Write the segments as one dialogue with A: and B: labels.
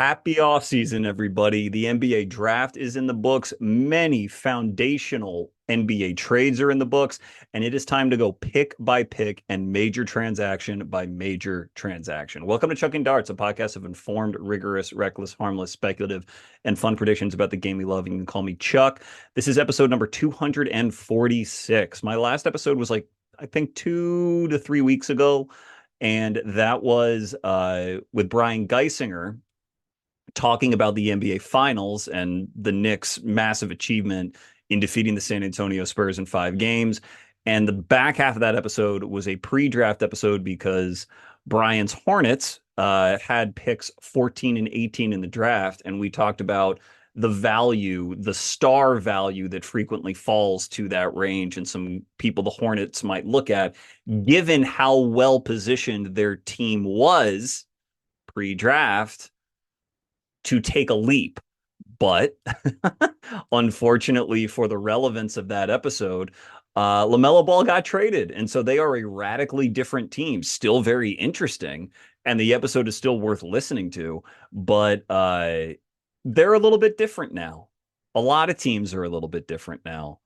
A: Happy offseason, everybody. The NBA draft is in the books. Many foundational NBA trades are in the books, and it is time to go pick by pick and major transaction by major transaction. Welcome to Chucking Darts, a podcast of informed, rigorous, reckless, harmless, speculative, and fun predictions about the game we love. You can call me Chuck. This is episode number 246. My last episode was I think 2 to 3 weeks ago, and that was with Brian Geisinger talking about the NBA Finals and the Knicks' massive achievement in defeating the San Antonio Spurs in 5 games. And the back half of that episode was a pre-draft episode because Brian's Hornets had picks 14 and 18 in the draft, and we talked about the value, the star value that frequently falls to that range, and some people the Hornets might look at, given how well positioned their team was pre-draft to take a leap. But unfortunately for the relevance of that episode, LaMelo Ball got traded. And so they are a radically different team, still very interesting. And the episode is still worth listening to. But they're a little bit different now. A lot of teams are a little bit different now.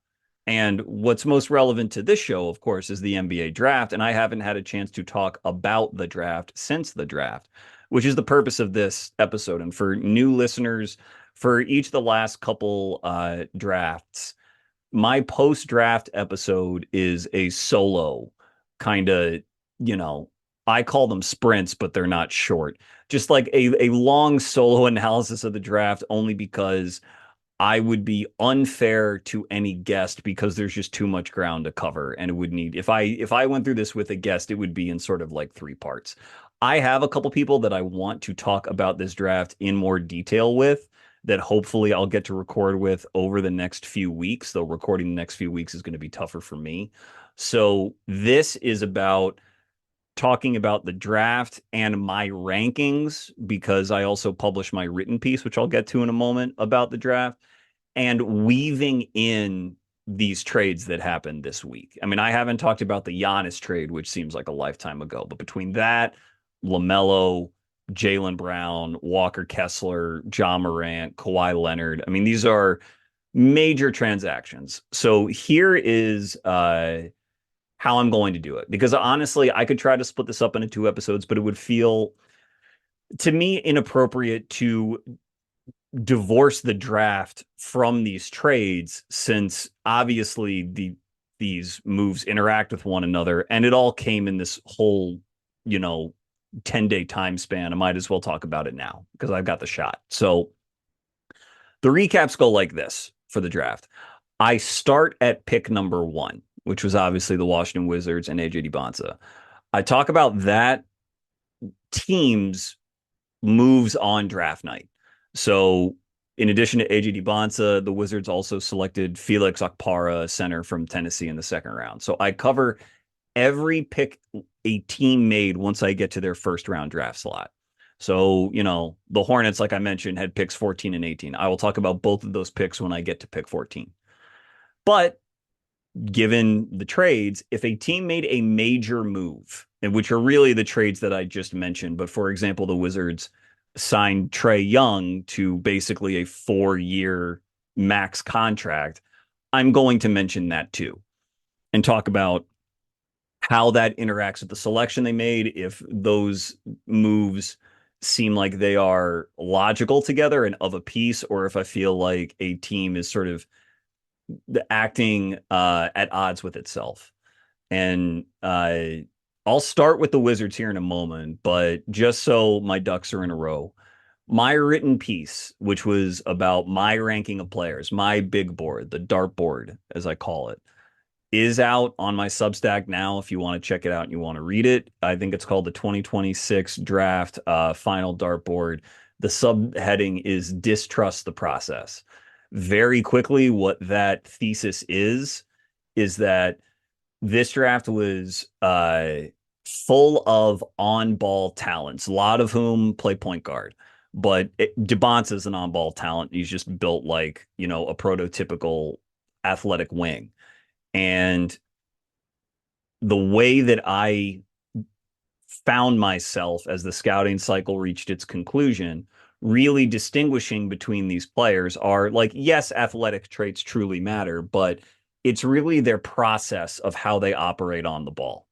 A: And what's most relevant to this show, of course, is the NBA draft. And I haven't had a chance to talk about the draft since the draft, which is the purpose of this episode. And for new listeners, for each of the last couple drafts, my post-draft episode is a solo kind of, I call them sprints, but they're not short. Just like a long solo analysis of the draft, only because I would be unfair to any guest because there's just too much ground to cover, and it would need, if I went through this with a guest, it would be in sort of like 3 parts. I have a couple people that I want to talk about this draft in more detail with, that hopefully I'll get to record with over the next few weeks, though recording the next few weeks is going to be tougher for me. So this is about talking about the draft and my rankings, because I also publish my written piece, which I'll get to in a moment, about the draft, and weaving in these trades that happened this week. I mean, I haven't talked about the Giannis trade, which seems like a lifetime ago, but between that, LaMelo, Jaylen Brown, Walker Kessler, Ja Morant, Kawhi Leonard, I mean, these are major transactions. So here is how I'm going to do it. Because honestly, I could try to split this up into 2 episodes, but it would feel, to me, inappropriate to divorce the draft from these trades, since obviously these moves interact with one another, and it all came in this whole 10-day time span. I might as well talk about it now because I've got the shot. So the recaps go like this for the draft. I start at pick number 1, which was obviously the Washington Wizards and Dybantsa. I talk about that team's moves on draft night. So in addition to Dybantsa, the Wizards also selected Felix Okpara, center from Tennessee, in the second round. So I cover every pick a team made once I get to their first round draft slot. So, the Hornets, like I mentioned, had picks 14 and 18. I will talk about both of those picks when I get to pick 14. But given the trades, if a team made a major move, and which are really the trades that I just mentioned, but for example, the Wizards signed Trae Young to basically a 4-year max contract, I'm going to mention that too and talk about how that interacts with the selection they made, if those moves seem like they are logical together and of a piece, or if I feel like a team is sort of acting at odds with itself. And I'll start with the Wizards here in a moment, but just so my ducks are in a row, my written piece, which was about my ranking of players, my big board, the dartboard, as I call it, is out on my Substack now. If you want to check it out and you want to read it, I think it's called the 2026 Draft Final Dartboard. The subheading is Distrust the Process. Very quickly, what that thesis is that this draft was full of on-ball talents, a lot of whom play point guard. But Dybantsa is an on-ball talent. He's just built like, a prototypical athletic wing. And the way that I found myself as the scouting cycle reached its conclusion really distinguishing between these players are like, yes, athletic traits truly matter, but it's really their process of how they operate on the ball.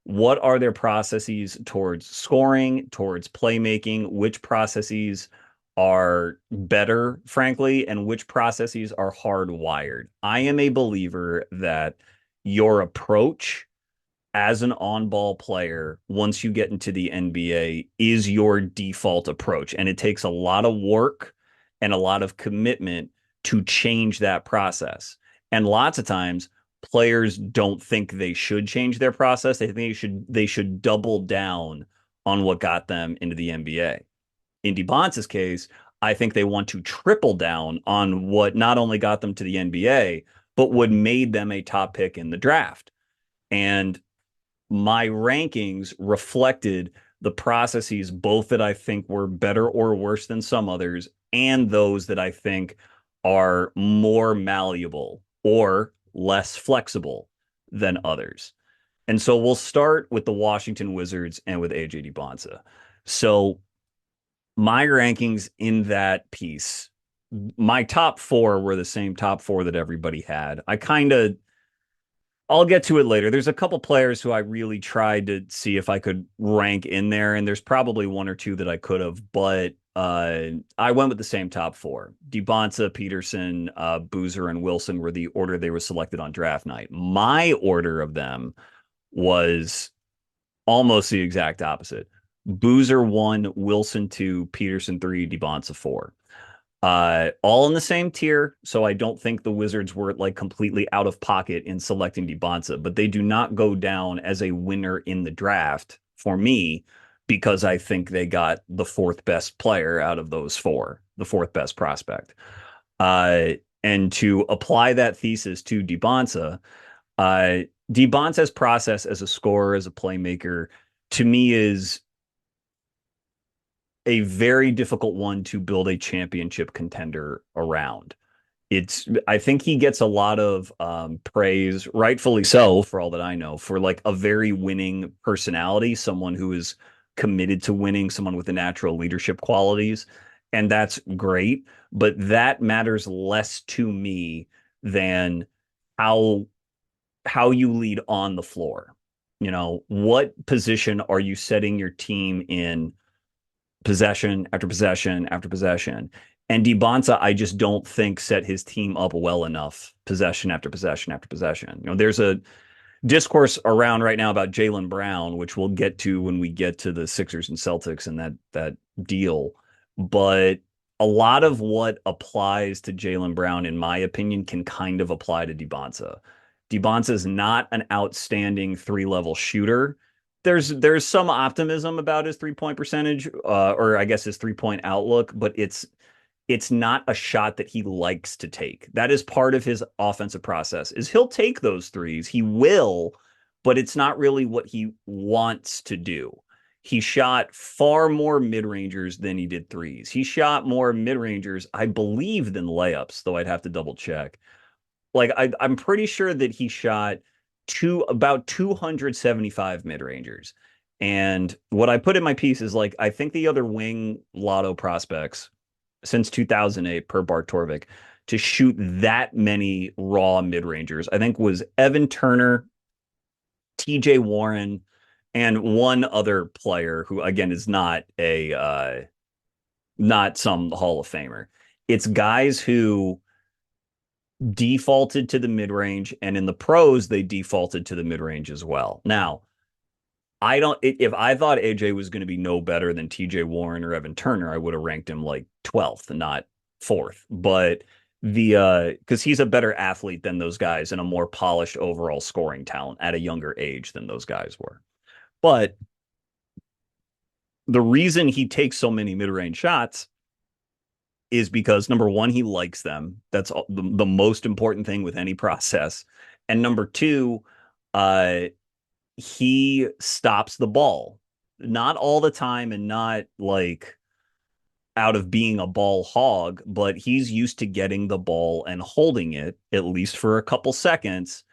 A: What are their processes towards scoring, towards playmaking? Which processes are better, frankly, and which processes are hardwired? I am a believer that your approach as an on-ball player, once you get into the NBA, is your default approach. And it takes a lot of work and a lot of commitment to change that process. And lots of times players don't think they should change their process. They think they should double down on what got them into the NBA. In Dybantsa's case, I think they want to triple down on what not only got them to the NBA, but what made them a top pick in the draft. And my rankings reflected the processes, both that I think were better or worse than some others, and those that I think are more malleable or less flexible than others. And so we'll start with the Washington Wizards and with AJ Dybantsa. So my rankings in that piece, my top four were the same top four that everybody had. I'll get to it later. There's a couple players who I really tried to see if I could rank in there, and there's probably one or two that I could have, but I went with the same top four. Dybantsa, Peterson, Boozer, and Wilson were the order they were selected on draft night. My order of them was almost the exact opposite. Boozer 1, Wilson 2, Peterson 3, Dybantsa 4. All in the same tier, so I don't think the Wizards were like completely out of pocket in selecting Dybantsa, but they do not go down as a winner in the draft for me because I think they got the fourth best player out of those four, the fourth best prospect. And to apply that thesis to Dybantsa, Dybantsa's process as a scorer, as a playmaker, to me is a very difficult one to build a championship contender around. I think he gets a lot of praise, rightfully so, for all that I know, for like a very winning personality, someone who is committed to winning, someone with the natural leadership qualities. And that's great. But that matters less to me than how you lead on the floor. You know, what position are you setting your team in possession after possession after possession? And Dybantsa, I just don't think set his team up well enough possession after possession after possession. You know, there's a discourse around right now about Jaylen Brown, which we'll get to when we get to the Sixers and Celtics and that deal. But a lot of what applies to Jaylen Brown, in my opinion, can kind of apply to Dybantsa. Dybantsa is not an outstanding three-level shooter. There's some optimism about his three-point percentage, or I guess his three-point outlook, but it's not a shot that he likes to take. That is part of his offensive process, is he'll take those threes. He will, but it's not really what he wants to do. He shot far more mid-rangers than he did threes. He shot more mid-rangers, I believe, than layups, though I'd have to double check. Like I'm pretty sure that he shot about 275 mid-rangers. And what I put in my piece is like, I think the other wing lotto prospects since 2008 per Bart Torvik to shoot that many raw mid-rangers, I think was Evan Turner, TJ Warren, and one other player who again is not some Hall of Famer. It's guys who defaulted to the mid-range, and in the pros they defaulted to the mid-range as well. Now, if I thought AJ was going to be no better than TJ Warren or Evan Turner, I would have ranked him like 12th, not 4th. But because he's a better athlete than those guys and a more polished overall scoring talent at a younger age than those guys were. But the reason he takes so many mid-range shots is because, number one, he likes them. That's the most important thing with any process. And number two, he stops the ball. Not all the time and not like out of being a ball hog, but he's used to getting the ball and holding it, at least for a couple seconds.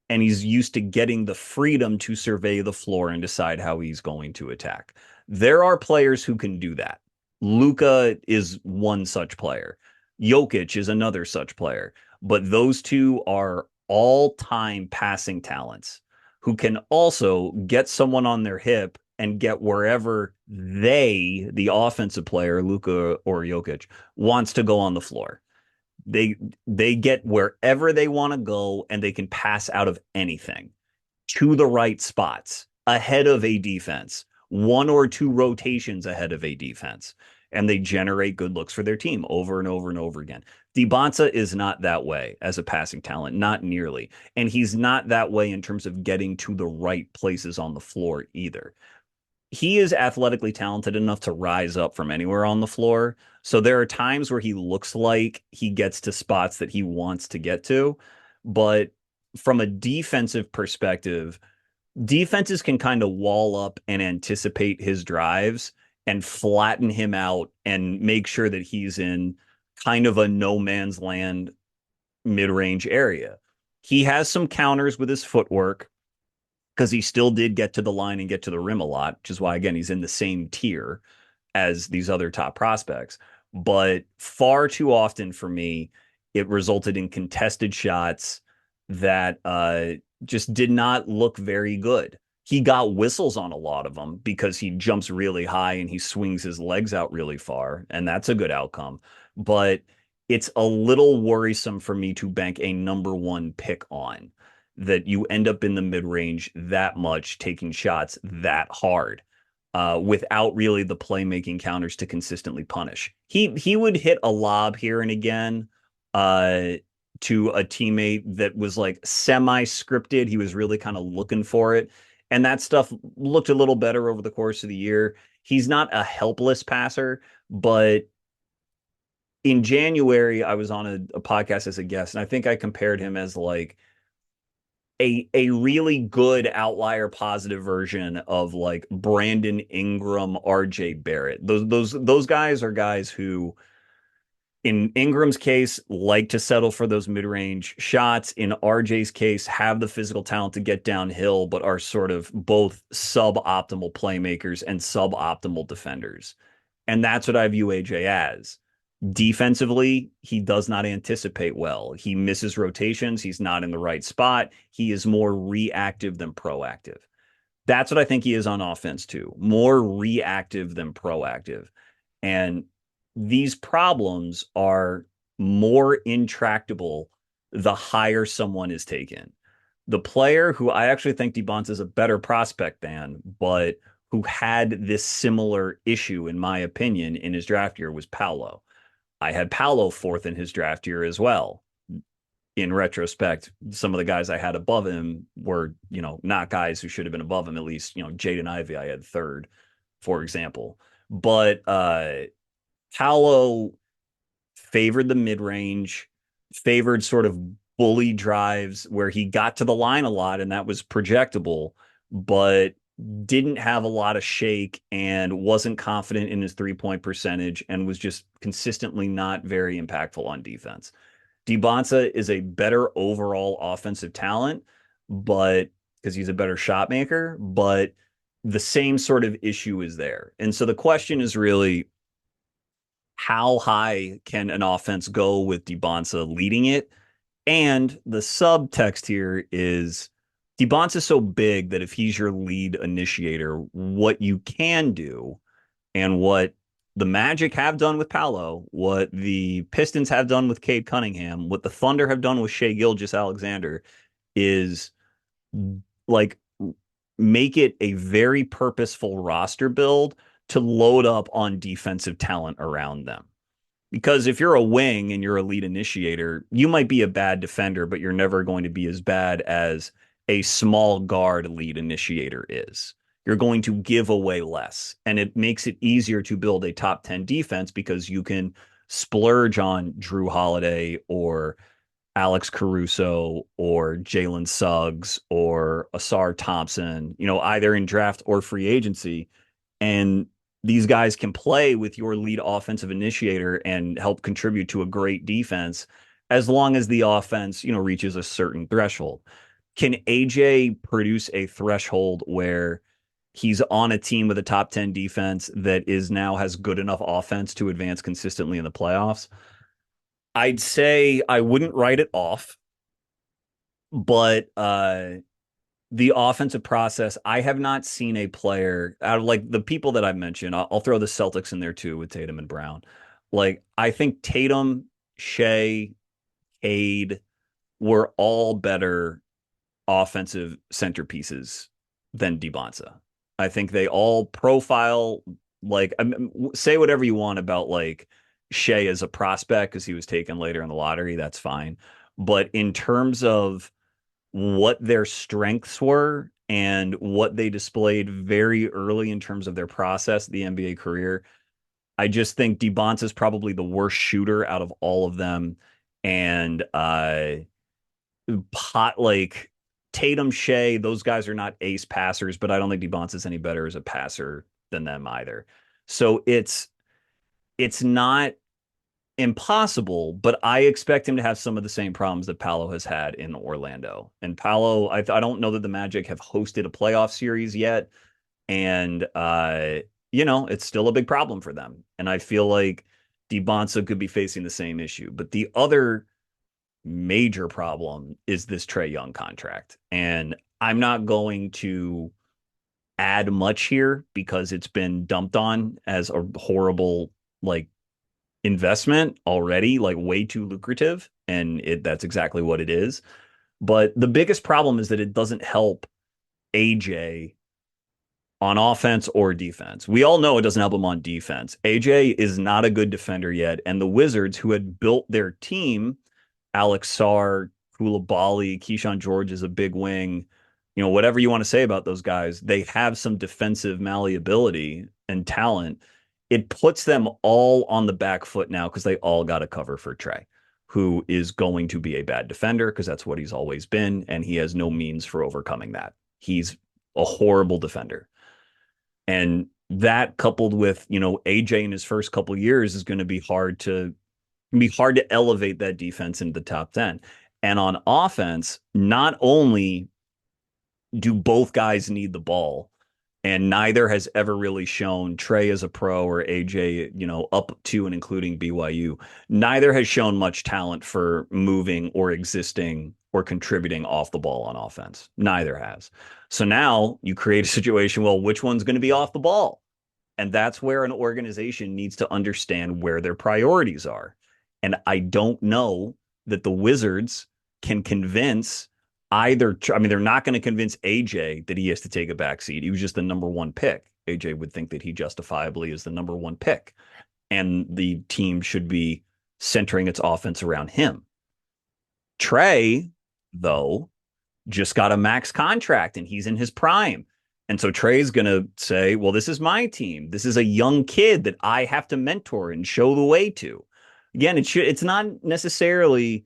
A: And he's used to getting the freedom to survey the floor and decide how he's going to attack. There are players who can do that. Luka is one such player. Jokic is another such player. But those two are all-time passing talents who can also get someone on their hip and get wherever the offensive player, Luka or Jokic, wants to go on the floor. They they get wherever they want to go and they can pass out of anything to the right spots ahead of a defense, one or two rotations ahead of a defense, and they generate good looks for their team over and over and over again. Dybantsa is not that way as a passing talent, not nearly. And he's not that way in terms of getting to the right places on the floor either. He is athletically talented enough to rise up from anywhere on the floor. So there are times where he looks like he gets to spots that he wants to get to. But from a defensive perspective, defenses can kind of wall up and anticipate his drives and flatten him out and make sure that he's in kind of a no man's land mid-range area. He has some counters with his footwork because he still did get to the line and get to the rim a lot, which is why, again, he's in the same tier as these other top prospects. But far too often for me, it resulted in contested shots that just did not look very good. He got whistles on a lot of them because he jumps really high and he swings his legs out really far, and that's a good outcome. But it's a little worrisome for me to bank a number one pick on that you end up in the mid range that much, taking shots that hard without really the playmaking counters to consistently punish. He would hit a lob here and again to a teammate that was like semi-scripted. He was really kind of looking for it. And that stuff looked a little better over the course of the year. He's not a helpless passer, but in January, I was on a podcast as a guest, and I think I compared him as like a really good outlier positive version of like Brandon Ingram, RJ Barrett. Those guys are guys who, in Ingram's case, like to settle for those mid-range shots. In RJ's case, have the physical talent to get downhill, but are sort of both suboptimal playmakers and suboptimal defenders. And that's what I view AJ as. Defensively, he does not anticipate well. He misses rotations. He's not in the right spot. He is more reactive than proactive. That's what I think he is on offense too. More reactive than proactive. And these problems are more intractable the higher someone is taken. The player who I actually think Dybantsa is a better prospect than, but who had this similar issue, in my opinion, in his draft year was Paolo. I had Paolo fourth in his draft year as well. In retrospect, some of the guys I had above him were, not guys who should have been above him. At least, Jaden Ivey I had third, for example. But Paolo favored the mid-range, favored sort of bully drives where he got to the line a lot, and that was projectable, but didn't have a lot of shake and wasn't confident in his three-point percentage and was just consistently not very impactful on defense. Dybantsa is a better overall offensive talent, but because he's a better shot maker, but the same sort of issue is there. And so the question is really, how high can an offense go with Dybantsa leading it? And the subtext here is Dybantsa is so big that if he's your lead initiator, what you can do and what the Magic have done with Paolo, what the Pistons have done with Cade Cunningham, what the Thunder have done with Shai Gilgeous-Alexander is like make it a very purposeful roster build to load up on defensive talent around them. Because if you're a wing and you're a lead initiator, you might be a bad defender, but you're never going to be as bad as a small guard lead initiator is. You're going to give away less. And it makes it easier to build a top 10 defense because you can splurge on Drew Holiday or Alex Caruso or Jalen Suggs or Asar Thompson, either in draft or free agency. And these guys can play with your lead offensive initiator and help contribute to a great defense as long as the offense, reaches a certain threshold. Can AJ produce a threshold where He's on a team with a top 10 defense that is now has good enough offense to advance consistently in the playoffs. I'd say I wouldn't write it off, but the offensive process, I have not seen a player out of like the people that I've mentioned. I'll throw the Celtics in there too with Tatum and Brown. Like I think Tatum, Shea, Cade were all better offensive centerpieces than Dybantsa. I think they all profile like I mean, say whatever you want about like Shea as a prospect because he was taken later in the lottery. That's fine. But in terms of what their strengths were and what they displayed very early in terms of their process, the NBA career, I just think Dybantsa is probably the worst shooter out of all of them. And pot like Tatum, Shea, those guys are not ace passers, but I don't think Dybantsa is any better as a passer than them either. So it's not impossible, but I expect him to have some of the same problems that Paolo has had in Orlando. And Paolo, I don't know that the Magic have hosted a playoff series yet, and it's still a big problem for them. And I feel like Dybantsa could be facing the same issue. But the other major problem is this Trae Young contract. And I'm not going to add much here because it's been dumped on as a horrible like investment already, like way too lucrative. And that's exactly what it is. But the biggest problem is that it doesn't help AJ on offense or defense. We all know it doesn't help him on defense. AJ is not a good defender yet. And the Wizards, who had built their team, Alex Sarr, Koulibaly, Keyshawn George is a big wing. Whatever you want to say about those guys, they have some defensive malleability and talent. It puts them all on the back foot now because they all got to cover for Trae, who is going to be a bad defender because that's what he's always been. And he has no means for overcoming that. He's a horrible defender. And that coupled with, AJ in his first couple years is going to be hard to elevate that defense into the top 10. And on offense, not only do both guys need the ball, and neither has ever really shown Trae as a pro or AJ, up to and including BYU, neither has shown much talent for moving or existing or contributing off the ball on offense. Neither has. So now you create a situation, well, which one's going to be off the ball? And that's where an organization needs to understand where their priorities are. And I don't know that the Wizards can convince either. I mean, they're not going to convince AJ that he has to take a back seat. He was just the number one pick. AJ would think that he justifiably is the number one pick. And the team should be centering its offense around him. Trae, though, just got a max contract and he's in his prime. And so Trae's going to say, well, this is my team. This is a young kid that I have to mentor and show the way to. Again, it's not necessarily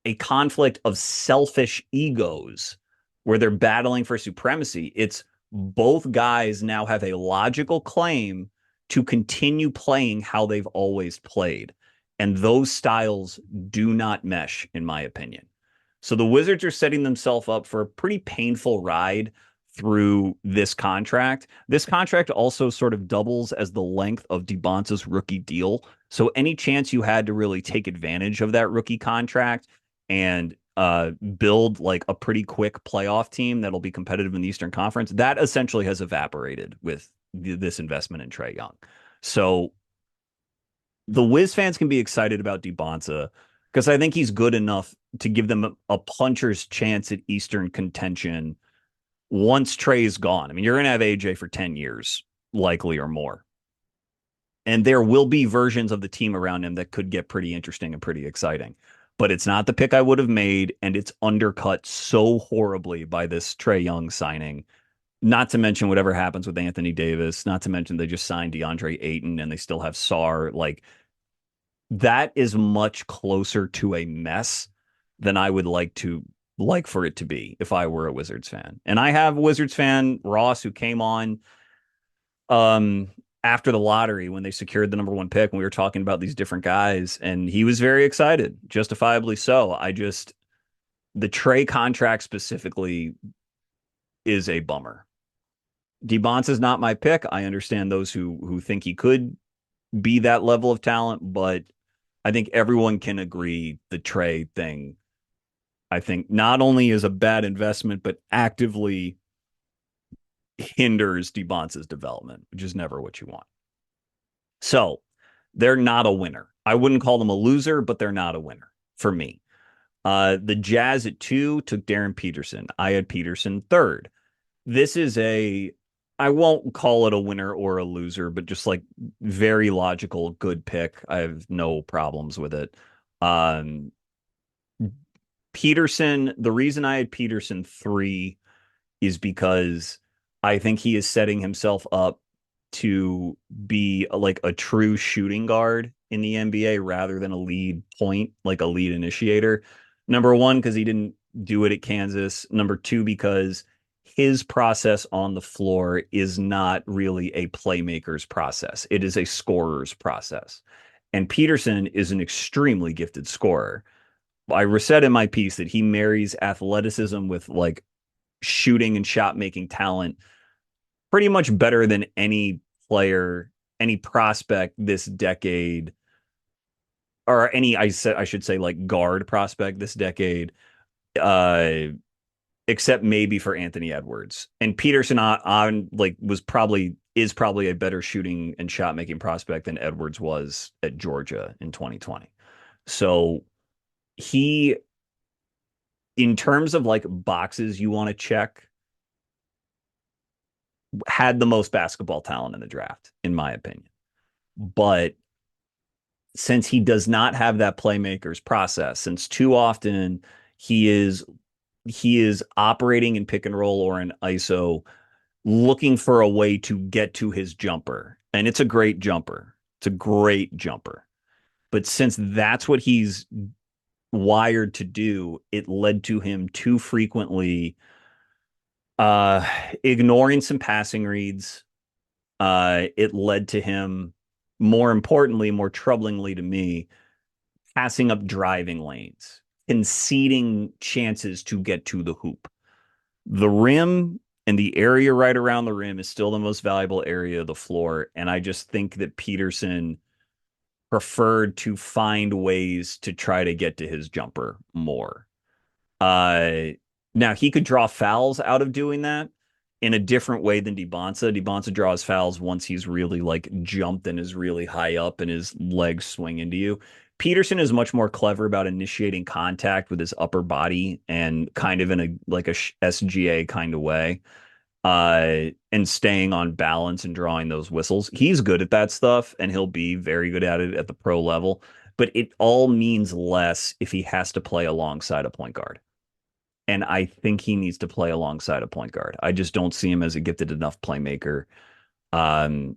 A: a conflict of selfish egos where they're battling for supremacy. It's both guys now have a logical claim to continue playing how they've always played. And those styles do not mesh, in my opinion. So the Wizards are setting themselves up for a pretty painful ride through this contract. This contract also sort of doubles as the length of Dybantsa's rookie deal. So any chance you had to really take advantage of that rookie contract and build like a pretty quick playoff team that'll be competitive in the Eastern Conference, that essentially has evaporated with this investment in Trae Young. So the Wiz fans can be excited about Dybantsa because I think he's good enough to give them a puncher's chance at Eastern contention once Trae's gone. I mean, you're going to have AJ for 10 years, likely or more. And there will be versions of the team around him that could get pretty interesting and pretty exciting. But it's not the pick I would have made, and it's undercut so horribly by this Trae Young signing. Not to mention whatever happens with Anthony Davis, not to mention they just signed DeAndre Ayton and they still have Sarr. Like, that is much closer to a mess than I would like for it to be if I were a Wizards fan. And I have a Wizards fan, Ross, who came on after the lottery when they secured the number one pick, and we were talking about these different guys, and he was very excited, justifiably so. The Trae contract specifically is a bummer. Dybantsa is not my pick. I understand those who think he could be that level of talent, but I think everyone can agree the Trey thing, I think, not only is a bad investment, but actively hinders Dybantsa's development, which is never what you want. So they're not a winner. I wouldn't call them a loser, but they're not a winner for me. The Jazz at 2 took Darren Peterson. I had Peterson third. This is I won't call it a winner or a loser, but just like very logical, good pick. I have no problems with it. Um, Peterson, the reason I had Peterson 3 is because I think he is setting himself up to be like a true shooting guard in the NBA rather than a lead point, like a lead initiator. Number one, because he didn't do it at Kansas. Number two, because his process on the floor is not really a playmaker's process. It is a scorer's process. And Peterson is an extremely gifted scorer. I said in my piece that he marries athleticism with like shooting and shot making talent pretty much better than any player, any prospect this decade, or any I should say like guard prospect this decade, uh, except maybe for Anthony Edwards. And Peterson on like was probably is probably a better shooting and shot making prospect than Edwards was at Georgia in 2020. So he, in terms of like boxes you want to check, had the most basketball talent in the draft, in my opinion. But since he does not have that playmaker's process, since too often he is he is operating in pick and roll or in ISO, looking for a way to get to his jumper. And it's a great jumper. It's a great jumper. But since that's what he's wired to do, it led to him too frequently uh ignoring some passing reads. It led to him, more importantly, more troublingly to me, passing up driving lanes, conceding chances to get to the hoop. The rim and the area right around the rim is still the most valuable area of the floor. And I just think that Peterson preferred to find ways to try to get to his jumper more. Uh, Now he could draw fouls out of doing that in a different way than Dybantsa. Dybantsa draws fouls once he's really like jumped and is really high up and his legs swing into you. Peterson is much more clever about initiating contact with his upper body and kind of in a like a SGA kind of way, and staying on balance and drawing those whistles. He's good at that stuff and he'll be very good at it at the pro level, but it all means less if he has to play alongside a point guard. And I think he needs to play alongside a point guard. I just don't see him as a gifted enough playmaker um,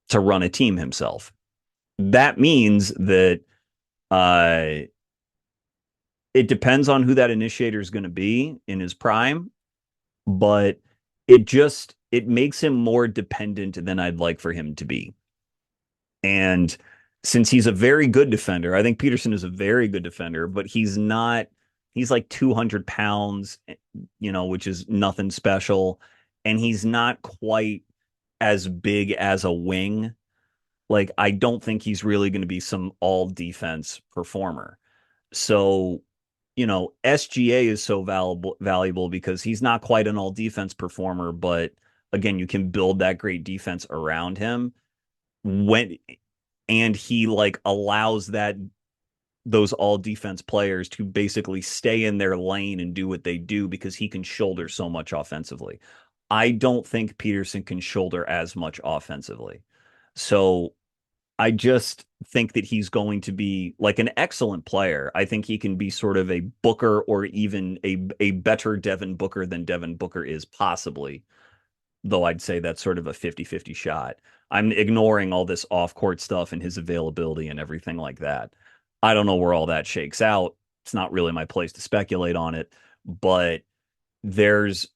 A: to run a team himself. That means that uh, it depends on who that initiator is going to be in his prime, but it makes him more dependent than I'd like for him to be. And since he's a very good defender, I think Peterson is a very good defender, but he's like 200 pounds, which is nothing special. And he's not quite as big as a wing. Like, I don't think he's really going to be some all defense performer. So, SGA is so valuable because he's not quite an all defense performer, but again, you can build that great defense around him when and he like allows those all defense players to basically stay in their lane and do what they do because he can shoulder so much offensively. I don't think Peterson can shoulder as much offensively. So I just think that he's going to be like an excellent player. I think he can be sort of a Booker or even a better Devin Booker than Devin Booker is possibly, though I'd say that's sort of a 50-50 shot. I'm ignoring all this off-court stuff and his availability and everything like that. I don't know where all that shakes out. It's not really my place to speculate on it, but there's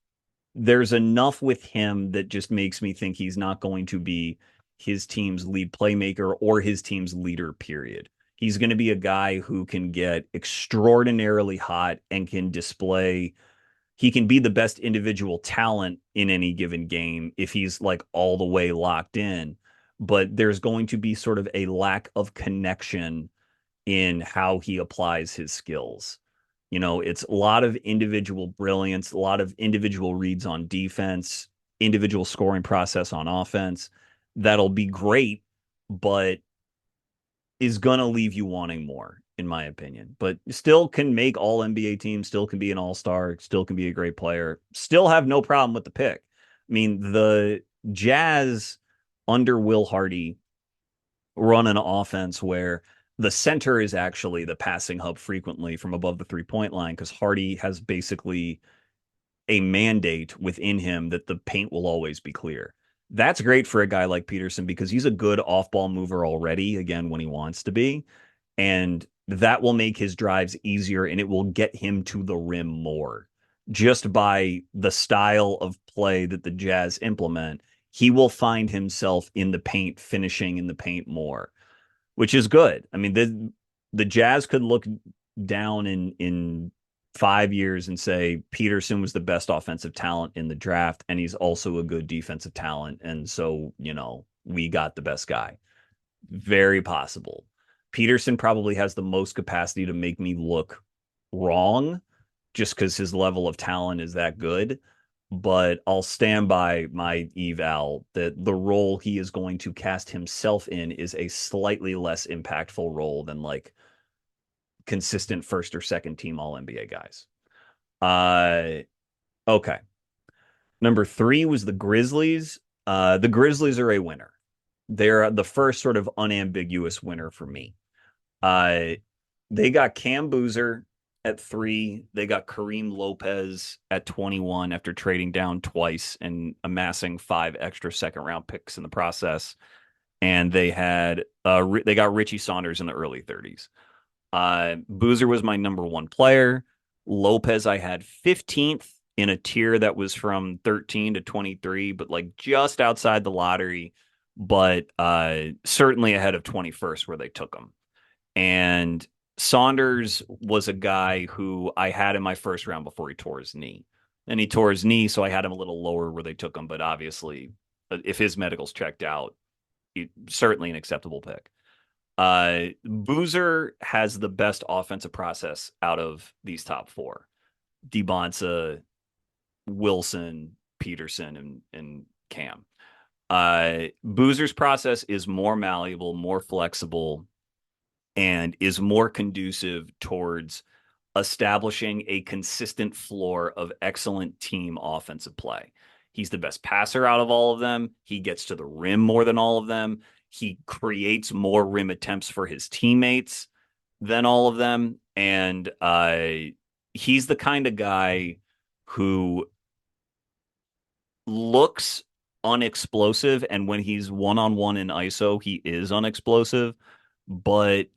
A: there's enough with him that just makes me think he's not going to be his team's lead playmaker or his team's leader, period. He's going to be a guy who can get extraordinarily hot and can display he can be the best individual talent in any given game if he's like all the way locked in. But there's going to be sort of a lack of connection in how he applies his skills. It's a lot of individual brilliance, a lot of individual reads on defense, individual scoring process on offense. That'll be great, but is going to leave you wanting more, in my opinion. But still can make all NBA teams, still can be an all-star, still can be a great player, still have no problem with the pick. I mean, the Jazz under Will Hardy run an offense where the center is actually the passing hub frequently from above the 3-point line because Hardy has basically a mandate within him that the paint will always be clear. That's great for a guy like Peterson because he's a good off-ball mover already, again, when he wants to be. And that will make his drives easier and it will get him to the rim more. Just by the style of play that the Jazz implement, he will find himself in the paint, finishing in the paint more, which is good. I mean, the Jazz could look down in 5 years and say Peterson was the best offensive talent in the draft, and he's also a good defensive talent. And so, we got the best guy. Very possible. Peterson probably has the most capacity to make me look wrong just because his level of talent is that good. But I'll stand by my eval that the role he is going to cast himself in is a slightly less impactful role than like consistent first or second team all NBA guys. Okay. Number 3 was the Grizzlies. The Grizzlies are a winner. They're the first sort of unambiguous winner for me. They got Cam Boozer at 3. They got Kareem Lopez at 21 after trading down twice and amassing 5 extra second round picks in the process. And they got Richie Saunders in the early 30s. Boozer was my number 1 player. Lopez I had 15th in a tier that was from 13 to 23, but like just outside the lottery, but certainly ahead of 21st where they took him. And Saunders was a guy who I had in my first round before he tore his knee. And he tore his knee, so I had him a little lower where they took him. But obviously, if his medicals checked out, certainly an acceptable pick. Boozer has the best offensive process out of these top 4. Dybantsa, Wilson, Peterson, and Cam. Boozer's process is more malleable, more flexible, and is more conducive towards establishing a consistent floor of excellent team offensive play. He's the best passer out of all of them. He gets to the rim more than all of them. He creates more rim attempts for his teammates than all of them. And he's the kind of guy who looks unexplosive. And when he's one-on-one in ISO, he is unexplosive. But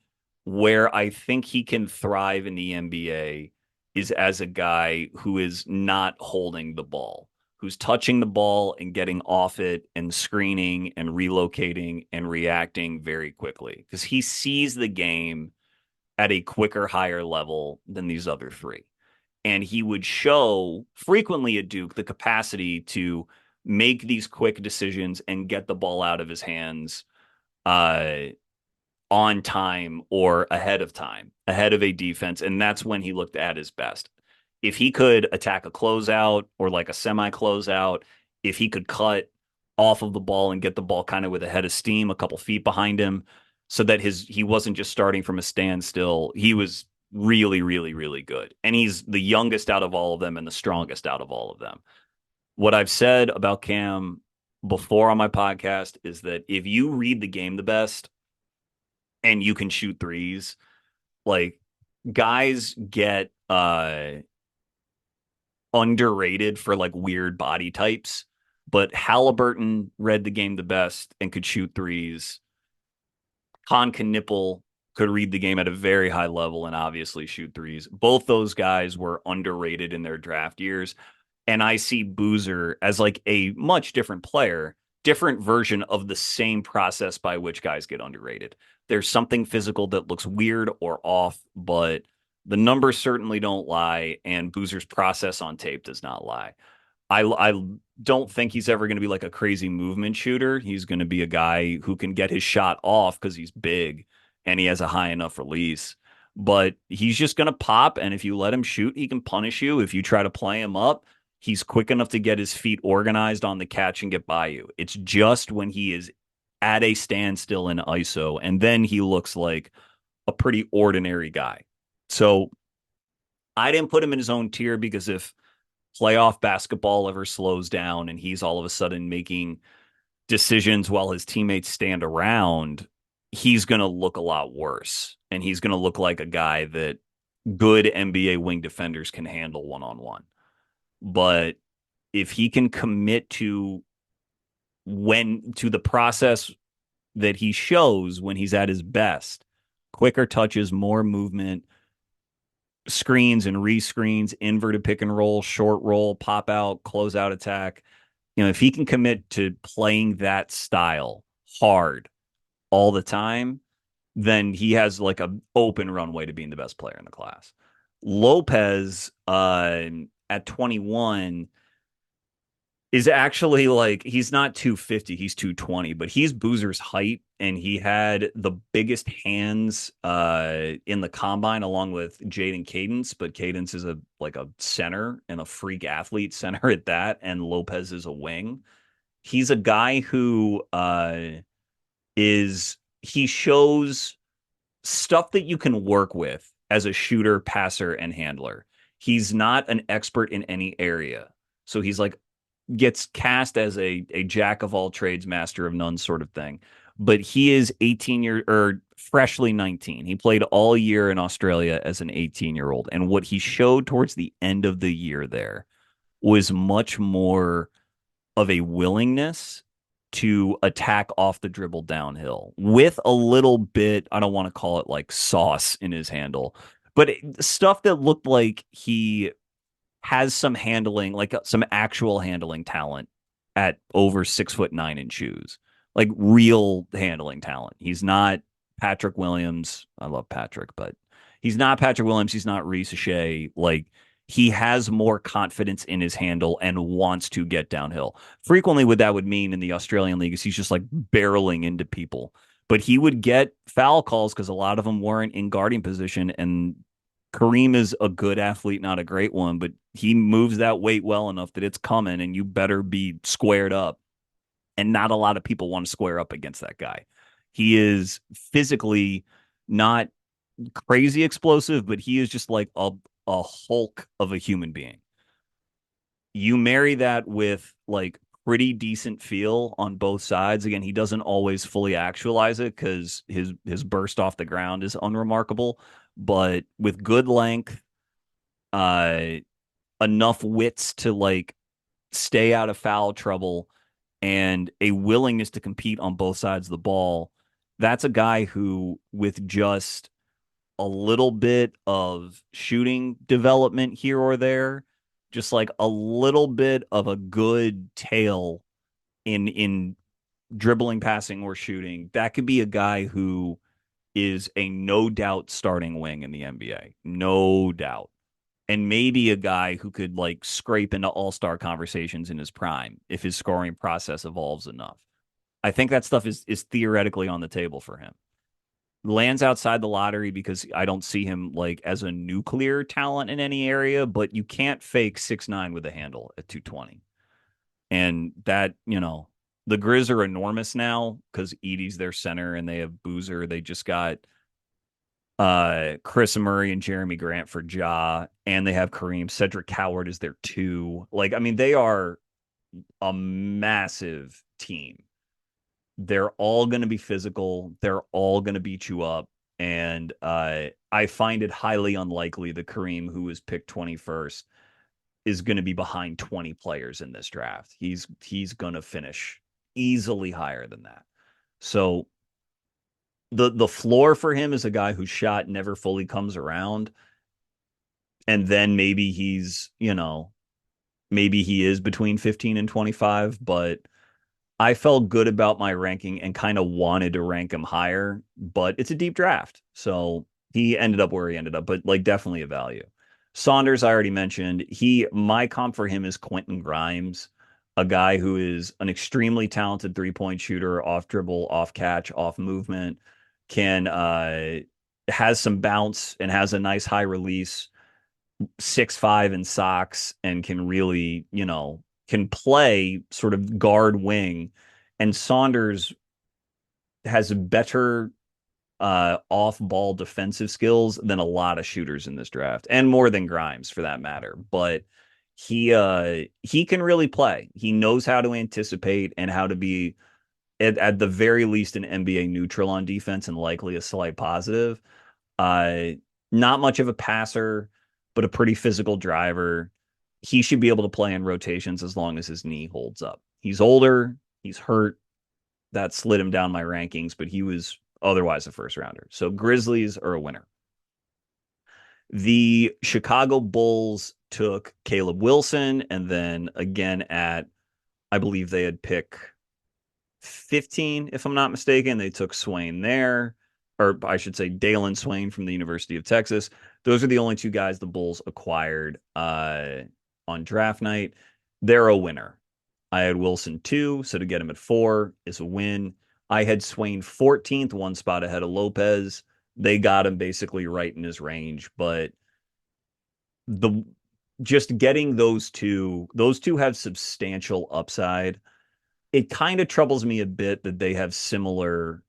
A: where I think he can thrive in the NBA is as a guy who is not holding the ball, who's touching the ball and getting off it and screening and relocating and reacting very quickly because he sees the game at a quicker, higher level than these other 3. And he would show frequently at Duke the capacity to make these quick decisions and get the ball out of his hands on time or ahead of time, ahead of a defense. And that's when he looked at his best. If he could attack a closeout or like a semi-closeout, if he could cut off of the ball and get the ball kind of with a head of steam, a couple feet behind him, so that he wasn't just starting from a standstill, he was really, really, really good. And he's the youngest out of all of them and the strongest out of all of them. What I've said about Cam before on my podcast is that if you read the game the best and you can shoot threes, like guys get underrated for like weird body types, but Halliburton read the game the best and could shoot threes. Knippel could read the game at a very high level and obviously shoot threes. Both those guys were underrated in their draft years. And I see Boozer as like a much different player, different version of the same process by which guys get underrated. There's something physical that looks weird or off, but The numbers certainly don't lie, and Boozer's process on tape does not lie. I don't think he's ever going to be like a crazy movement shooter. He's going to be a guy who can get his shot off because he's big and he has a high enough release. But he's just going to pop, and if you let him shoot, he can punish you. If you try to play him up, he's quick enough to get his feet organized on the catch and get by you. It's just when he is at a standstill in ISO, and then he looks like a pretty ordinary guy. So I didn't put him in his own tier because if playoff basketball ever slows down and he's all of a sudden making decisions while his teammates stand around, he's going to look a lot worse. And he's going to look like a guy that good NBA wing defenders can handle one on one. But if he can commit to the process that he shows when he's at his best, quicker touches, more movement, screens and rescreens, inverted pick and roll, short roll, pop out, close out attack. If he can commit to playing that style hard all the time, then he has like an open runway to being the best player in the class. Lopez at 21 is actually like, he's not 250, he's 220, but he's Boozer's height, and he had the biggest hands in the combine along with Jaden Cadence, but Cadence is a center and a freak athlete center at that, and Lopez is a wing. He's a guy who he shows stuff that you can work with as a shooter, passer, and handler. He's not an expert in any area. So he's like, gets cast as a jack of all trades, master of none sort of thing. But he is freshly 19. He played all year in Australia as an 18-year-old. And what he showed towards the end of the year there was much more of a willingness to attack off the dribble downhill with a little bit, I don't want to call it like sauce in his handle, but stuff that looked like he has some handling, like some actual handling talent at over 6'9" in shoes, like real handling talent. He's not Patrick Williams. I love Patrick, but he's not Patrick Williams. He's not Reese Shea. Like, he has more confidence in his handle and wants to get downhill. Frequently, what that would mean in the Australian league is he's just like barreling into people, but he would get foul calls because a lot of them weren't in guarding position. And Kareem is a good athlete, not a great one, but he moves that weight well enough that it's coming and you better be squared up. And not a lot of people want to square up against that guy. He is physically not crazy explosive, but he is just like a hulk of a human being. You marry that with like pretty decent feel on both sides. Again, he doesn't always fully actualize it because his burst off the ground is unremarkable, but with good length, enough wits to like stay out of foul trouble, and a willingness to compete on both sides of the ball, that's a guy who, with just a little bit of shooting development here or there, just like a little bit of a good tail in dribbling, passing, or shooting, that could be a guy who is a no doubt starting wing in the NBA. No doubt. And maybe a guy who could like scrape into all-star conversations in his prime if his scoring process evolves enough. I think that stuff is theoretically on the table for him. Lands outside the lottery because I don't see him like as a nuclear talent in any area, but you can't fake 6'9" with a handle at 220. And that, the Grizz are enormous now because Edie's their center and they have Boozer. They just got Chris Murray and Jeremy Grant for Ja, and they have Kareem. Cedric Coward is their 2. Like, I mean, they are a massive team. They're all going to be physical. They're all going to beat you up. And I find it highly unlikely that Kareem, who was picked 21st, is going to be behind 20 players in this draft. He's going to finish easily higher than that. So the floor for him is a guy whose shot never fully comes around. And then maybe maybe he is between 15 and 25, but I felt good about my ranking and kind of wanted to rank him higher, but it's a deep draft. So He ended up where he ended up, but like definitely a value. Saunders, I already mentioned. My comp for him is Quentin Grimes, a guy who is an extremely talented 3-point shooter, off dribble, off catch, off movement, can has some bounce and has a nice high release, 6'5" in socks, and can really, can play sort of guard wing. And Saunders has better off ball defensive skills than a lot of shooters in this draft, and more than Grimes for that matter. But he can really play. He knows how to anticipate and how to be at the very least an NBA neutral on defense and likely a slight positive. Uh, Not much of a passer, but a pretty physical driver. He should be able to play in rotations as long as his knee holds up. He's older, he's hurt. That slid him down my rankings, but he was otherwise a first rounder. So Grizzlies are a winner. The Chicago Bulls took Caleb Wilson, and then again at, I believe they had pick 15, if I'm not mistaken, they took Swain there, or I should say Swain from the University of Texas. Those are the only two guys the Bulls acquired on draft night. They're a winner. I had Wilson 2, so to get him at 4 is a win. I had Swain 14th, one spot ahead of Lopez. They got him basically right in his range, but the just getting those two have substantial upside. It kind of troubles me a bit that they have a similar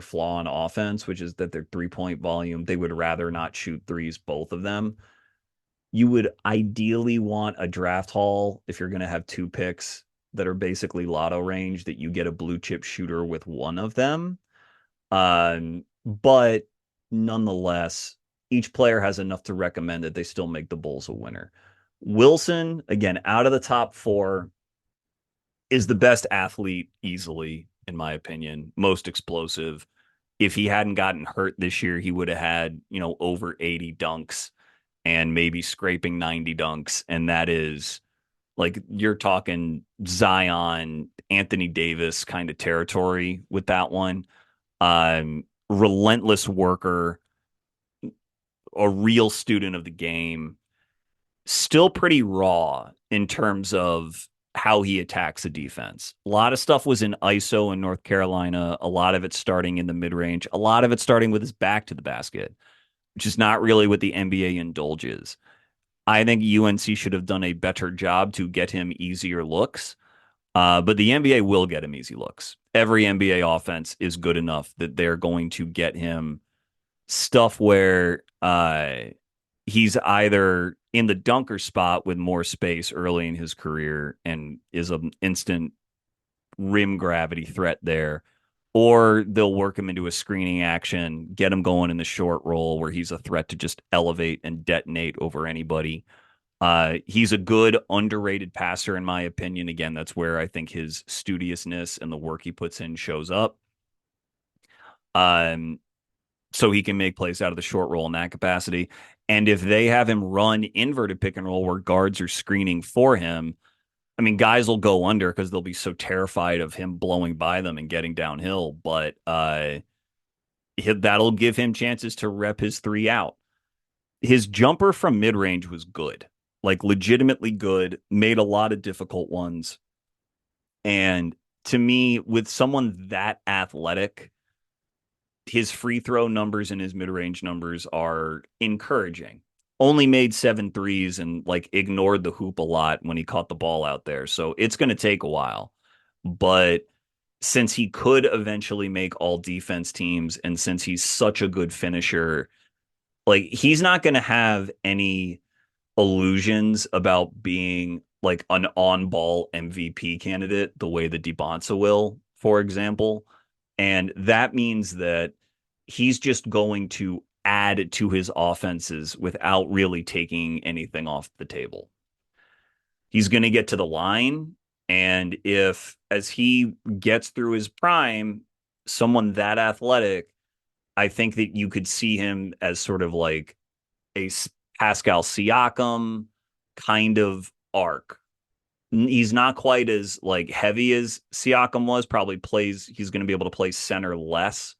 A: flaw on offense, which is that their 3-point volume, they would rather not shoot threes, both of them. You would ideally want a draft haul if you're going to have 2 picks that are basically lotto range, that you get a blue chip shooter with one of them. But nonetheless, each player has enough to recommend that they still make the Bulls a winner. Wilson, again, out of the top 4, is the best athlete easily, in my opinion, most explosive. If he hadn't gotten hurt this year, he would have had, over 80 dunks and maybe scraping 90 dunks. And that is like, you're talking Zion, Anthony Davis kind of territory with that one. Relentless worker, a real student of the game, still pretty raw in terms of how he attacks the defense. A lot of stuff was in ISO in North Carolina, a lot of it starting in the mid-range, a lot of it starting with his back to the basket, which is not really what the NBA indulges. I think UNC should have done a better job to get him easier looks, but the NBA will get him easy looks. Every NBA offense is good enough that they're going to get him stuff where he's either in the dunker spot with more space early in his career and is an instant rim gravity threat there, or they'll work him into a screening action, get him going in the short roll where he's a threat to just elevate and detonate over anybody. He's a good underrated passer, in my opinion. Again, that's where I think his studiousness and the work he puts in shows up. So he can make plays out of the short roll in that capacity. And if they have him run inverted pick and roll where guards are screening for him, I mean, guys will go under because they'll be so terrified of him blowing by them and getting downhill. But that'll give him chances to rep his 3 out. His jumper from mid-range was good, like legitimately good, made a lot of difficult ones. And to me, with someone that athletic, his free throw numbers and his mid-range numbers are encouraging. Only made 7 threes and like ignored the hoop a lot when he caught the ball out there. So it's going to take a while. But since he could eventually make all defense teams, and since he's such a good finisher, like he's not going to have any illusions about being like an on-ball MVP candidate the way that Dybantsa will, for example. And that means that he's just going to add to his offenses without really taking anything off the table. He's going to get to the line. And if, as he gets through his prime, someone that athletic, I think that you could see him as sort of like a Pascal Siakam kind of arc. He's not quite as like heavy as Siakam was, he's going to be able to play center less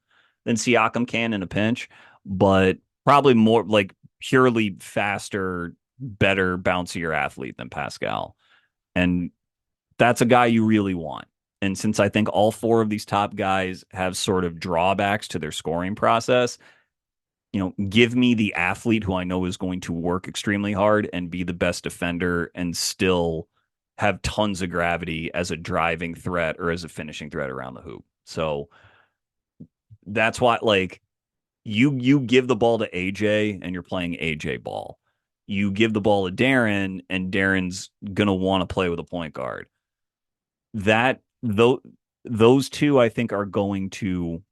A: than Siakam can in a pinch, but probably more like purely faster, better, bouncier athlete than Pascal. And that's a guy you really want. And since I think all four of these top guys have sort of drawbacks to their scoring process, give me the athlete who I know is going to work extremely hard and be the best defender and still have tons of gravity as a driving threat or as a finishing threat around the hoop. So that's why, like, you give the ball to AJ and you're playing AJ ball. You give the ball to Darren and Darren's gonna want to play with a point guard. That though those two I think are going to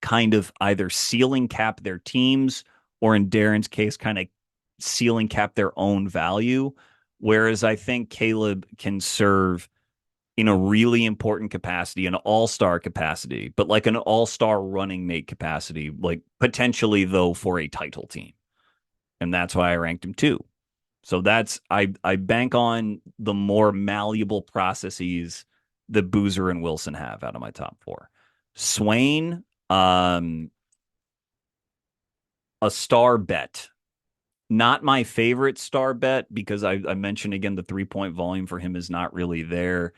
A: kind of either ceiling cap their teams or in Darren's case kind of ceiling cap their own value. Whereas I think Caleb can serve in a really important capacity, an all-star capacity, but like an all-star running mate capacity, like potentially though for a title team. And that's why I ranked him two. So that's I bank on the more malleable processes that Boozer and Wilson have out of my top four. Swain, a star bet. Not my favorite star bet because I mentioned again the 3-point volume for him is not really there.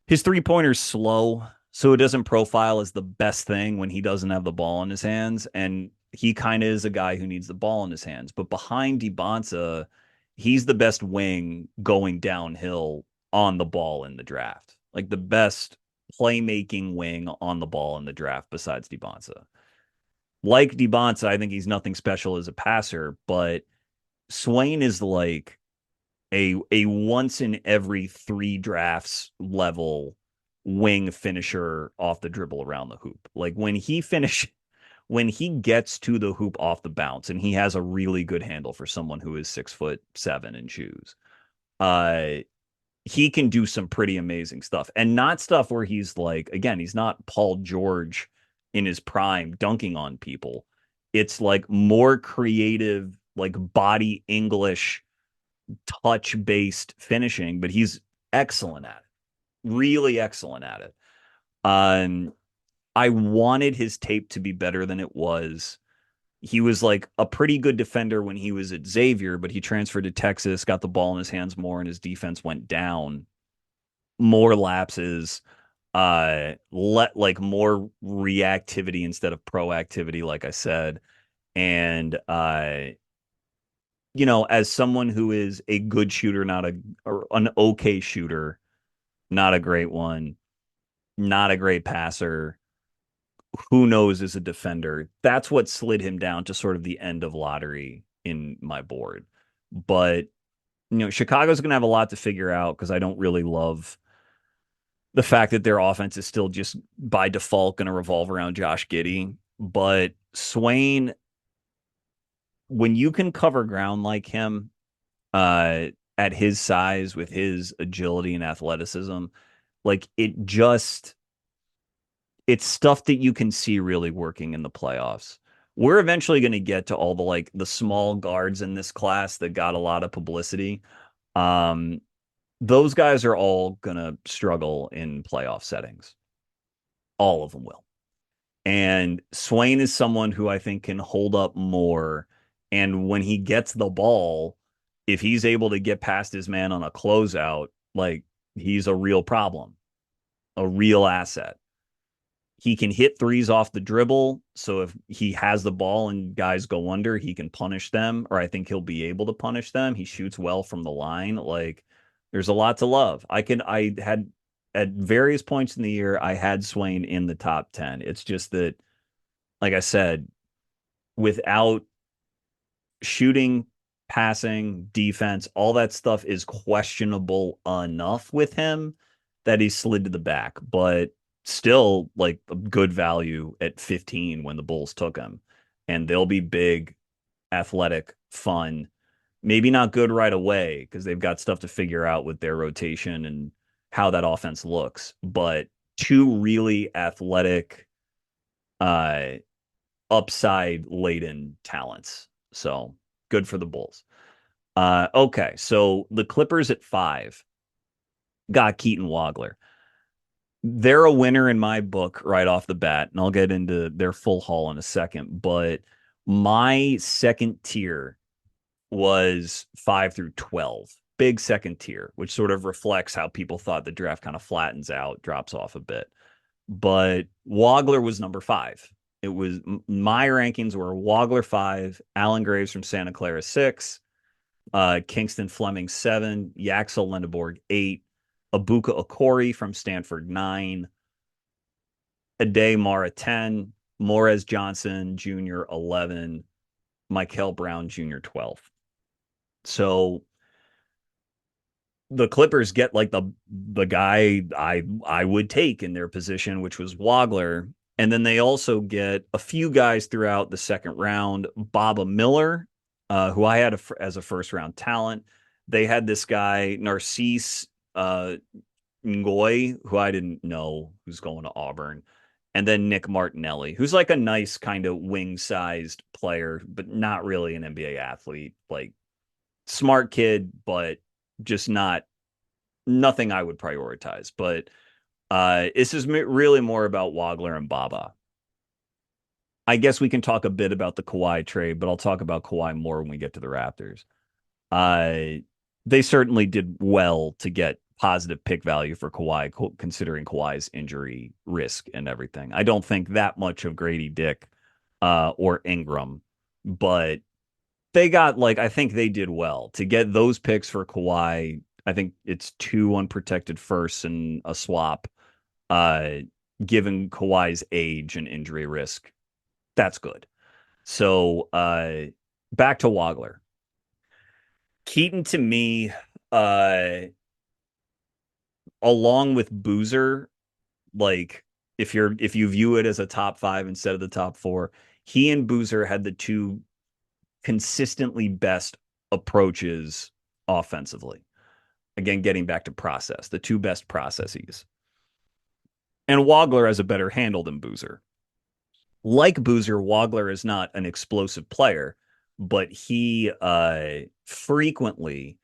A: His 3-pointer's slow, so it doesn't profile as the best thing when he doesn't have the ball in his hands. And he kind of is a guy who needs the ball in his hands. But behind Dybantsa, he's the best wing going downhill on the ball in the draft. Like the best playmaking wing on the ball in the draft besides Dybantsa. Like Dybantsa, I think he's nothing special as a passer, but Swain is like a once in every 3 drafts level wing finisher off the dribble around the hoop. Like when he gets to the hoop off the bounce, and he has a really good handle for someone who is 6'7" in shoes. Uh, he can do some pretty amazing stuff, and not stuff where he's like, again, he's not Paul George in his prime dunking on people. It's like more creative, like body English touch based finishing, but he's excellent at it, really excellent at it. Um, I wanted his tape to be better than it was. He was like a pretty good defender when he was at Xavier, but he transferred to Texas, got the ball in his hands more, and his defense went down. More lapses, let like more reactivity instead of proactivity, like I said. And as someone who is a good shooter, not or an okay shooter, not a great one, not a great passer, who knows as a defender, that's what slid him down to sort of the end of lottery in my board. But, Chicago's going to have a lot to figure out because I don't really love the fact that their offense is still just by default going to revolve around Josh Giddey. But Swain, when you can cover ground like him, at his size with his agility and athleticism, like it's stuff that you can see really working in the playoffs. We're eventually going to get to all the small guards in this class that got a lot of publicity. Those guys are all going to struggle in playoff settings. All of them will. And Swain is someone who I think can hold up more. And when he gets the ball, if he's able to get past his man on a closeout, like he's a real problem, a real asset. He can hit threes off the dribble. So if he has the ball and guys go under, he can punish them, or I think he'll be able to punish them. He shoots well from the line. Like there's a lot to love. I had at various points in the year, I had Swain in the top 10. It's just that, like I said, without shooting, passing, defense, all that stuff is questionable enough with him that he slid to the back, but still like a good value at 15 when the Bulls took him. And they'll be big, athletic, fun, maybe not good right away because they've got stuff to figure out with their rotation and how that offense looks, but two really athletic, upside laden talents. So good for the Bulls. Okay, so the Clippers at 5 got Keaton Wagler. They're a winner in my book right off the bat, and I'll get into their full haul in a second. But My second tier was 5 through 12. Big second tier, which sort of reflects how people thought the draft kind of flattens out, drops off a bit. But Wagler was number 5. It was my rankings were Wagler 5, Alan Graves from Santa Clara 6, Kingston Fleming 7, Yaxel Lindeborg 8, Abuka Okori from Stanford 9, Ade Mara 10, Morez Johnson Jr. 11, Mikel Brown Jr. 12. So the Clippers get like the guy I would take in their position, which was Wagler. And then they also get a few guys throughout the second round. Baba Miller, who I had as a first round talent. They had this guy, Narcisse Ngoy, who I didn't know who's going to Auburn. And then Nick Martinelli, who's like a nice kind of wing sized player, but not really an NBA athlete. Like smart kid, but just nothing I would prioritize. But this is really more about Wagler and Baba. I guess we can talk a bit about the Kawhi trade, but I'll talk about Kawhi more when we get to the Raptors. They certainly did well to get positive pick value for Kawhi, considering Kawhi's injury risk and everything. I don't think that much of Grady Dick or Ingram, but they got I think they did well to get those picks for Kawhi. I think it's 2 unprotected firsts and a swap. Uh, Given Kawhi's age and injury risk, that's good. So back to Wagler. Keaton to me, along with Boozer, like if you view it as a top 5 instead of the top 4, he and Boozer had the 2 consistently best approaches offensively. Again, getting back to process, the 2 best processes. And Wagler has a better handle than Boozer. Like Boozer, Wagler is not an explosive player, but he frequently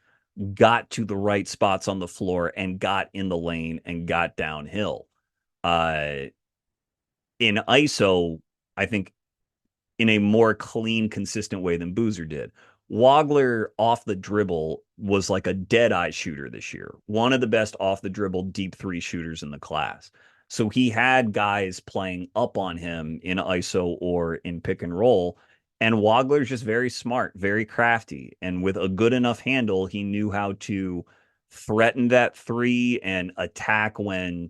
A: got to the right spots on the floor and got in the lane and got downhill. In ISO, I think in a more clean, consistent way than Boozer did. Wagler off the dribble was like a dead eye shooter this year. One of the best off the dribble deep 3 shooters in the class. So he had guys playing up on him in ISO or in pick and roll. And Wagler's just very smart, very crafty. And with a good enough handle, he knew how to threaten that 3 and attack when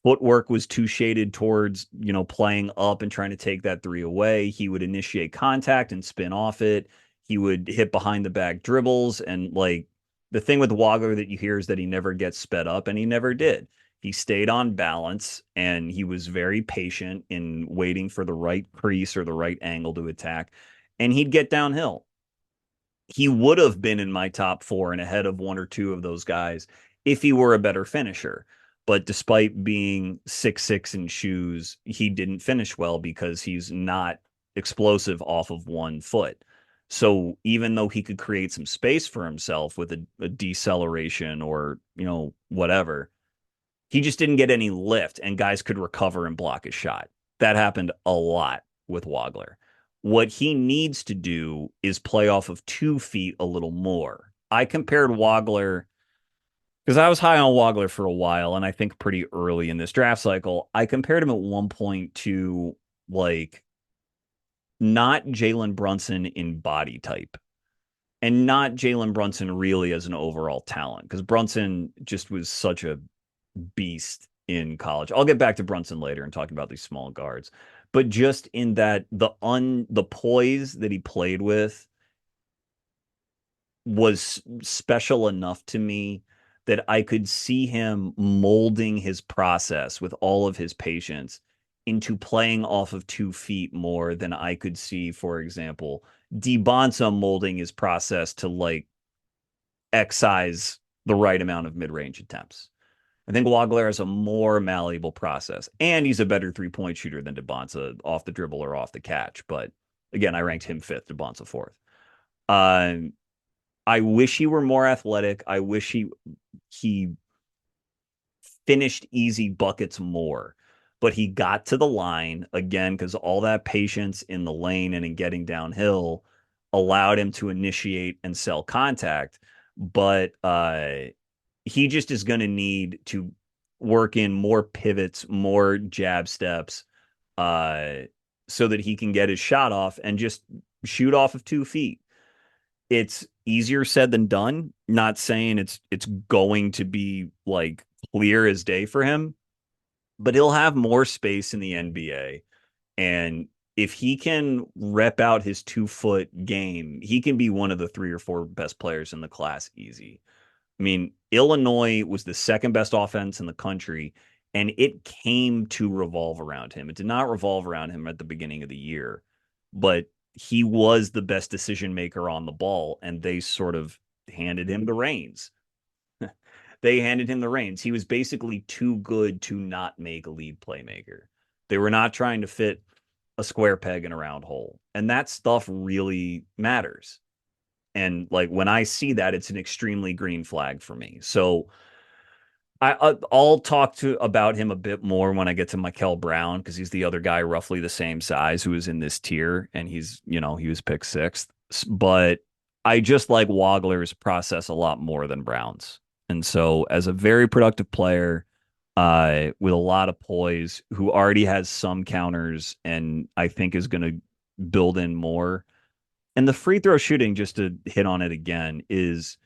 A: footwork was too shaded towards, playing up and trying to take that 3 away. He would initiate contact and spin off it. He would hit behind the back dribbles. And the thing with Wagler that you hear is that he never gets sped up, and he never did. He stayed on balance, and he was very patient in waiting for the right crease or the right angle to attack. And he'd get downhill. He would have been in my top 4 and ahead of 1 or 2 of those guys if he were a better finisher. But despite being 6'6" in shoes, he didn't finish well because he's not explosive off of 1 foot. So even though he could create some space for himself with a deceleration or, whatever, he just didn't get any lift, and guys could recover and block his shot. That happened a lot with Wagler. What he needs to do is play off of 2 feet a little more. I compared Wagler because I was high on Wagler for a while, and I think pretty early in this draft cycle, I compared him at one point to not Jalen Brunson in body type, and not Jalen Brunson really as an overall talent, because Brunson just was such a beast in college. I'll get back to Brunson later and talking about these small guards, but just in that the poise that he played with was special enough to me that I could see him molding his process with all of his patience into playing off of 2 feet more than I could see, for example, Dybantsa molding his process to excise the right amount of mid-range attempts. I think Wagler has a more malleable process, and he's a better 3-point shooter than Dybantsa off the dribble or off the catch. But again, I ranked him 5th, Dybantsa 4th. I wish he were more athletic. I wish he finished easy buckets more. but he got to the line again because all that patience in the lane and in getting downhill allowed him to initiate and sell contact. But he just is going to need to work in more pivots, more jab steps, uh, so that he can get his shot off and just shoot off of 2 feet. It's easier said than done. Not saying it's going to be like clear as day for him, but he'll have more space in the NBA. And if he can rep out his 2 foot game, he can be one of the 3 or 4 best players in the class easy. I mean, Illinois was the second best offense in the country, and it came to revolve around him. It did not revolve around him at the beginning of the year, but he was the best decision maker on the ball, and they sort of handed him the reins. They handed him the reins. He was basically too good to not make a lead playmaker. They were not trying to fit a square peg in a round hole. And that stuff really matters. And like when I see that, it's an extremely green flag for me. So I'll talk to about him a bit more when I get to Mikel Brown because he's the other guy roughly the same size who is in this tier, and he was picked sixth. But I just like Wagler's process a lot more than Brown's, and so as a very productive player, with a lot of poise, who already has some counters, and I think is going to build in more. And the free throw shooting, just to hit on it again, is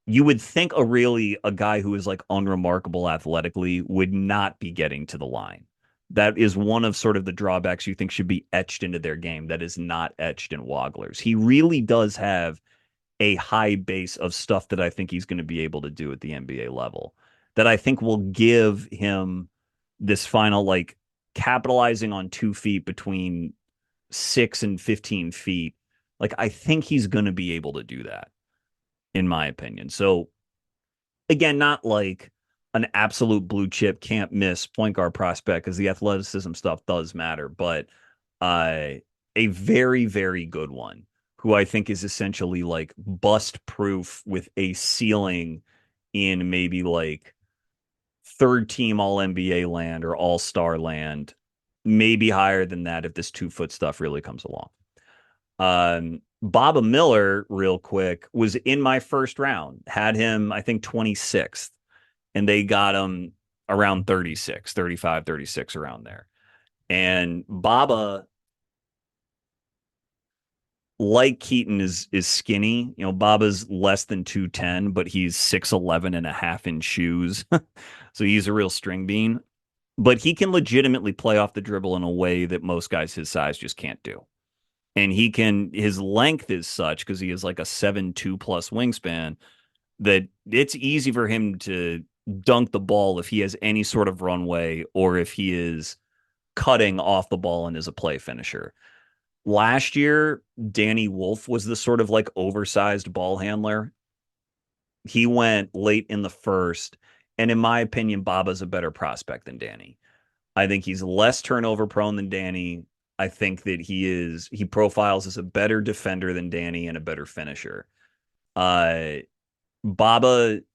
A: you would think a guy who is like unremarkable athletically would not be getting to the line. That is one of sort of the drawbacks you think should be etched into their game that is not etched in Wagler's. He really does have a high base of stuff that I think he's going to be able to do at the NBA level that I think will give him this final, like, capitalizing on 2 feet between 6 and 15 feet. Like, I think he's going to be able to do that, in my opinion. So again, not like an absolute blue chip can't miss point guard prospect because the athleticism stuff does matter, but a very, very good one who I think is essentially like bust proof with a ceiling in maybe like third team all NBA land or all star land, maybe higher than that if this 2 foot stuff really comes along. Baba Miller, real quick, was in my first round, had him, I think, 26th, and they got him around 36, 35, 36, around there. And Baba, like Keaton, is skinny. You know, Baba's less than 210, but he's 6'11 and a half in shoes. So he's a real string bean. But he can legitimately play off the dribble in a way that most guys his size just can't do. And his length is such because he is like a 7'2" plus wingspan that it's easy for him to dunk the ball if he has any sort of runway or if he is cutting off the ball and is a play finisher. Last year, Danny Wolf was the sort of like oversized ball handler. He went late in the first. And in my opinion, Baba's a better prospect than Danny. I think he's less turnover prone than Danny. I think that he profiles as a better defender than Danny and a better finisher. Baba,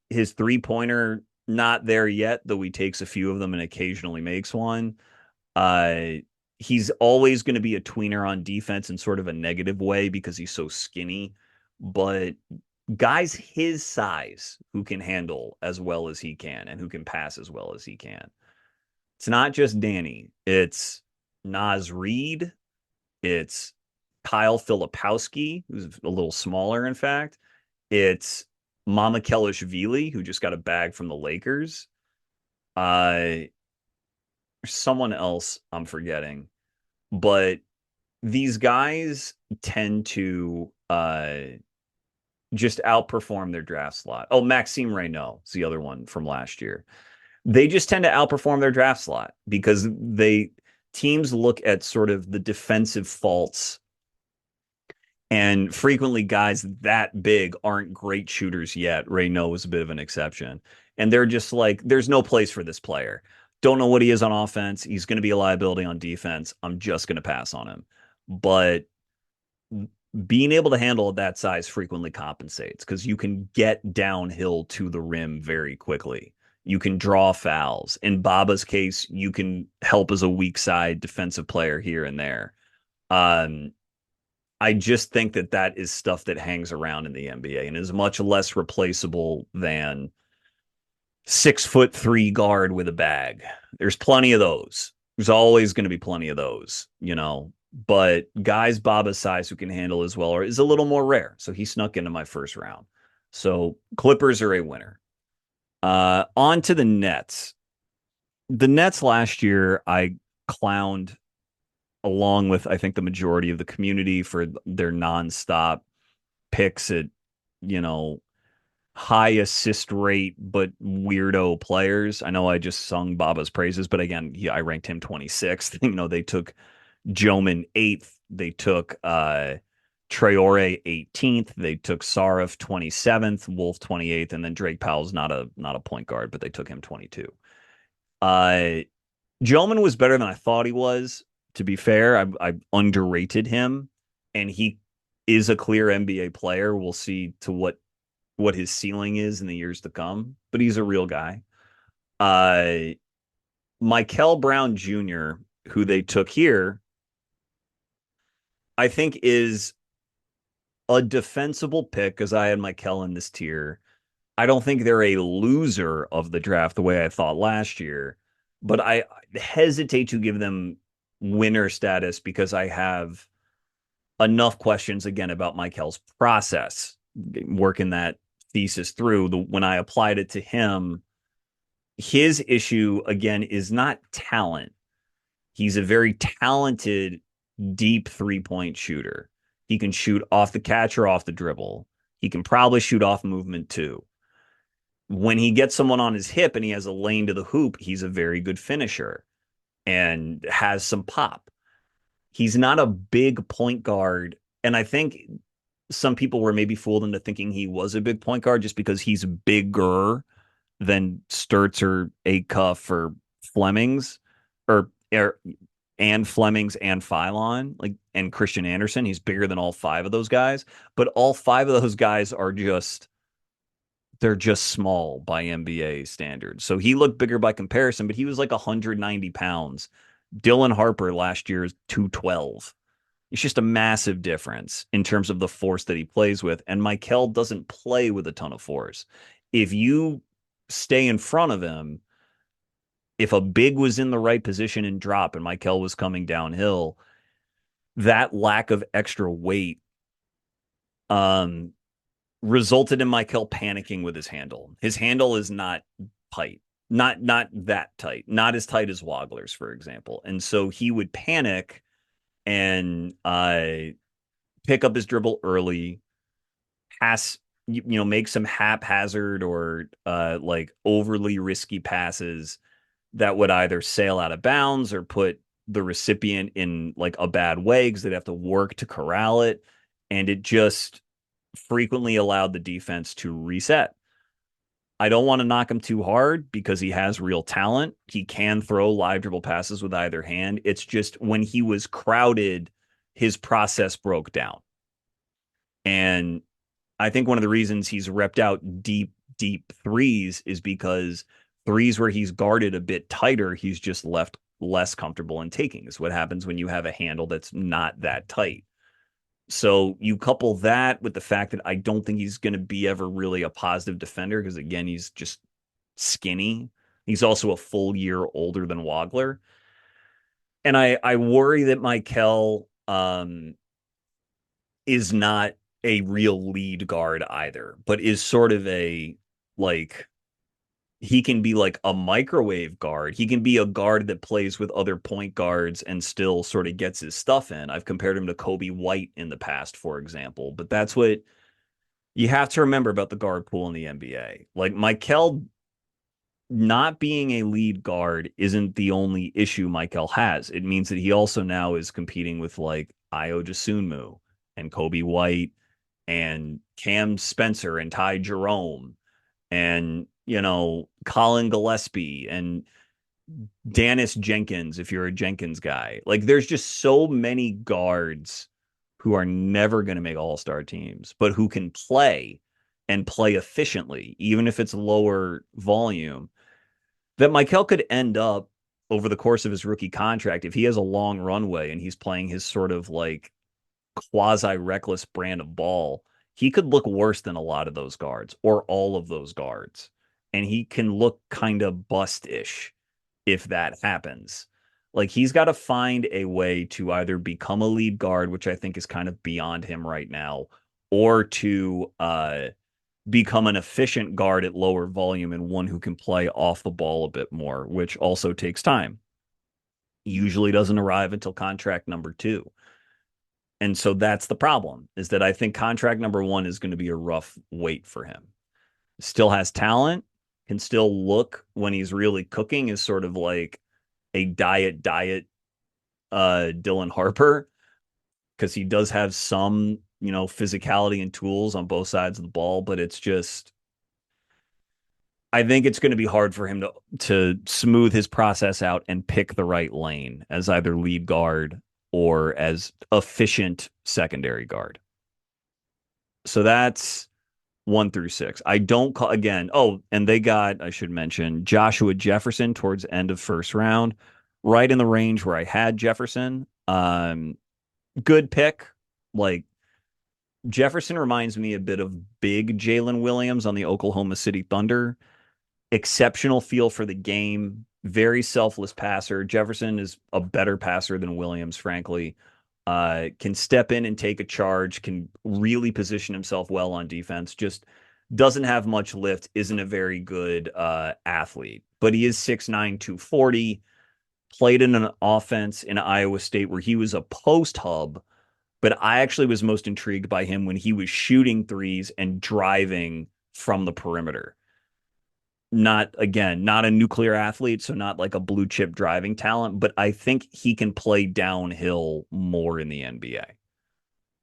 A: his 3-pointer, not there yet, though he takes a few of them and occasionally makes one. He's always going to be a tweener on defense in sort of a negative way because he's so skinny. But guys his size who can handle as well as he can and who can pass as well as he can. It's not just Danny. It's Naz Reid. It's Kyle Filipowski, who's a little smaller, in fact. It's Mamukelashvili, who just got a bag from the Lakers. Someone else I'm forgetting. But these guys tend to just outperform their draft slot. Oh, Maxime Reynaud is the other one from last year. They just tend to outperform their draft slot because teams look at sort of the defensive faults, and frequently guys that big aren't great shooters yet. Reynaud was a bit of an exception. And they're just like, there's no place for this player. Don't know what he is on offense. He's going to be a liability on defense. I'm just going to pass on him. But being able to handle at that size frequently compensates because you can get downhill to the rim very quickly. You can draw fouls. In Baba's case, you can help as a weak side defensive player here and there. Um, I just think that that is stuff that hangs around in the NBA and is much less replaceable than 6'3" guard with a bag. There's plenty of those. There's always going to be plenty of those, you know. But guys Baba's size who can handle as well is a little more rare. So he snuck into my first round. So Clippers are a winner. On to the Nets. The Nets last year, I clowned along with I think the majority of the community for their nonstop picks at, you know, high assist rate but weirdo players. I know I just sung Baba's praises, but again, I ranked him 26th. You know, they took Joman 8th. They took Traore 18th. They took Sarif 27th, Wolf 28th, and then Drake Powell's not a point guard, but they took him 22. Joman was better than I thought he was. To be fair, I underrated him, and he is a clear NBA player. We'll see to what his ceiling is in the years to come, but he's a real guy. Mikel Brown Jr., who they took here, I think is a defensible pick because I had Mikel in this tier. I don't think they're a loser of the draft the way I thought last year, but I hesitate to give them winner status because I have enough questions again about Mikel's process, working that thesis through. When I applied it to him, his issue again is not talent. He's a very talented, deep 3-point shooter. He can shoot off the catch or off the dribble. He can probably shoot off movement too. When he gets someone on his hip and he has a lane to the hoop, he's a very good finisher and has some pop. He's not a big point guard. And I think some people were maybe fooled into thinking he was a big point guard just because he's bigger than Sturtz or Acuff or Flemings or and Flemings and Phylon, like, and Christian Anderson. He's bigger than all five of those guys, but all five of those guys are they're just small by NBA standards. So he looked bigger by comparison, but he was like 190 pounds. Dylan Harper last year is 212. It's just a massive difference in terms of the force that he plays with. And Mikel doesn't play with a ton of force. If you stay in front of him, if a big was in the right position and drop and Mikel was coming downhill, that lack of extra weight resulted in Mikel panicking with his handle. His handle is not tight, not that tight, not as tight as Wagler's, for example. And so he would panic and pick up his dribble early, pass, make some haphazard or like overly risky passes that would either sail out of bounds or put the recipient in like a bad way because they'd have to work to corral it. And it just frequently allowed the defense to reset. I don't want to knock him too hard because he has real talent. He can throw live dribble passes with either hand. It's just when he was crowded, his process broke down. And I think one of the reasons he's repped out deep threes is because threes where he's guarded a bit tighter, he's just left less comfortable in taking. Is what happens when you have a handle that's not that tight. So you couple that with the fact that I don't think he's going to be ever really a positive defender because, again, he's just skinny. He's also a full year older than Wagler. And I worry that Mikel is not a real lead guard either, but is sort of a, like, he can be like a microwave guard. He can be a guard that plays with other point guards and still sort of gets his stuff in. I've compared him to Kobe White in the past, for example, but that's what you have to remember about the guard pool in the NBA. Like, Mikel not being a lead guard isn't the only issue Mikel has. It means that he also now is competing with like Ayo Dosunmu and Kobe White and Cam Spencer and Ty Jerome and, Colin Gillespie and Dennis Jenkins, if you're a Jenkins guy. Like, there's just so many guards who are never going to make all-star teams, but who can play and play efficiently, even if it's lower volume. that Mikel could end up over the course of his rookie contract if he has a long runway and he's playing his sort of like quasi reckless brand of ball. He could look worse than a lot of those guards or all of those guards, and he can look kind of bust-ish if that happens. Like he's got to find a way to either become a lead guard, which I think is kind of beyond him right now, or to become an efficient guard at lower volume and one who can play off the ball a bit more, which also takes time. Usually doesn't arrive until contract number 2. And so that's the problem, is that I think contract number 1 is going to be a rough wait for him. Still has talent, can still look when he's really cooking is sort of like a diet Dylan Harper, because he does have some, physicality and tools on both sides of the ball, but it's just I think it's going to be hard for him to smooth his process out and pick the right lane as either lead guard or as efficient secondary guard. So that's 1 through 6. I don't call again. Oh, and they got, I should mention, Joshua Jefferson towards the end of first round, right in the range where I had Jefferson. Good pick. Like Jefferson reminds me a bit of big Jalen Williams on the Oklahoma City Thunder. Exceptional feel for the game, very selfless passer. Jefferson is a better passer than Williams, frankly. Can step in and take a charge, can really position himself well on defense, just doesn't have much lift, isn't a very good athlete. But he is 6'9", 240, played in an offense in Iowa State where he was a post hub, but I actually was most intrigued by him when he was shooting threes and driving from the perimeter. Not again, not a nuclear athlete, so not like a blue chip driving talent, but I think he can play downhill more in the NBA.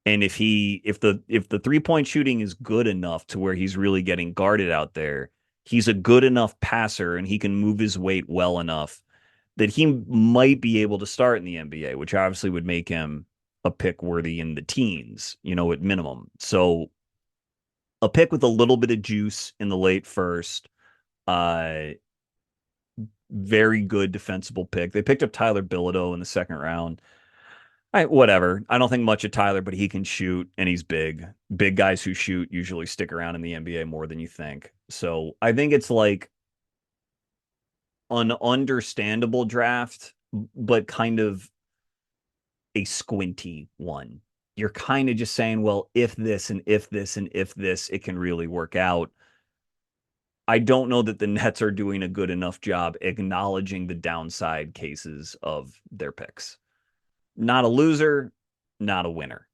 A: And if the 3-point shooting is good enough to where he's really getting guarded out there, he's a good enough passer and he can move his weight well enough that he might be able to start in the NBA, which obviously would make him a pick worthy in the teens, at minimum. So a pick with a little bit of juice in the late first. Very good defensible pick. They picked up Tyler Bilodeau in the second round. Whatever. I don't think much of Tyler, but he can shoot and he's big. Big guys who shoot usually stick around in the NBA more than you think. So I think it's like an understandable draft, but kind of a squinty one. You're kind of just saying, well, if this and if this and if this, it can really work out. I don't know that the Nets are doing a good enough job acknowledging the downside cases of their picks. Not a loser, not a winner.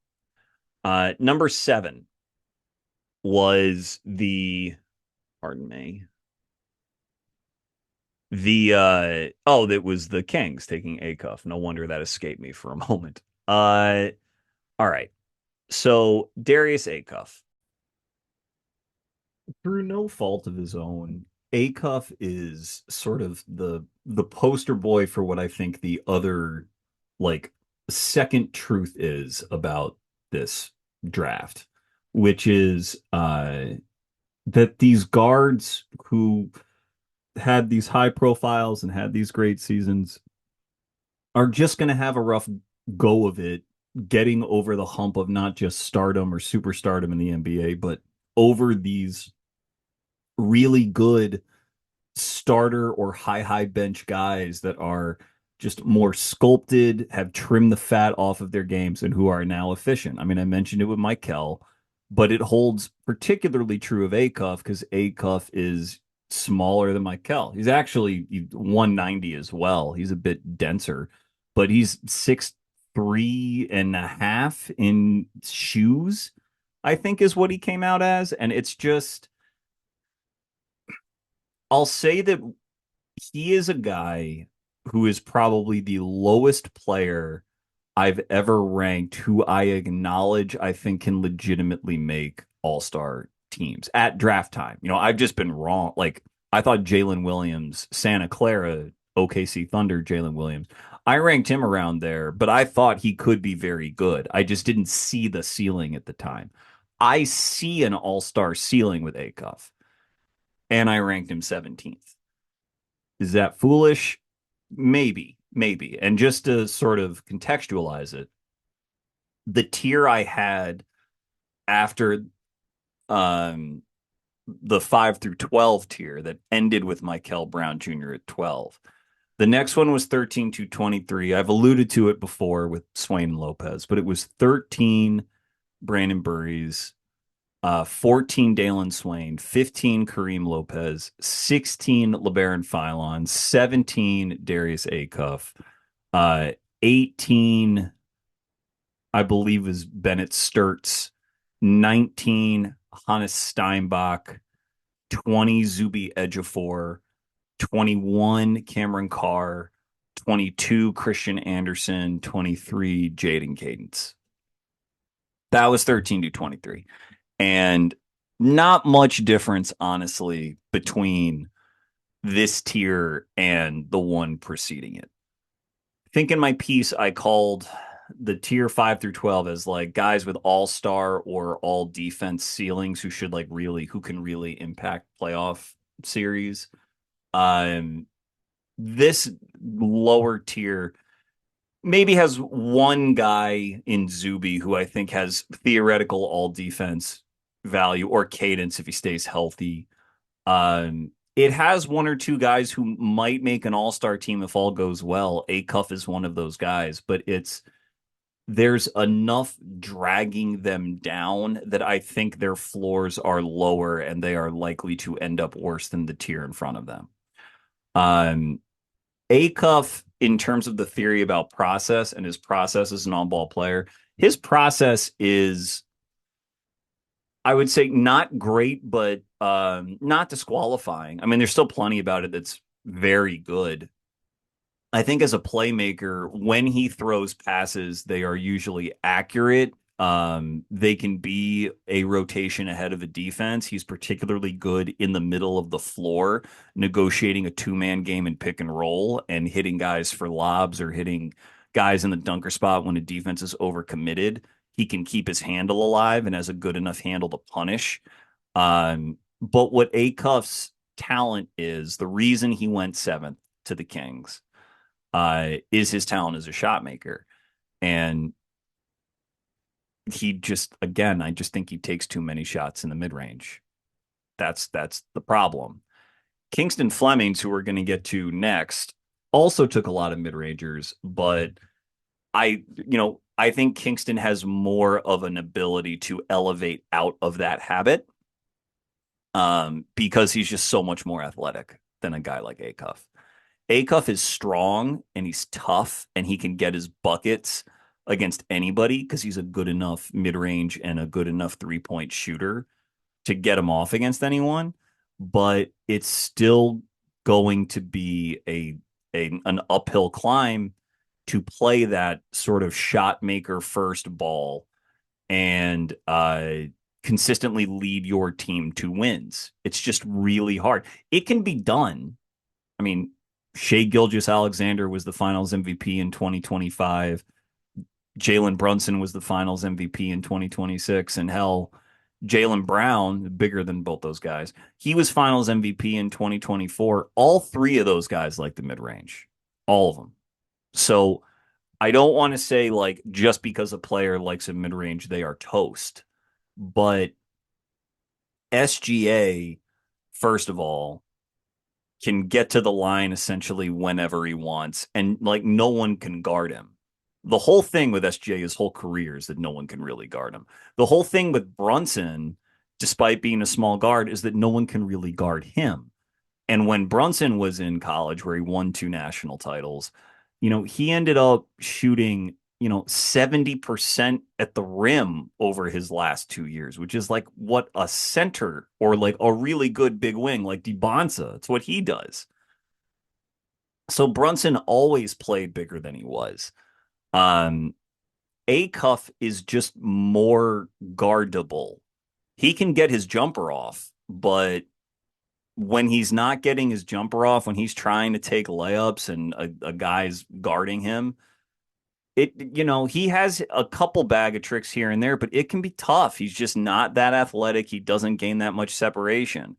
A: Number 7 was pardon me. That was the Kings taking Acuff. No wonder that escaped me for a moment. All right. So Darius Acuff, through no fault of his own, Acuff is sort of the poster boy for what I think the other like second truth is about this draft, which is that these guards who had these high profiles and had these great seasons are just going to have a rough go of it getting over the hump of not just stardom or superstardom in the NBA, but over these really good starter or high bench guys that are just more sculpted, have trimmed the fat off of their games, and who are now efficient. I mean, I mentioned it with Mikel, but it holds particularly true of Acuff because Acuff is smaller than Mikel. He's actually 190 as well. He's a bit denser, but he's 6'3.5" in shoes, I think is what he came out as. And it's just, I'll say that he is a guy who is probably the lowest player I've ever ranked who I acknowledge I think can legitimately make all-star teams at draft time. I've just been wrong. Like, I thought Jalen Williams, Santa Clara, OKC Thunder, Jalen Williams, I ranked him around there, but I thought he could be very good. I just didn't see the ceiling at the time. I see an all-star ceiling with Acuff, and I ranked him 17th. Is that foolish? Maybe, maybe. And just to sort of contextualize it, the tier I had after um the 5 through 12 tier that ended with Mikel Brown Jr. at 12. The next one was 13 to 23. I've alluded to it before with Swain and Lopez, but it was 13 Brandon Burries, 14 Dalen Swain, 15 Kareem Lopez, 16 LeBaron Philon, 17 Darius Acuff, 18 I believe is Bennett Sturts, 19 Hannes Steinbach, 20 Zuby Ejiofor, 21 Cameron Carr, 22 Christian Anderson, 23 Jaden Cadence. That was 13 to 23. And not much difference, honestly, between this tier and the one preceding it. I think in my piece, I called the tier 5 through 12 as like guys with all-star or all defense ceilings who should like really, who can really impact playoff series. Um, this lower tier maybe has one guy in Zuby who I think has theoretical all defense value or cadence if he stays healthy. It has one or two guys who might make an all-star team if all goes well. Acuff is one of those guys, but there's enough dragging them down that I think their floors are lower and they are likely to end up worse than the tier in front of them. Um, Acuff, in terms of the theory about process and his process as an on-ball player, his process is, I would say, not great, but not disqualifying. I mean, there's still plenty about it that's very good. I think as a playmaker, when he throws passes, they are usually accurate. They can be a rotation ahead of a defense. He's particularly good in the middle of the floor, negotiating a two-man game and pick and roll and hitting guys for lobs or hitting guys in the dunker spot when a defense is overcommitted. He can keep his handle alive and has a good enough handle to punish. But what Acuff's talent is, the reason he went seventh to the Kings is his talent as a shot maker. And he just, again, I just think he takes too many shots in the mid range. That's the problem. Kingston Flemings, who we're going to get to next, also took a lot of mid rangers, but I think Kingston has more of an ability to elevate out of that habit because he's just so much more athletic than a guy like Acuff. Acuff is strong and he's tough and he can get his buckets against anybody because he's a good enough mid-range and a good enough three-point shooter to get him off against anyone. But it's still going to be an uphill climb to play that sort of shot maker first ball and consistently lead your team to wins. It's just really hard. It can be done. I mean, Shai Gilgeous-Alexander was the finals MVP in 2025. Jalen Brunson was the finals MVP in 2026. And hell, Jaylen Brown, bigger than both those guys, he was finals MVP in 2024. All three of those guys like the mid range, all of them. So I don't want to say like just because a player likes a mid range, they are toast. But SGA, first of all, can get to the line essentially whenever he wants, and like no one can guard him. The whole thing with SGA, his whole career, is that no one can really guard him. The whole thing with Brunson, despite being a small guard, is that no one can really guard him. And when Brunson was in college, where he won two national titles, he ended up shooting 70% at the rim over his last 2 years, which is like what a center or like a really good big wing like Dybantsa, it's what he does. So Brunson always played bigger than he was. Acuff is just more guardable. He can get his jumper off, but when he's not getting his jumper off, when he's trying to take layups and a guy's guarding him, he has a couple bag of tricks here and there, but it can be tough. He's just not that athletic. He doesn't gain that much separation.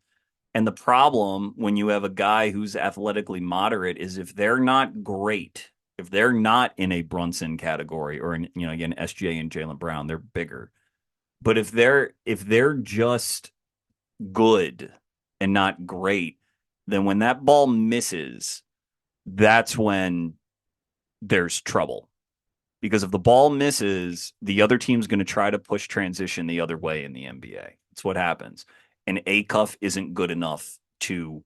A: And the problem when you have a guy who's athletically moderate is if they're not great, if they're not in a Brunson category or in, again, SJ and Jaylen Brown, they're bigger. But if they're just good and not great, then when that ball misses, that's when there's trouble. Because if the ball misses, the other team's going to try to push transition the other way in the NBA. That's what happens. And Acuff isn't good enough to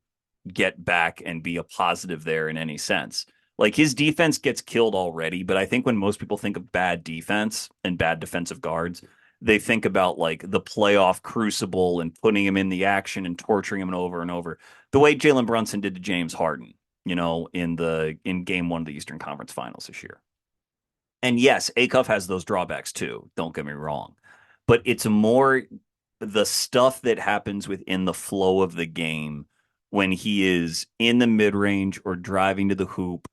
A: get back and be a positive there in any sense. Like his defense gets killed already, but I think when most people think of bad defense and bad defensive guards, they think about like the playoff crucible and putting him in the action and torturing him over and over. The way Jalen Brunson did to James Harden, in game one of the Eastern Conference Finals this year. And yes, Acuff has those drawbacks too. Don't get me wrong. But it's more the stuff that happens within the flow of the game when he is in the mid range or driving to the hoop,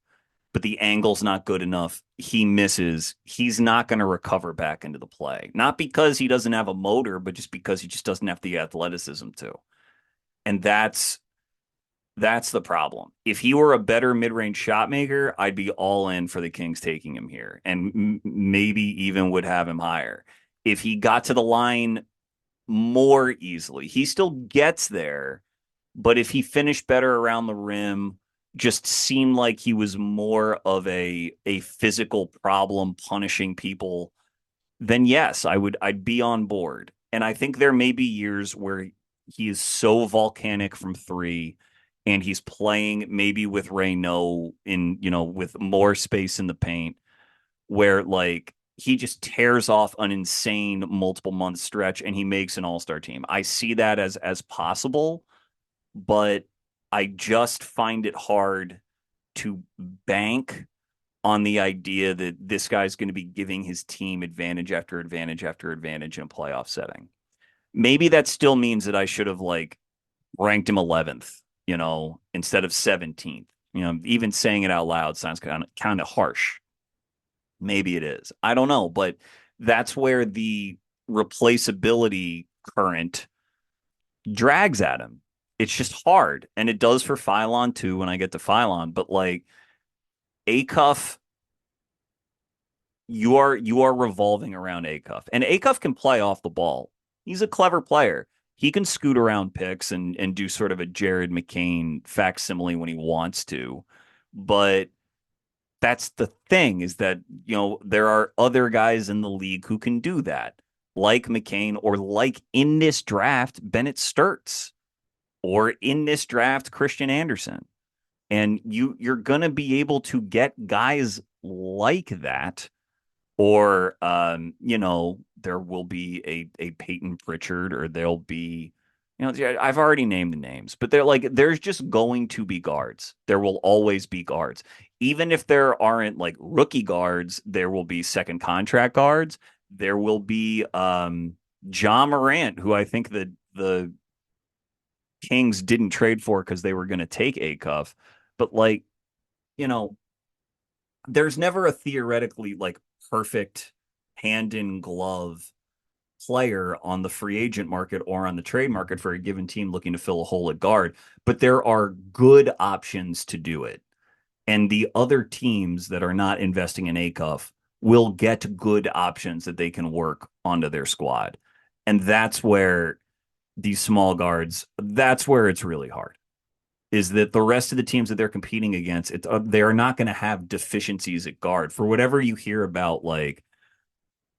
A: but the angle's not good enough. He misses. He's not going to recover back into the play. Not because he doesn't have a motor, but just because he just doesn't have the athleticism to. And that's the problem. If he were a better mid-range shot maker, I'd be all in for the Kings taking him here and maybe even would have him higher. If he got to the line more easily, he still gets there, but if he finished better around the rim, just seemed like he was more of a physical problem punishing people, then yes, I'd be on board. And I think there may be years where he is so volcanic from three and he's playing maybe with Reynaud with more space in the paint where like he just tears off an insane multiple month stretch and he makes an all-star team. I see that as possible, but I just find it hard to bank on the idea that this guy's going to be giving his team advantage after advantage after advantage in a playoff setting. Maybe that still means that I should have like ranked him 11th, instead of 17th. Even saying it out loud sounds kind of harsh. Maybe it is. I don't know, but that's where the replaceability current drags at him. It's just hard, and it does for Phylon too when I get to Phylon. But like Acuff, you are revolving around Acuff, and Acuff can play off the ball. He's a clever player. He can scoot around picks and do sort of a Jared McCain facsimile when he wants to. But that's the thing is that, there are other guys in the league who can do that, like McCain or like in this draft, Bennett Sturts, or in this draft, Christian Anderson. And you're going to be able to get guys like that. Or, there will be a Peyton Pritchard, or there'll be, I've already named the names, but there's just going to be guards. There will always be guards. Even if there aren't like rookie guards, there will be second contract guards. There will be John Morant, who I think the Kings didn't trade for because they were going to take Acuff. But there's never a theoretically like perfect hand in glove player on the free agent market or on the trade market for a given team looking to fill a hole at guard, but there are good options to do it. And the other teams that are not investing in Acuff will get good options that they can work onto their squad. And that's where these small guards, that's where it's really hard. Is that the rest of the teams that they're competing against, they are not going to have deficiencies at guard. For whatever you hear about, like,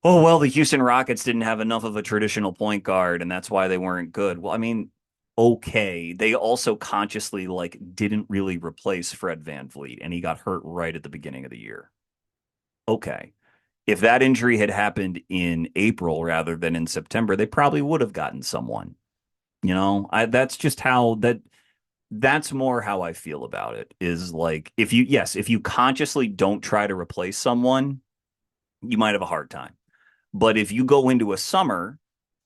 A: oh, well, the Houston Rockets didn't have enough of a traditional point guard, and that's why they weren't good. Well, I mean, okay. They also consciously, like, didn't really replace Fred VanVleet, and he got hurt right at the beginning of the year. Okay. If that injury had happened in April rather than in September, they probably would have gotten someone. That's just that's more how I feel about it is like, if you consciously don't try to replace someone, you might have a hard time. But if you go into a summer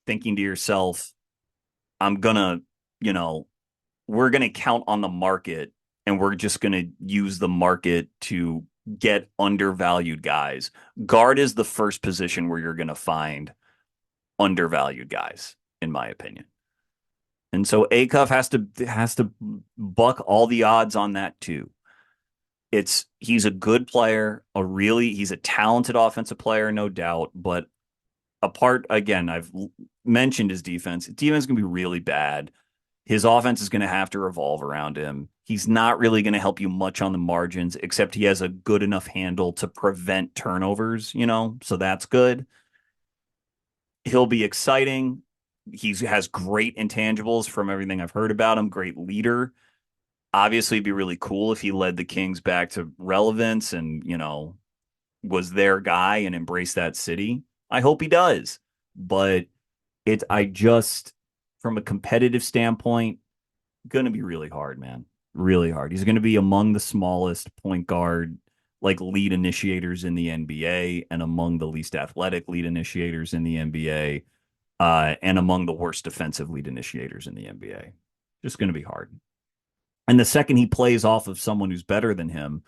A: thinking to yourself, I'm gonna, we're gonna count on the market and we're just gonna use the market to get undervalued guys. Guard is the first position where you're gonna find undervalued guys, in my opinion. And so Acuff has to buck all the odds on that too. He's a good player, he's a talented offensive player, no doubt. But apart again, I've mentioned his defense. Defense is gonna be really bad. His offense is going to have to revolve around him. He's not really going to help you much on the margins, except he has a good enough handle to prevent turnovers, so that's good. He'll be exciting. He has great intangibles from everything I've heard about him, great leader. Obviously, it'd be really cool if he led the Kings back to relevance and, was their guy and embraced that city. I hope he does. But I just, from a competitive standpoint, going to be really hard, man. Really hard. He's going to be among the smallest point guard, like lead initiators in the NBA, and among the least athletic lead initiators in the NBA, and among the worst defensive lead initiators in the NBA. Just going to be hard. And the second he plays off of someone who's better than him,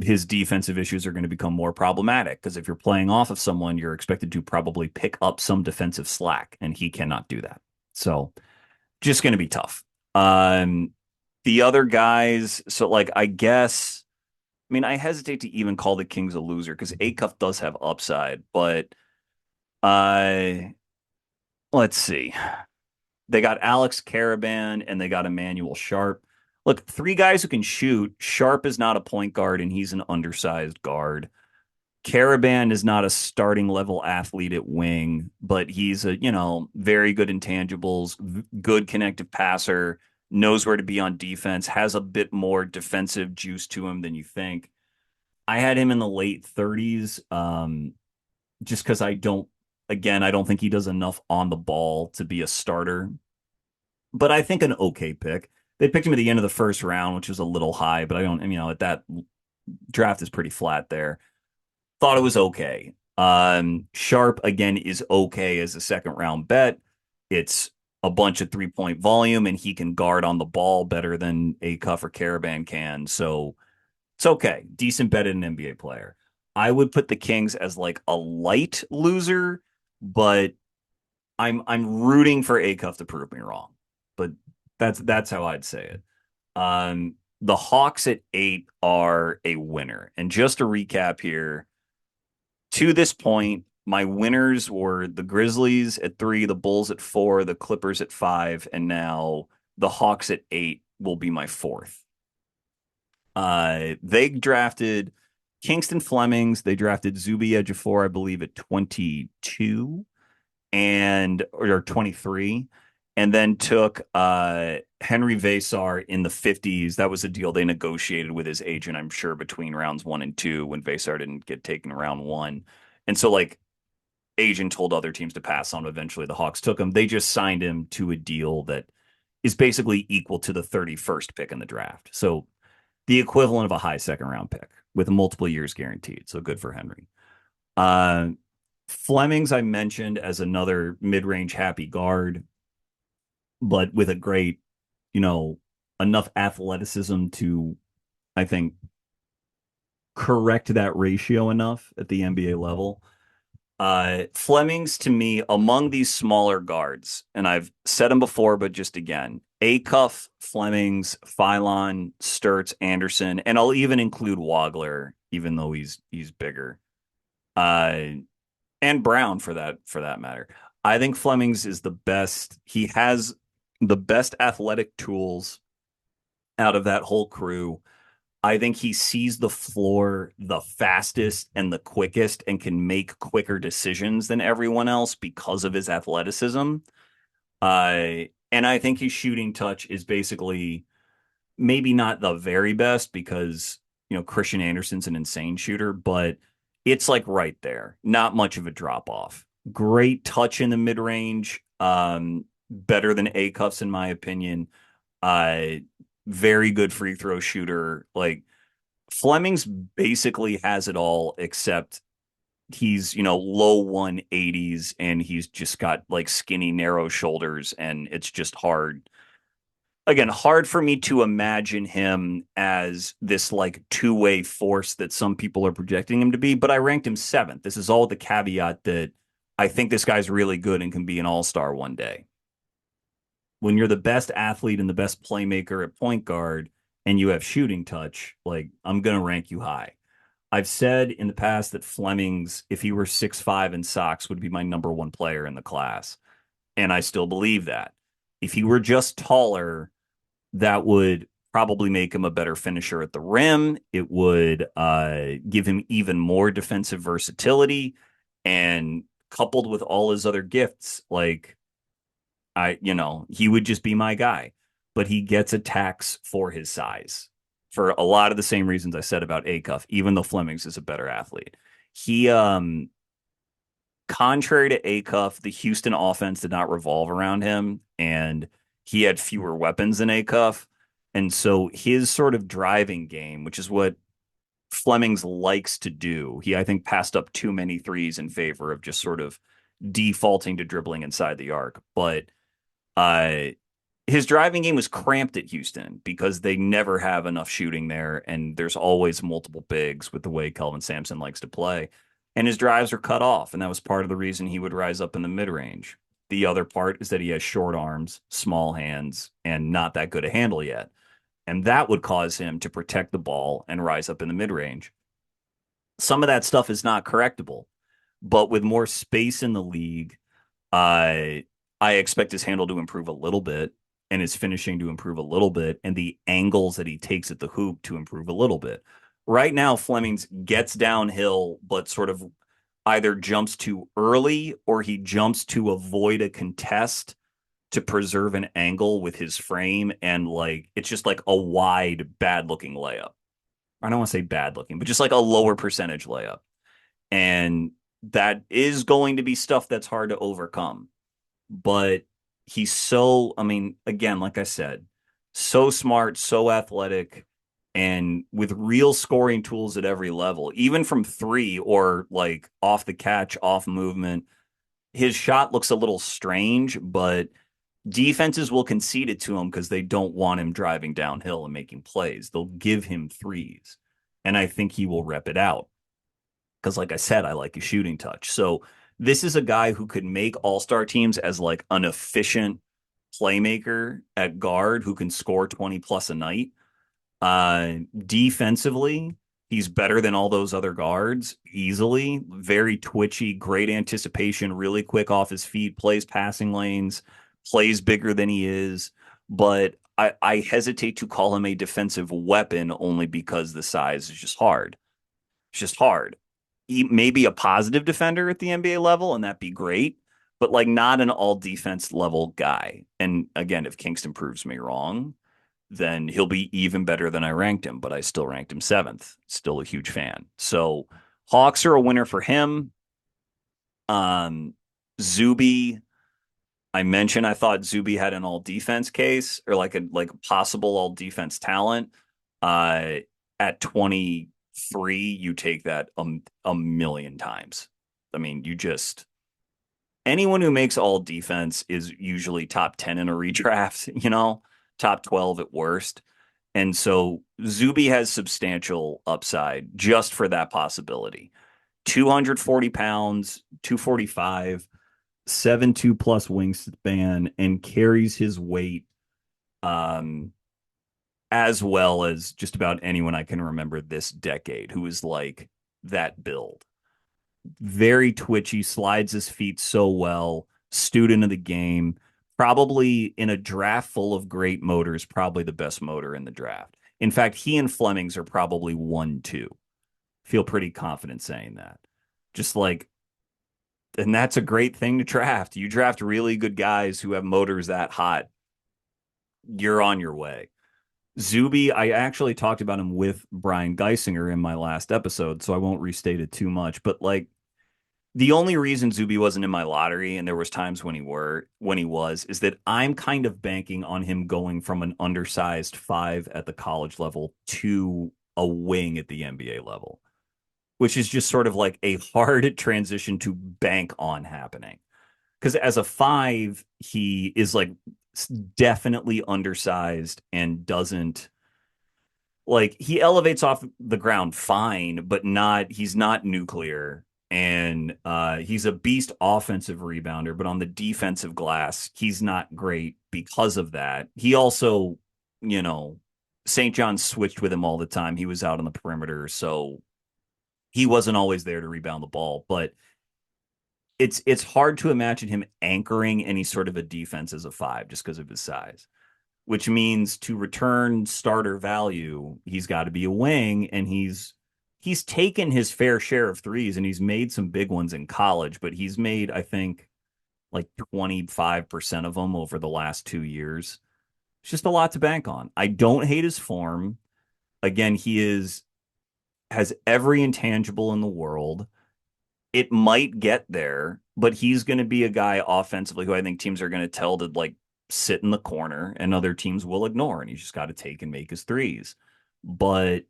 A: his defensive issues are going to become more problematic because if you're playing off of someone, you're expected to probably pick up some defensive slack, and he cannot do that. So just going to be tough. The other guys, so like I guess, I mean, I hesitate to even call the Kings a loser because Acuff does have upside, but uh, let's see. They got Alex Karaban and they got Emmanuel Sharp. Look, three guys who can shoot. Sharp is not a point guard and he's an undersized guard. Karaban is not a starting level athlete at wing, but he's a, very good intangibles, good connective passer, knows where to be on defense, has a bit more defensive juice to him than you think. I had him in the late 30s, just because I don't think he does enough on the ball to be a starter, but I think an okay pick. They picked him at the end of the first round, which was a little high, but I don't, at that draft is pretty flat there. Thought it was okay. Sharp again is okay as a second round bet. It's a bunch of 3-point volume, and he can guard on the ball better than Acuff or Karaban can. So it's okay. Decent bet in an NBA player. I would put the Kings as like a light loser, but I'm rooting for Acuff to prove me wrong. But that's how I'd say it. The Hawks at 8 are a winner. And just to recap here, to this point, my winners were the Grizzlies at 3, the Bulls at 4, the Clippers at 5, and now the Hawks at 8 will be my fourth. They drafted Kingston Flemings. They drafted Zuby Ejiofor, I believe, at 22 or 23, and then took Henri Veesaar in the 50s. That was a deal they negotiated with his agent, I'm sure, between rounds 1 and 2 when Veesaar didn't get taken in round 1. And so, like, agent told other teams to pass on him. Eventually, the Hawks took him. They just signed him to a deal that is basically equal to the 31st pick in the draft. So the equivalent of a high second round pick with multiple years guaranteed. So good for Henri. Flemings, I mentioned as another mid-range happy guard, but with a great, enough athleticism to, I think, correct that ratio enough at the NBA level. Flemings, to me, among these smaller guards, and I've said them before, but just again, Acuff, Flemings, Philon, Sturts, Anderson, and I'll even include Wagler, even though he's bigger. And Brown for that matter. I think Flemings is the best. He has the best athletic tools out of that whole crew. I think he sees the floor the fastest and the quickest and can make quicker decisions than everyone else because of his athleticism. And I think his shooting touch is basically maybe not the very best because, Christian Anderson's an insane shooter, but it's like right there. Not much of a drop off. Great touch in the mid range. Better than Acuff's in my opinion. Very good free throw shooter. Like Flemings basically has it all except he's, low 180s and he's just got like skinny, narrow shoulders, and it's just hard. Again, hard for me to imagine him as this like two-way force that some people are projecting him to be, but I ranked him 7th. This is all the caveat that I think this guy's really good and can be an all-star one day. when you're the best athlete and the best playmaker at point guard and you have shooting touch, like I'm going to rank you high. I've said in the past that Flemings, if he were 6'5" in socks, would be my number one player in the class. And I still believe that. If he were just taller, that would probably make him a better finisher at the rim. It would give him even more defensive versatility. And coupled with all his other gifts, like he would just be my guy. But he gets attacks for his size for a lot of the same reasons I said about Acuff, even though Flemings is a better athlete. He contrary to Acuff, the Houston offense did not revolve around him, and he had fewer weapons than Acuff. And so his sort of driving game, which is what Flemings likes to do, I think, passed up too many threes in favor of just sort of defaulting to dribbling inside the arc. But uh, his driving game was cramped at Houston because they never have enough shooting there, and there's always multiple bigs with the way Kelvin Sampson likes to play. And his drives are cut off, and that was part of the reason he would rise up in the mid range. The other part is that he has short arms, small hands, and not that good a handle yet. And that would cause him to protect the ball and rise up in the mid range. Some of that stuff is not correctable, but with more space in the league, I expect his handle to improve a little bit and his finishing to improve a little bit and the angles that he takes at the hoop to improve a little bit. Right now, Flemings gets downhill, but sort of either jumps too early or he jumps to avoid a contest to preserve an angle with his frame. And like, it's just like a wide, bad looking layup. I don't want to say bad looking, but just like a lower percentage layup. And that is going to be stuff that's hard to overcome. But he's so, I mean, again, like I said, so smart, so athletic, and with real scoring tools at every level, even from three or like off the catch, off movement. His shot looks a little strange, but defenses will concede it to him because they don't want him driving downhill and making plays. They'll give him threes. And I think he will rep it out. Because, like I said, I like his shooting touch. So this is a guy who could make all-star teams as like an efficient playmaker at guard who can score 20 plus a night. Defensively, he's better than all those other guards easily. Very twitchy, great anticipation, really quick off his feet, plays passing lanes, plays bigger than he is. But I hesitate to call him a defensive weapon only because the size is just hard. It's just hard. He may be a positive defender at the NBA level, and that'd be great, but like not an all defense level guy. And again, if Kingston proves me wrong, then he'll be even better than I ranked him, but I still ranked him seventh. Still a huge fan. So Hawks are a winner for him. Zuby, I mentioned I thought Zuby had an all defense case or like a possible all defense talent. At 23, you take that a million times. I mean, anyone who makes all defense is usually top 10 in a redraft, top 12 at worst. And so Zuby has substantial upside just for that possibility. 240 pounds, 245, 7'2" plus wingspan, and carries his weight as well as just about anyone I can remember this decade who is like that build. Very twitchy, slides his feet so well, student of the game, probably in a draft full of great motors, probably the best motor in the draft. In fact, he and Flemings are probably 1-2. Feel pretty confident saying that. Just like, and that's a great thing to draft. You draft really good guys who have motors that hot, you're on your way. Zuby, I actually talked about him with Brian Geisinger in my last episode, so I won't restate it too much. But like, the only reason Zuby wasn't in my lottery, and there was times when he was, is that I'm kind of banking on him going from an undersized 5 at the college level to a wing at the NBA level, which is just sort of like a hard transition to bank on happening. Because as a 5, he is like definitely undersized and doesn't like he elevates off the ground fine, but he's not nuclear. And he's a beast offensive rebounder, but on the defensive glass, he's not great because of that. He also, you know, St. John switched with him all the time. He was out on the perimeter, so he wasn't always there to rebound the ball. But it's hard to imagine him anchoring any sort of a defense as a five just because of his size, which means to return starter value, he's got to be a wing, and he's taken his fair share of threes, and he's made some big ones in college, but he's made, I think, like 25% of them over the last 2 years. It's just a lot to bank on. I don't hate his form. Again, has every intangible in the world. It might get there, but he's going to be a guy offensively who I think teams are going to tell to like sit in the corner and other teams will ignore, and he's just got to take and make his threes. But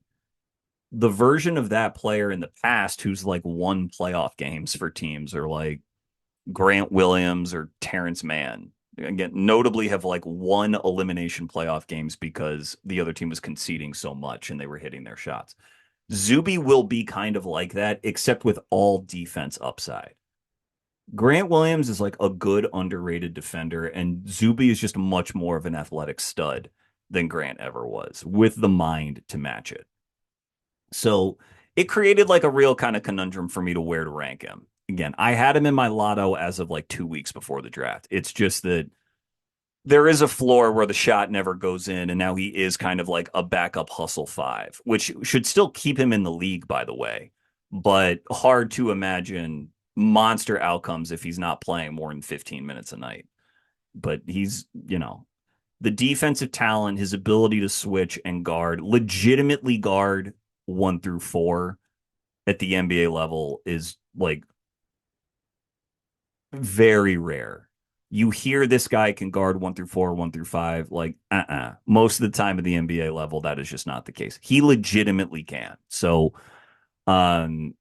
A: the version of that player in the past who's like won playoff games for teams are like Grant Williams or Terrence Mann. Again, notably have like won elimination playoff games because the other team was conceding so much and they were hitting their shots. Zuby will be kind of like that, except with all defense upside. Grant Williams is like a good underrated defender, and Zuby is just much more of an athletic stud than Grant ever was, with the mind to match it. So it created like a real kind of conundrum for me to where to rank him. Again, I had him in my lotto as of like 2 weeks before the draft. It's just that there is a floor where the shot never goes in, and now he is kind of like a backup hustle five, which should still keep him in the league, by the way, but hard to imagine monster outcomes if he's not playing more than 15 minutes a night. But he's, the defensive talent, his ability to switch and guard, legitimately guard 1 through 4 at the NBA level is like very rare. You hear this guy can guard 1 through 4, 1 through 5. Like, most of the time at the NBA level, that is just not the case. He legitimately can. So, um,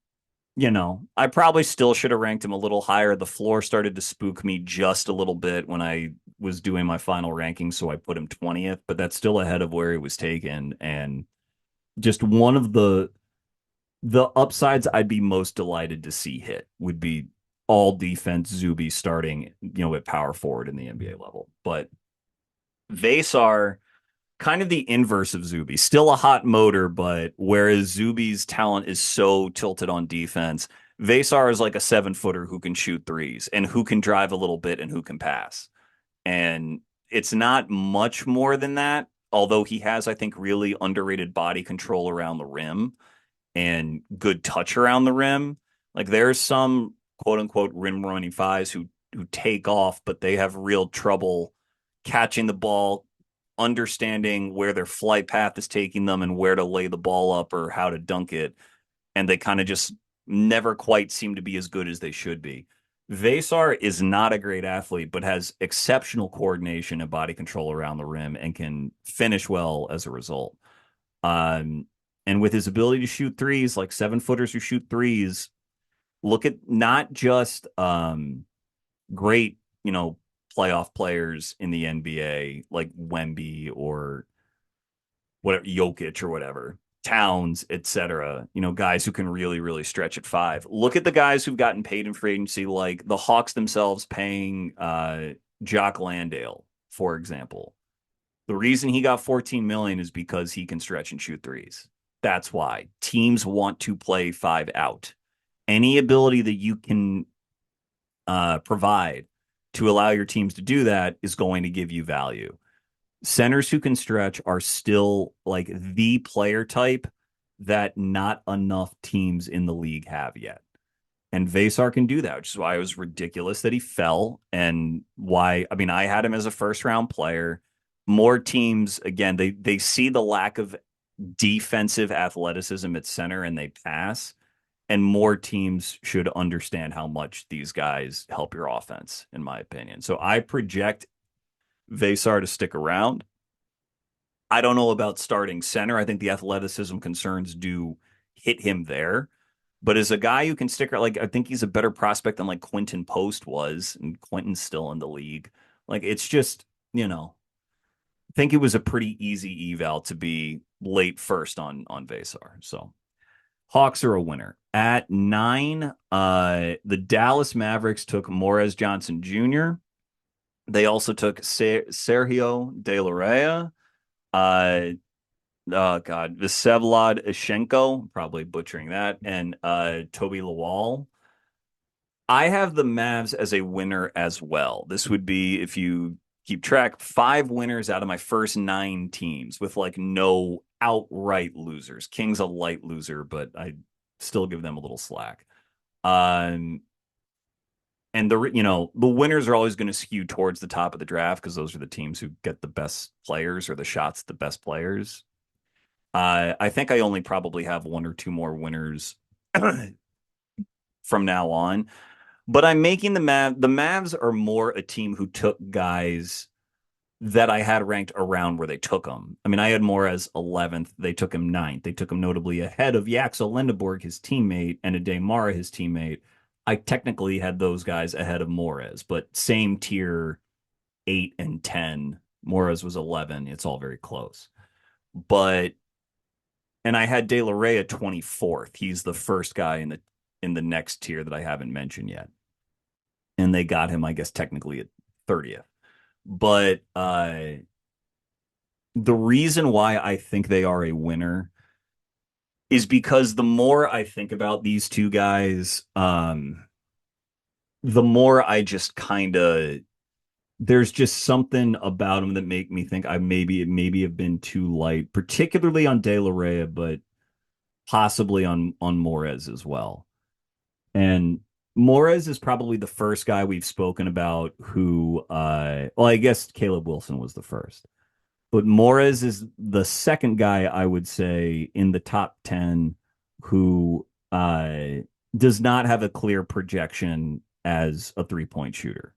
A: I probably still should have ranked him a little higher. The floor started to spook me just a little bit when I was doing my final ranking, so I put him 20th, but that's still ahead of where he was taken. And just one of the upsides I'd be most delighted to see hit would be all defense Zuby starting, at power forward in the NBA level. But Veesaar, kind of the inverse of Zuby, still a hot motor, but whereas Zuby's talent is so tilted on defense, Veesaar is like a 7-footer who can shoot threes and who can drive a little bit and who can pass. And it's not much more than that, although he has, I think, really underrated body control around the rim and good touch around the rim. Like there's some quote unquote rim running fives who take off, but they have real trouble catching the ball, understanding where their flight path is taking them and where to lay the ball up or how to dunk it. And they kind of just never quite seem to be as good as they should be. Veesaar is not a great athlete, but has exceptional coordination and body control around the rim and can finish well as a result. And with his ability to shoot threes, like 7-footers who shoot threes, look at not just great, playoff players in the NBA like Wemby or whatever, Jokic or whatever, Towns, etc. Guys who can really, really stretch at 5. Look at the guys who've gotten paid in free agency, like the Hawks themselves paying Jock Landale, for example. The reason he got 14 million is because he can stretch and shoot threes. That's why teams want to play 5 out. Any ability that you can provide to allow your teams to do that is going to give you value. Centers who can stretch are still like the player type that not enough teams in the league have yet. And Veesaar can do that, which is why it was ridiculous that he fell and why, I had him as a first round player. More teams, again, they see the lack of defensive athleticism at center and they pass. And more teams should understand how much these guys help your offense, in my opinion. So I project Veesaar to stick around. I don't know about starting center. I think the athleticism concerns do hit him there. But as a guy who can stick around, like I think he's a better prospect than like Quentin Post was, and Quentin's still in the league. Like it's just, I think it was a pretty easy eval to be late first on Veesaar. So Hawks are a winner. At 9, the Dallas Mavericks took Morez Johnson Jr. They also took Sergio De Larrea. Uh, oh God, Vsevolod Ischenko, probably butchering that, and Toby Lawal. I have the Mavs as a winner as well. This would be, if you keep track, 5 winners out of my first 9 teams with like no outright losers. King's a light loser, but I still give them a little slack. Um, and the winners are always going to skew towards the top of the draft because those are the teams who get the best players or the shots at the best players. I think I only probably have 1 or 2 more winners from now on. But I'm making the Mavs are more a team who took guys that I had ranked around where they took them. I mean, I had Morez 11th. They took him 9th. They took him notably ahead of Yaxel Lendeborg, his teammate, and Ade Mara, his teammate. I technically had those guys ahead of Morez, but same tier 8 and 10. Morez was 11. It's all very close. But and I had De La Rey 24th. He's the first guy in the next tier that I haven't mentioned yet. And they got him, I guess, technically at 30th. But the reason why I think they are a winner is because the more I think about these two guys, the more I just kind of there's just something about them that make me think I maybe have been too light, particularly on De La Rey, but possibly on Morez as well. And Morez is probably the first guy we've spoken about who well, I guess Caleb Wilson was the first. But Morez is the second guy I would say in the top 10 who does not have a clear projection as a three-point shooter,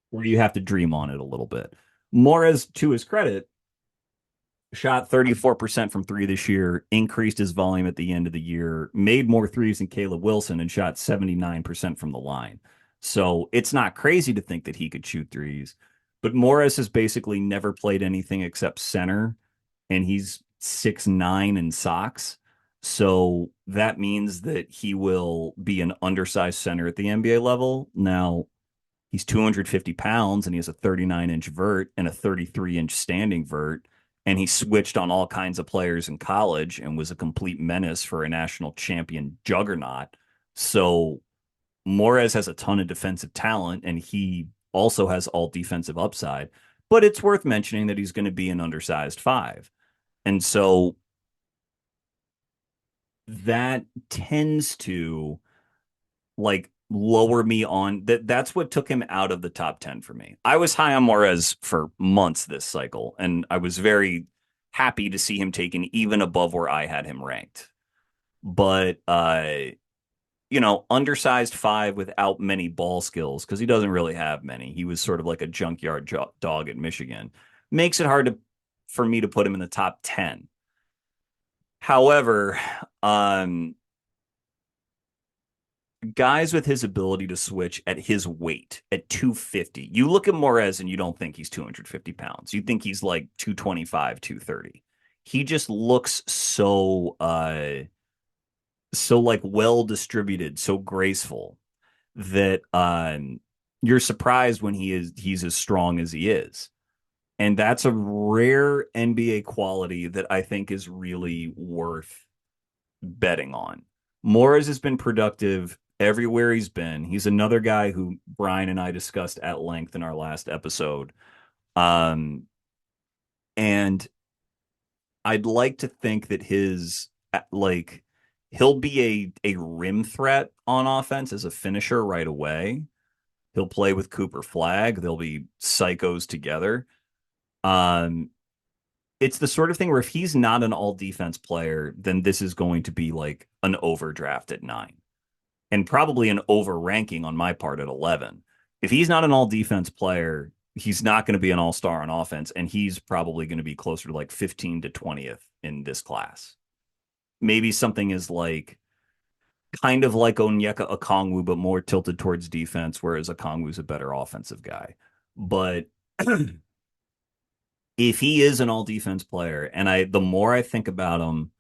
A: where you have to dream on it a little bit. Morez, to his credit, shot 34% from 3 this year, increased his volume at the end of the year, made more threes than Caleb Wilson, and shot 79% from the line. So it's not crazy to think that he could shoot threes. But Morez has basically never played anything except center, and he's 6'9" in socks. So that means that he will be an undersized center at the NBA level. Now, he's 250 pounds, and he has a 39-inch vert and a 33-inch standing vert. And he switched on all kinds of players in college and was a complete menace for a national champion juggernaut. So Morez has a ton of defensive talent, and he also has all defensive upside. But it's worth mentioning that he's going to be an undersized 5. And so that tends to like lower me on that's what took him out of the top 10 for me. I was high on Morez for months this cycle, and I was very happy to see him taken even above where I had him ranked. But undersized 5 without many ball skills, because he doesn't really have many. He was sort of like a junkyard dog at Michigan. Makes it hard for me to put him in the top 10. However, guys with his ability to switch at his weight at 250. You look at Morez and you don't think he's 250 pounds. You think he's like 225, 230. He just looks so like well distributed, so graceful that you're surprised when he's as strong as he is. And that's a rare NBA quality that I think is really worth betting on. Morez has been productive everywhere he's been. He's another guy who Brian and I discussed at length in our last episode. And I'd like to think that he'll be a rim threat on offense as a finisher right away. He'll play with Cooper Flagg. They'll be psychos together. It's the sort of thing where if he's not an all defense player, then this is going to be like an overdraft at 9 and probably an over ranking on my part at 11. If he's not an all defense player, he's not going to be an all star on offense, and he's probably going to be closer to like 15 to 20th in this class. Maybe something is like kind of like Onyeka Okongwu, but more tilted towards defense, whereas Okongwu's a better offensive guy. But if he is an all defense player, and the more I think about him,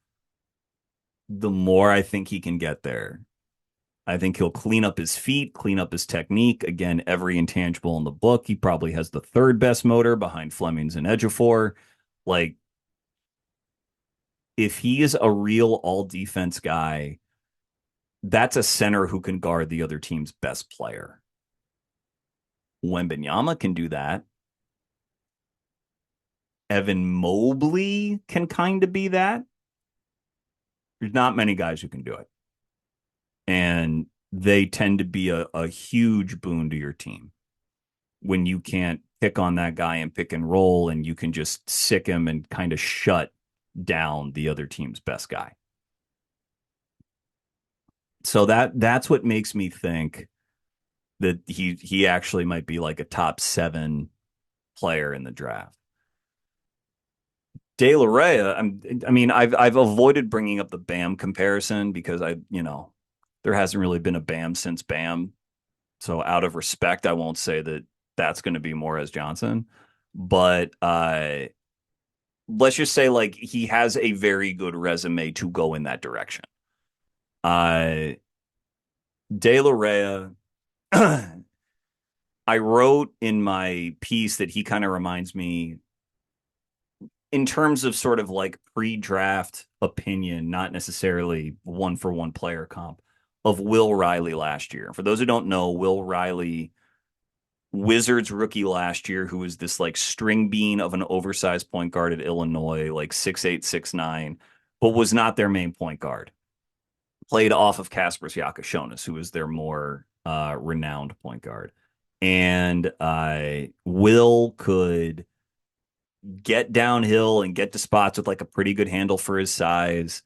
A: the more I think he can get there. I think he'll clean up his feet, clean up his technique. Again, every intangible in the book. He probably has the third best motor behind Flemings and Ejiofor. Like, if he is a real all defense guy, that's a center who can guard the other team's best player. Wembanyama can do that. Evan Mobley can kind of be that. There's not many guys who can do it. And they tend to be a huge boon to your team when you can't pick on that guy and pick and roll and you can just sick him and kind of shut down the other team's best guy. So that's what makes me think that he actually might be like a top 7 player in the draft. De La Rey, I mean, I've avoided bringing up the Bam comparison because there hasn't really been a Bam since Bam. So out of respect, I won't say that that's going to be Morez Johnson, but let's just say like he has a very good resume to go in that direction. Uh, De La Rey, I wrote in my piece that he kind of reminds me in terms of sort of like pre-draft opinion, not necessarily one for one player comp of Will Riley last year. For those who don't know, Will Riley, Wizards rookie last year, who was this like string bean of an oversized point guard at Illinois, like 6'8", 6'9", but was not their main point guard. Played off of Kasparas Yakashonis, who was their more renowned point guard. And Will could get downhill and get to spots with like a pretty good handle for his size,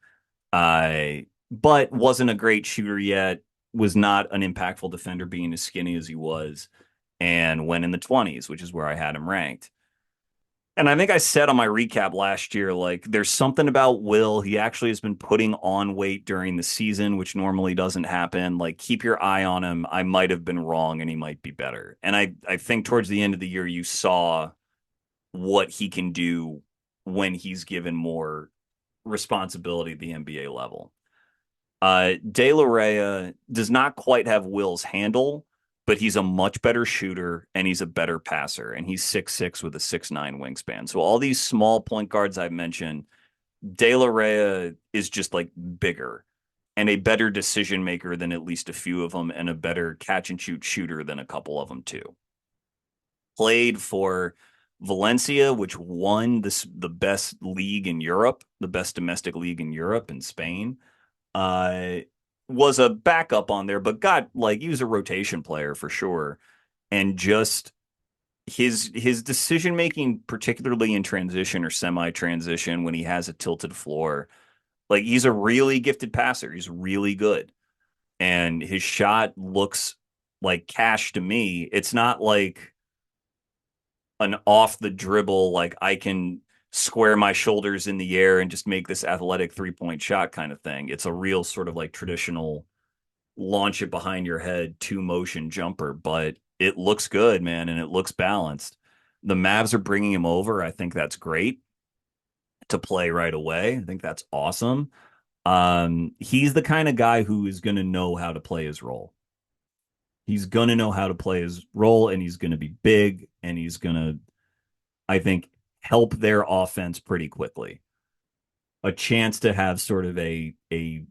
A: but wasn't a great shooter yet, was not an impactful defender being as skinny as he was, and went in the 20s, which is where I had him ranked. And I think I said on my recap last year, like, there's something about Will. He actually has been putting on weight during the season, which normally doesn't happen. Like, keep your eye on him. I might have been wrong and he might be better. And I think towards the end of the year, you saw what he can do when he's given more responsibility at the NBA level. De La Rey does not quite have Will's handle, but he's a much better shooter and he's a better passer. And he's 6'6" with a 6'9" wingspan. So all these small point guards I've mentioned, De La Rey is just like bigger and a better decision maker than at least a few of them, and a better catch and shoot shooter than a couple of them too. Played for Valencia, which won the best league in Europe, the best domestic league in Europe in Spain. Was a backup on there, but he was a rotation player for sure. And just his decision making, particularly in transition or semi transition, when he has a tilted floor, like, he's a really gifted passer. He's really good, and his shot looks like cash to me. It's not like an off the dribble, like I can square my shoulders in the air and just make this athletic 3-point shot kind of thing. It's a real sort of like traditional launch it behind your head 2-motion jumper, but it looks good, man, and it looks balanced. The Mavs are bringing him over. I think that's great to play right away. I think that's awesome. He's the kind of guy who is going to know how to play his role. He's going to know how to play his role, and he's going to be big, and he's going to, I think, help their offense pretty quickly. A chance to have sort of a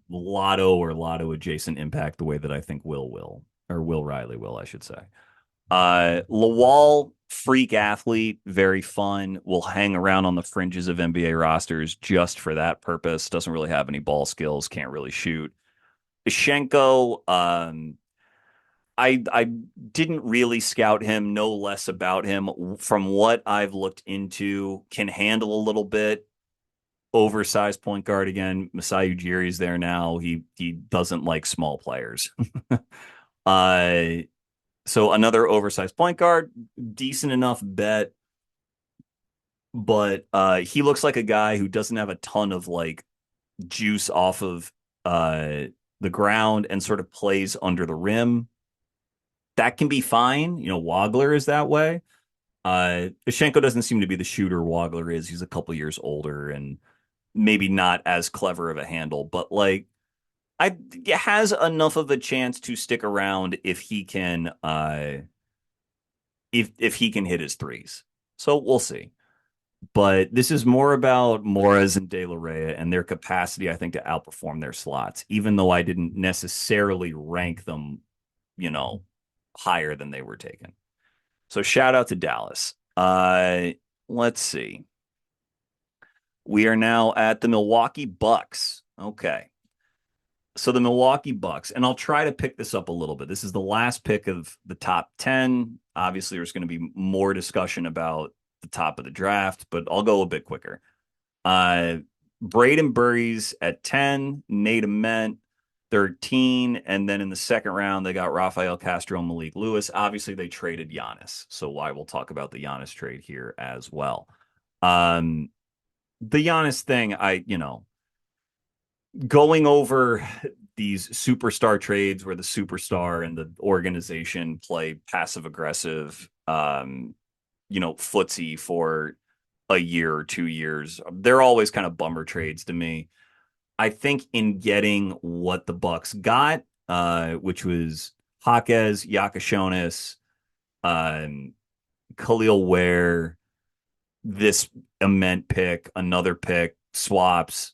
A: lotto or lotto adjacent impact the way that I think Will Riley will, I should say. Lawal, freak athlete, very fun, will hang around on the fringes of NBA rosters just for that purpose. Doesn't really have any ball skills, can't really shoot. Ischenko, I didn't really scout him, know less about him. From what I've looked into, can handle a little bit. Oversized point guard again. Masai Ujiri's there now. He doesn't like small players. So another oversized point guard, decent enough bet, but he looks like a guy who doesn't have a ton of like juice off of the ground and sort of plays under the rim. That can be fine. Wagler is that way. Ischenko doesn't seem to be the shooter Wagler is. He's a couple years older, and maybe not as clever of a handle, but like I has enough of a chance to stick around if he can hit his threes. So we'll see. But this is more about Morez and De La Rey and their capacity, I think, to outperform their slots, even though I didn't necessarily rank them, you know, higher than they were taken. So shout out to Dallas. Let's see. We are now at the Milwaukee Bucks. Okay. So the Milwaukee Bucks, and I'll try to pick this up a little bit. This is the last pick of the top 10. Obviously, there's going to be more discussion about the top of the draft, but I'll go a bit quicker. Uh, Braden Burries at 10, Nate Ament 13, and then in the second round, they got Rafael Castro and Malik Lewis. Obviously, they traded Giannis, so I will talk about the Giannis trade here as well. Um, the Giannis thing, going over these superstar trades where the superstar and the organization play passive aggressive, footsie for a year or 2 years. They're always kind of bummer trades to me. I think in getting what the Bucks got, which was Jaquez, Yakashonis, um, Khalil Ware, this Ament pick, another pick, swaps.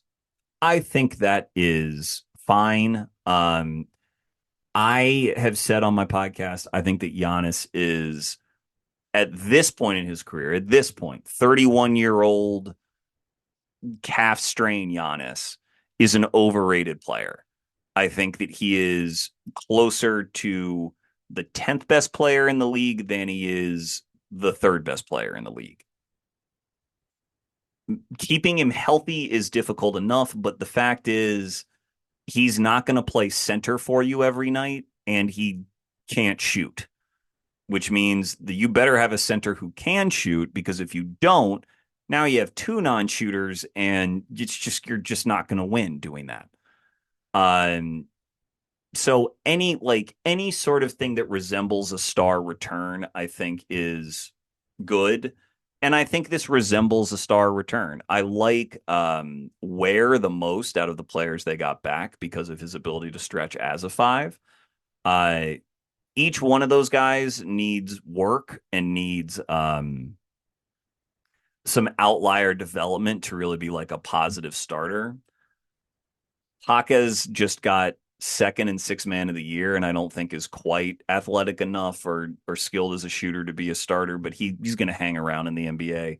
A: I think that is fine. I have said on my podcast, I think that Giannis is at this point in his career, at this point, 31-year-old calf strain Giannis is an overrated player. I think that he is closer to the 10th best player in the league than he is the third best player in the league. Keeping him healthy is difficult enough, but the fact is he's not going to play center for you every night, and he can't shoot, which means that you better have a center who can shoot, because if you don't, now you have two non-shooters, and you're just not going to win doing that. So any sort of thing that resembles a star return, I think is good. And I think this resembles a star return. I like Ware the most out of the players they got back because of his ability to stretch as a five. Uh, each one of those guys needs work and needs some outlier development to really be like a positive starter. Jaquez just got second and sixth man of the year, and I don't think is quite athletic enough or skilled as a shooter to be a starter, but he's going to hang around in the NBA.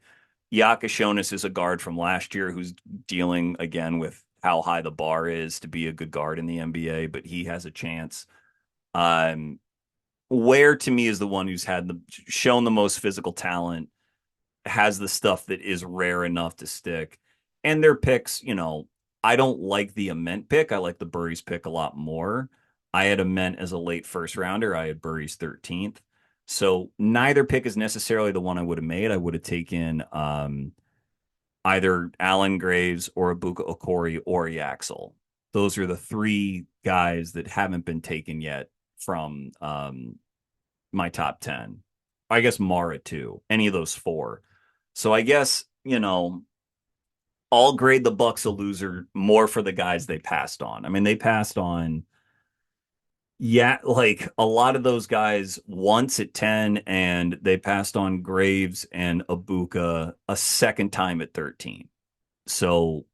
A: Yakashonis is a guard from last year who's dealing again with how high the bar is to be a good guard in the NBA, but he has a chance. Ware to me is the one who's shown the most physical talent, has the stuff that is rare enough to stick. And their picks, I don't like the Ament pick. I like the Burries pick a lot more. I had Ament as a late first rounder. I had Burries 13th. So neither pick is necessarily the one I would have made. I would have taken either Allen Graves or Ibuka Okori or Yaxel. Those are the three guys that haven't been taken yet from my top 10. I guess Mara too. Any of those four. So I guess, I'll grade the Bucks a loser more for the guys they passed on. I mean, they passed on, like a lot of those guys once at 10, and they passed on Graves and Ibuka a second time at 13. So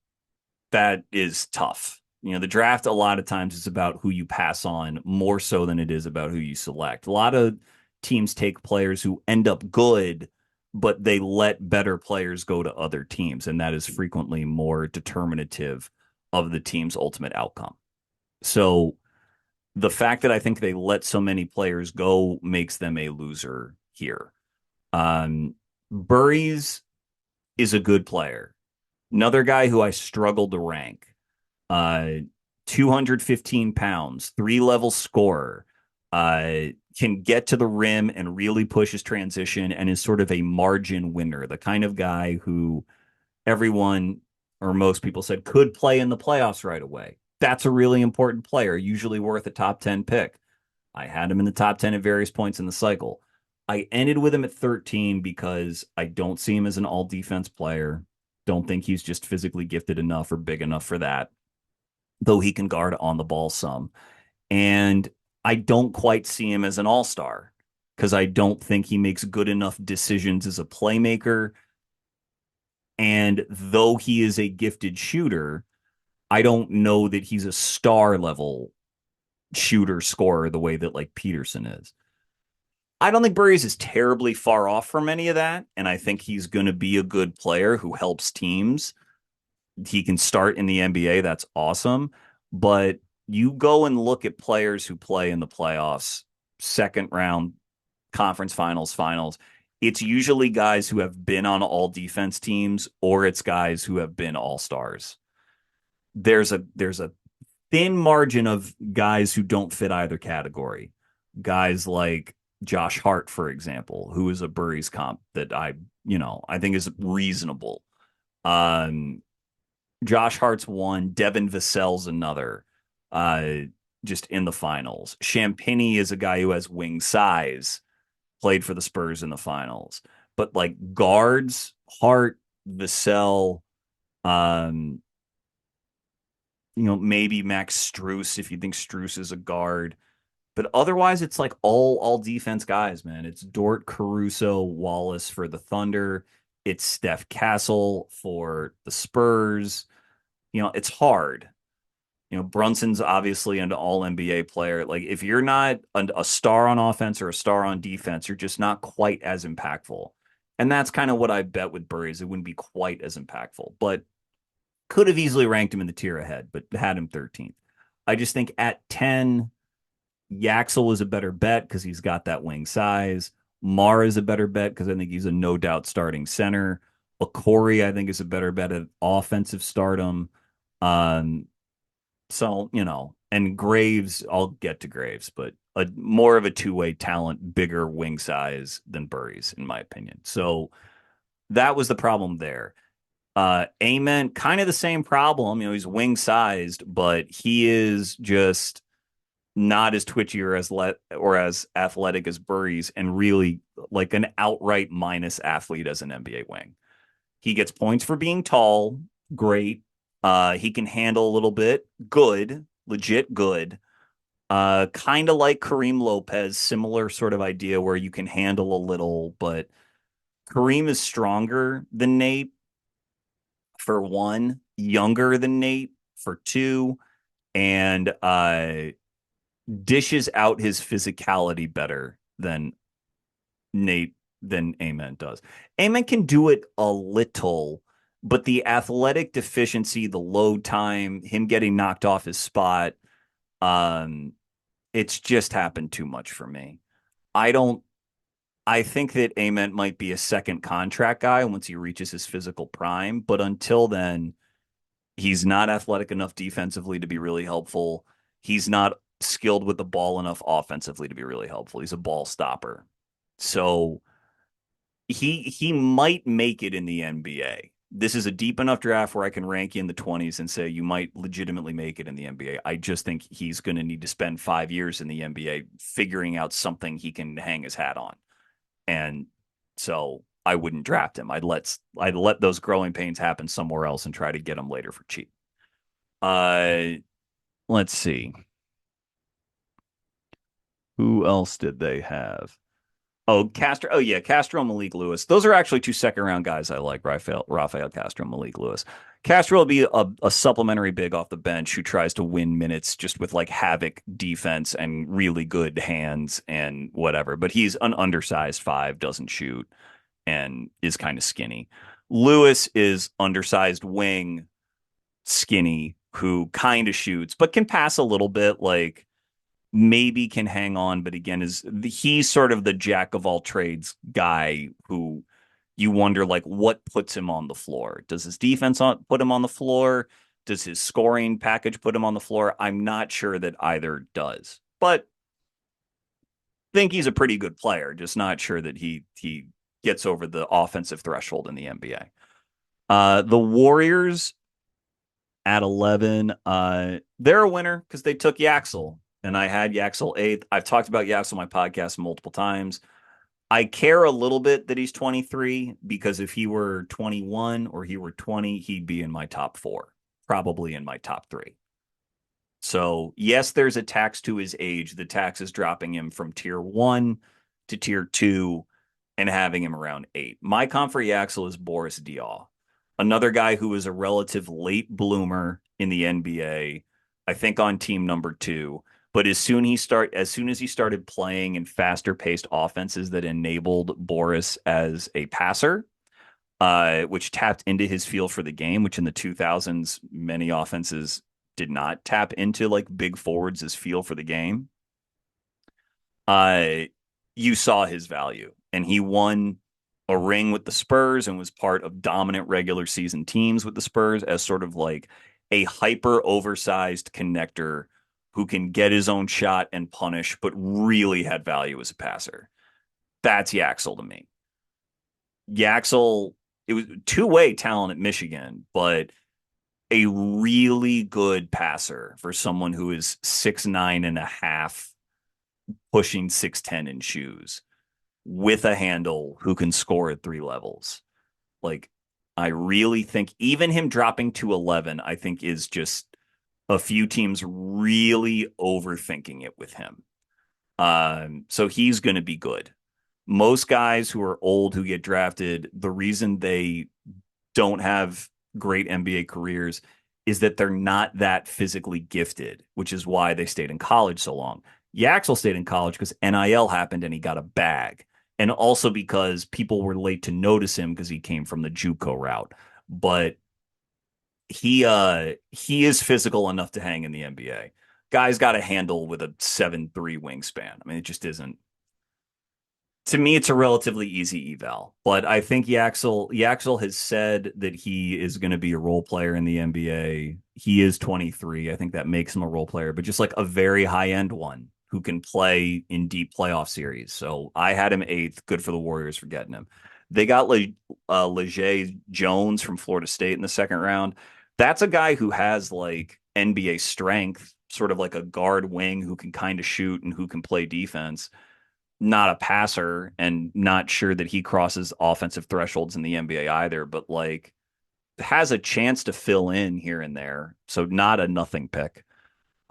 A: that is tough. The draft a lot of times is about who you pass on more so than it is about who you select. A lot of teams take players who end up good, but they let better players go to other teams, and that is frequently more determinative of the team's ultimate outcome. So the fact that I think they let so many players go makes them a loser here. Burries is a good player. Another guy who I struggled to rank. 215 pounds, 3-level scorer, can get to the rim and really push his transition, and is sort of a margin winner, the kind of guy who everyone or most people said could play in the playoffs right away. That's a really important player, usually worth a top 10 pick. I had him in the top 10 at various points in the cycle. I ended with him at 13 because I don't see him as an all defense player. Don't think he's just physically gifted enough or big enough for that, though he can guard on the ball some. And I don't quite see him as an all-star because I don't think he makes good enough decisions as a playmaker. And though he is a gifted shooter, I don't know that he's a star level shooter scorer the way that like Peterson is. I don't think Burries is terribly far off from any of that. And I think he's going to be a good player who helps teams. He can start in the NBA. That's awesome. But you go and look at players who play in the playoffs, second round, conference finals. It's usually guys who have been on all defense teams, or it's guys who have been all stars. There's a thin margin of guys who don't fit either category. Guys like Josh Hart, for example, who is a Burries comp that I think is reasonable. Josh Hart's one, Devin Vassell's another, just in the finals. Champagny is a guy who has wing size, played for the Spurs in the finals. But like guards, Hart, Vassell, maybe Max Strus if you think Strus is a guard. But otherwise, it's like all defense guys, man. It's Dort, Caruso, Wallace for the Thunder. It's Steph Castle for the Spurs. It's hard. Brunson's obviously an all NBA player. Like if you're not a star on offense or a star on defense, you're just not quite as impactful. And that's kind of what I bet with Burries. It wouldn't be quite as impactful, but could have easily ranked him in the tier ahead, but had him 13th. I just think at 10, Yaxel is a better bet because he's got that wing size. Morez is a better bet because I think he's a no doubt starting center. Okori, I think, is a better bet at offensive stardom. And Graves, I'll get to Graves, but more of a two-way talent, bigger wing size than Burries, in my opinion. So that was the problem there. Ament, kind of the same problem. He's wing sized, but he is just not as twitchy or as athletic as Burries, and really like an outright minus athlete as an NBA wing. He gets points for being tall, great. He can handle a little bit, good, legit good. Kind of like Kareem Lopez, similar sort of idea where you can handle a little, but Kareem is stronger than Nate for one, younger than Nate for two, and dishes out his physicality better than Ament does. Ament can do it a little, but the athletic deficiency, the load time, him getting knocked off his spot, it's just happened too much for me. I think that Ament might be a second contract guy once he reaches his physical prime, but until then, he's not athletic enough defensively to be really helpful. He's not skilled with the ball enough offensively to be really helpful. He's a ball stopper. So he might make it in the NBA. This is a deep enough draft where I can rank you in the 20s and say you might legitimately make it in the NBA. I just think he's going to need to spend 5 years in the NBA figuring out something he can hang his hat on. And so I wouldn't draft him. I'd let those growing pains happen somewhere else and try to get him later for cheap. Let's see. Who else did they have? Oh, Castro. Oh, yeah, Castro and Malik Lewis. Those are actually two second-round guys I like, Rafael Castro and Malik Lewis. Castro will be a supplementary big off the bench who tries to win minutes just with like havoc defense and really good hands and whatever. But he's an undersized 5, doesn't shoot, and is kind of skinny. Lewis is undersized wing, skinny, who kind of shoots, but can pass a little bit, like maybe can hang on, but again, he's sort of the jack of all trades guy who you wonder like what puts him on the floor. Does his defense put him on the floor? Does his scoring package put him on the floor? I'm not sure that either does, but think he's a pretty good player. Just not sure that he gets over the offensive threshold in the NBA. The Warriors at 11, they're a winner because they took Yaxel. And I had Yaxel 8th. I've talked about Yaxel on my podcast multiple times. I care a little bit that he's 23 because if he were 21 or he were 20, he'd be in my top four, probably in my top three. So, yes, there's a tax to his age. The tax is dropping him from tier one to tier two and having him around eight. My comp for Yaxel is Boris Diaw, another guy who was a relative late bloomer in the NBA, I think on team number two. But as soon as he started playing in faster paced offenses that enabled Boris as a passer, which tapped into his feel for the game, which in the 2000s, many offenses did not tap into like big forwards as feel for the game. Uh, you saw his value, and he won a ring with the Spurs and was part of dominant regular season teams with the Spurs as sort of like a hyper oversized connector who can get his own shot and punish, but really had value as a passer. That's Yaxel to me. Yaxel, it was two-way talent at Michigan, but a really good passer for someone who is 6'9" and a half, pushing 6'10" in shoes with a handle who can score at three levels. Like, I really think even him dropping to 11, I think is just a few teams really overthinking it with him. So he's going to be good. Most guys who are old who get drafted, the reason they don't have great NBA careers is that they're not that physically gifted, which is why they stayed in college so long. Yaxel stayed in college because NIL happened and he got a bag. And also because people were late to notice him because he came from the JUCO route. But he is physical enough to hang in the NBA. Guy's got a handle with a 7'3" wingspan. I mean, it just isn't. To me, it's a relatively easy eval, but I think Yaxel has said that he is going to be a role player in the NBA. He is 23. I think that makes him a role player, but just like a very high end one who can play in deep playoff series. So I had him eighth. Good for the Warriors for getting him. They got Leger Jones from Florida State in the second round. That's a guy who has like NBA strength, sort of like a guard wing who can kind of shoot and who can play defense, not a passer, and not sure that he crosses offensive thresholds in the NBA either, but like has a chance to fill in here and there. So not a nothing pick.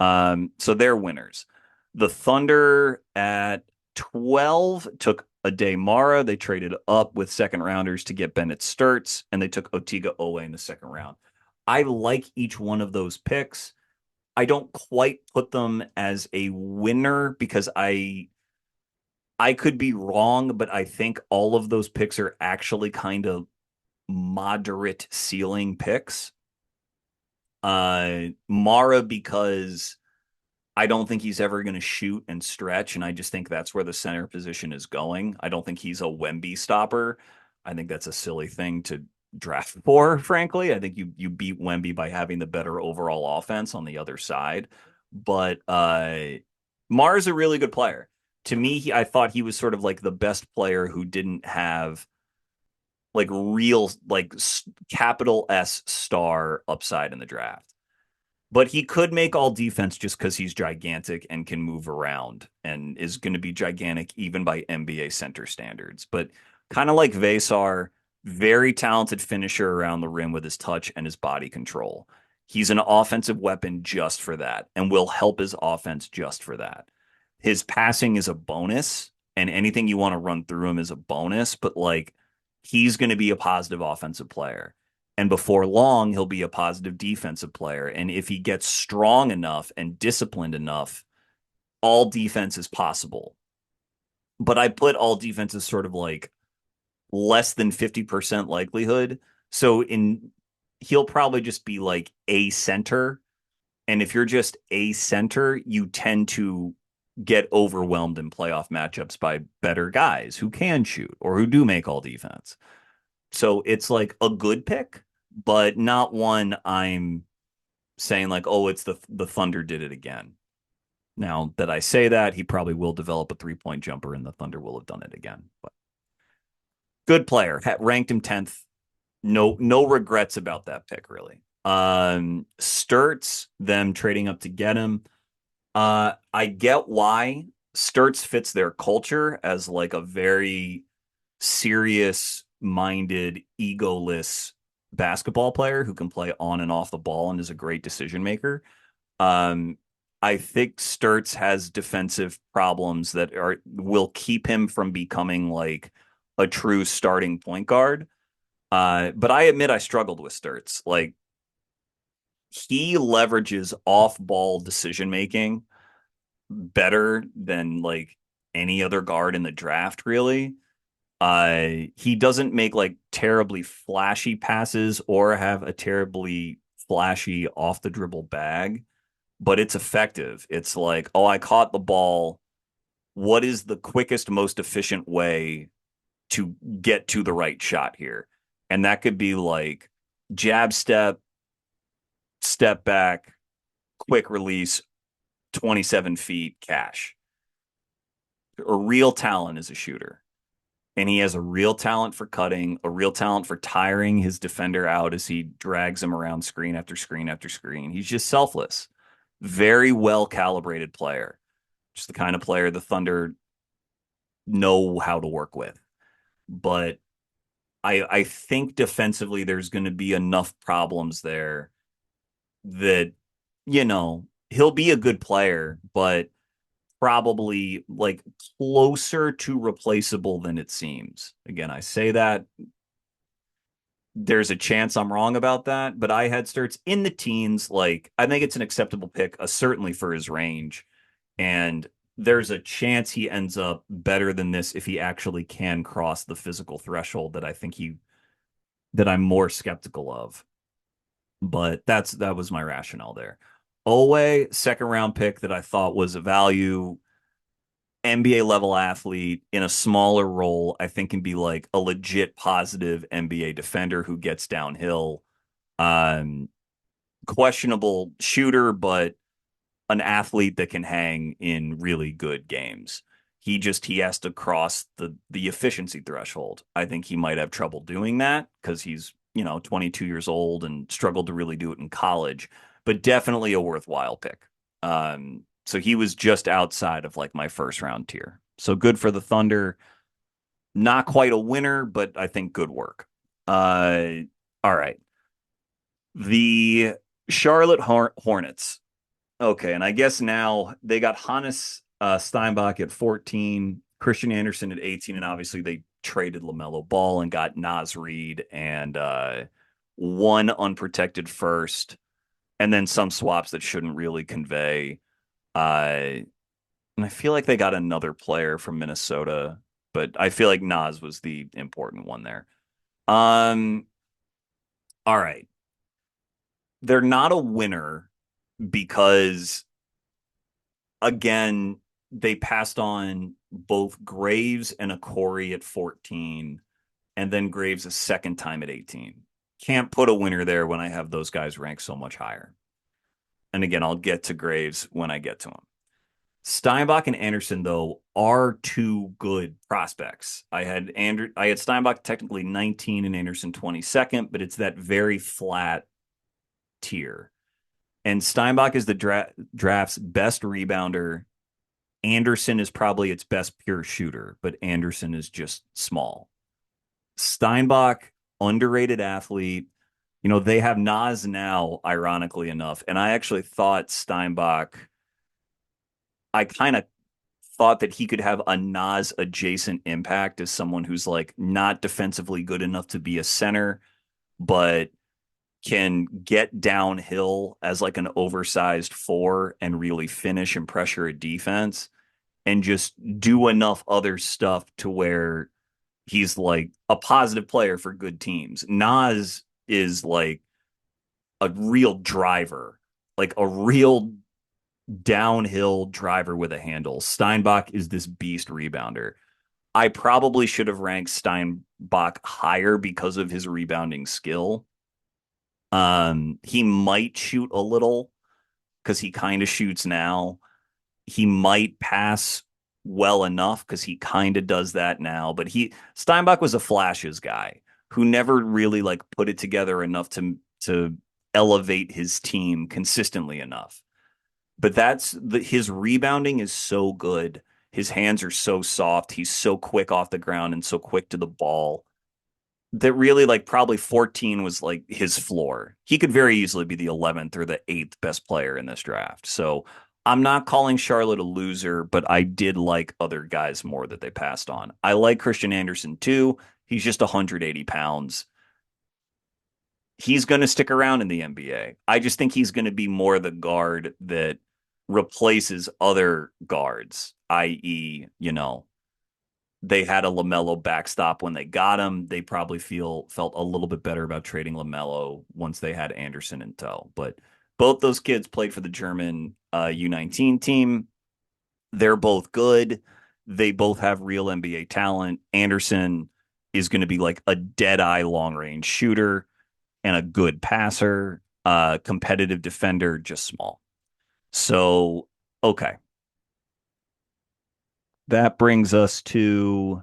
A: So they're winners. The Thunder at 12 took Ade Mara. They traded up with second rounders to get Bennett Sturts, and they took Otiga Owe in the second round. I like each one of those picks. I don't quite put them as a winner because I could be wrong, but I think all of those picks are actually kind of moderate ceiling picks. Mara, because I don't think he's ever going to shoot and stretch, and I just think that's where the center position is going. I don't think he's a Wemby stopper. I think that's a silly thing to draft for, frankly. I think you beat Wemby by having the better overall offense on the other side. But Mara's a really good player. To me, I thought he was sort of like the best player who didn't have like real, like capital S star upside in the draft. But he could make all defense just because he's gigantic and can move around and is going to be gigantic even by NBA center standards. But kind of like Veesaar, very talented finisher around the rim with his touch and his body control. He's an offensive weapon just for that and will help his offense just for that. His passing is a bonus, and anything you want to run through him is a bonus, but like he's going to be a positive offensive player. And before long, he'll be a positive defensive player. And if he gets strong enough and disciplined enough, all defense is possible. But I put all defense as sort of like less than 50% likelihood. So he'll probably just be like a center. And if you're just a center, you tend to get overwhelmed in playoff matchups by better guys who can shoot or who do make all defense. So it's like a good pick, but not one I'm saying like, oh, it's the Thunder did it again. Now that I say that, he probably will develop a 3-point jumper and the Thunder will have done it again. But good player. Ranked him 10th. No regrets about that pick, really. Sturts, them trading up to get him. I get why Sturts fits their culture as like a very serious minded, egoless basketball player who can play on and off the ball and is a great decision maker. Um, I think Sturts has defensive problems that are will keep him from becoming like a true starting point guard. But I admit I struggled with Sturts. Like he leverages off-ball decision making better than like any other guard in the draft, really. He doesn't make like terribly flashy passes or have a terribly flashy off the dribble bag, but it's effective. It's like, oh, I caught the ball. What is the quickest, most efficient way to get to the right shot here? And that could be like jab step, step back, quick release, 27 feet, cash. A real talent as a shooter. And he has a real talent for cutting, a real talent for tiring his defender out as he drags him around screen after screen after screen. He's just selfless. Very well calibrated player. Just the kind of player the Thunder know how to work with. But I think defensively there's going to be enough problems there that, he'll be a good player, but probably like closer to replaceable than it seems. Again, I say that there's a chance I'm wrong about that, but I had Sturts in the teens. Like, I think it's an acceptable pick, certainly for his range. And there's a chance he ends up better than this if he actually can cross the physical threshold that I'm more skeptical of. But that was my rationale there. Owe, second round pick that I thought was a value NBA level athlete in a smaller role, I think can be like a legit positive NBA defender who gets downhill. Um, Questionable shooter, but an athlete that can hang in really good games. He has to cross the efficiency threshold. I think he might have trouble doing that because he's 22 years old and struggled to really do it in college, but definitely a worthwhile pick. So he was just outside of like my first round tier. So good for the Thunder. Not quite a winner, but I think good work. All right. The Charlotte Hornets. Okay, and I guess now they got Hannes Steinbach at 14, Christian Anderson at 18, and obviously they traded LaMelo Ball and got Naz Reid and one unprotected first, and then some swaps that shouldn't really convey. And I feel like they got another player from Minnesota, but I feel like Naz was the important one there. All right. They're not a winner because, again, they passed on both Graves and a Corey at 14, and then Graves a second time at 18. Can't put a winner there when I have those guys ranked so much higher. And again, I'll get to Graves when I get to him. Steinbach and Anderson, though, are two good prospects. I had Steinbach technically 19 and Anderson 22nd, but it's that very flat tier. And Steinbach is the draft's best rebounder. Anderson is probably its best pure shooter, but Anderson is just small. Steinbach, underrated athlete. They have Naz now, ironically enough. And I actually thought Steinbach, I kind of thought that he could have a Naz adjacent impact as someone who's like not defensively good enough to be a center, but can get downhill as like an oversized four and really finish and pressure a defense and just do enough other stuff to where he's like a positive player for good teams. Naz is like a real driver, like a real downhill driver with a handle. Steinbach is this beast rebounder. I probably should have ranked Steinbach higher because of his rebounding skill. He might shoot a little because he kind of shoots now. He might pass well enough because he kind of does that now. But Steinbach was a flashes guy who never really like put it together enough to elevate his team consistently enough. But his rebounding is so good, His hands are so soft. He's so quick off the ground and so quick to the ball that really like probably 14 was like his floor. He could very easily be the 11th or the 8th best player in this draft. So I'm not calling Charlotte a loser, but I did like other guys more that they passed on. I like Christian Anderson too. He's just 180 pounds. He's going to stick around in the NBA. I just think he's going to be more the guard that replaces other guards, i.e., they had a LaMelo backstop when they got him. They probably felt a little bit better about trading LaMelo once they had Anderson in tow. But both those kids played for the German U19 team. They're both good. They both have real NBA talent. Anderson is going to be like a dead-eye long-range shooter and a good passer, competitive defender, just small. So, okay. That brings us to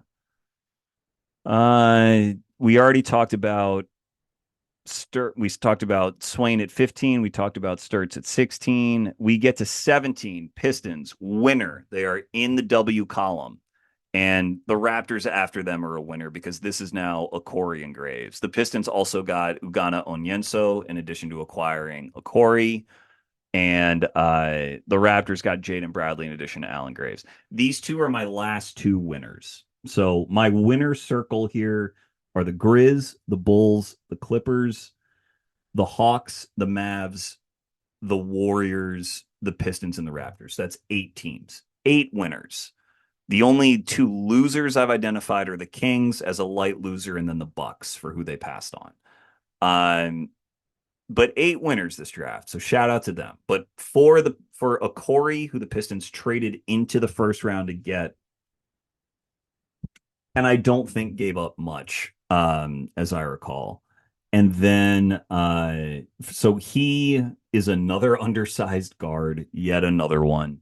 A: we already talked about we talked about Swain at 15. We talked about Sturts at 16. We get to 17. Pistons, winner. They are in the W column. And the Raptors after them are a winner because this is now Okori and Graves. The Pistons also got Ugana Onyenso in addition to acquiring Okori. And the Raptors got Jaden Bradley in addition to Allen Graves. These two are my last two winners. So my winner circle here are the Grizz, the Bulls, the Clippers, the Hawks, the Mavs, the Warriors, the Pistons, and the Raptors. That's 8 teams, 8 winners. The only 2 losers I've identified are the Kings as a light loser and then the Bucks for who they passed on. But 8 winners this draft, so shout out to them. But for Okori, who the Pistons traded into the first round to get, and I don't think gave up much, as I recall. And then, so he is another undersized guard, yet another one,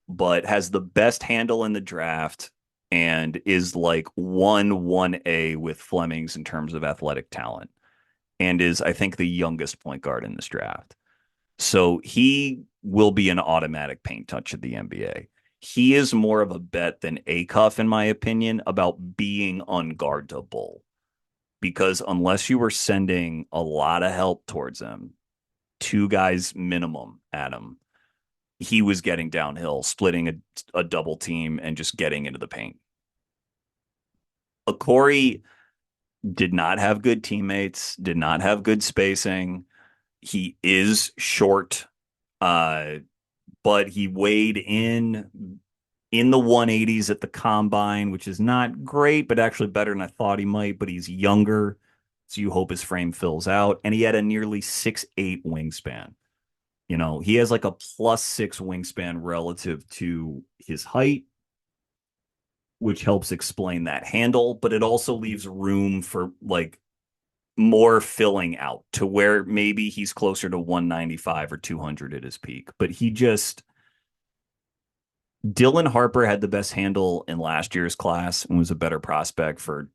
A: but has the best handle in the draft and is like 1A with Flemings in terms of athletic talent and is, I think, the youngest point guard in this draft. So he will be an automatic paint touch at the NBA. He is more of a bet than Acuff, in my opinion, about being unguardable. Because unless you were sending a lot of help towards him, 2 guys minimum at him, he was getting downhill, splitting a double team and just getting into the paint. Okori did not have good teammates, did not have good spacing. He is short, but he weighed in the 180s at the combine, which is not great, but actually better than I thought he might. But he's younger, so you hope his frame fills out. And he had a nearly 6'8" wingspan. He has like a +6 wingspan relative to his height, which helps explain that handle, but it also leaves room for like more filling out to where maybe he's closer to 195 or 200 at his peak. But Dylan Harper had the best handle in last year's class and was a better prospect for,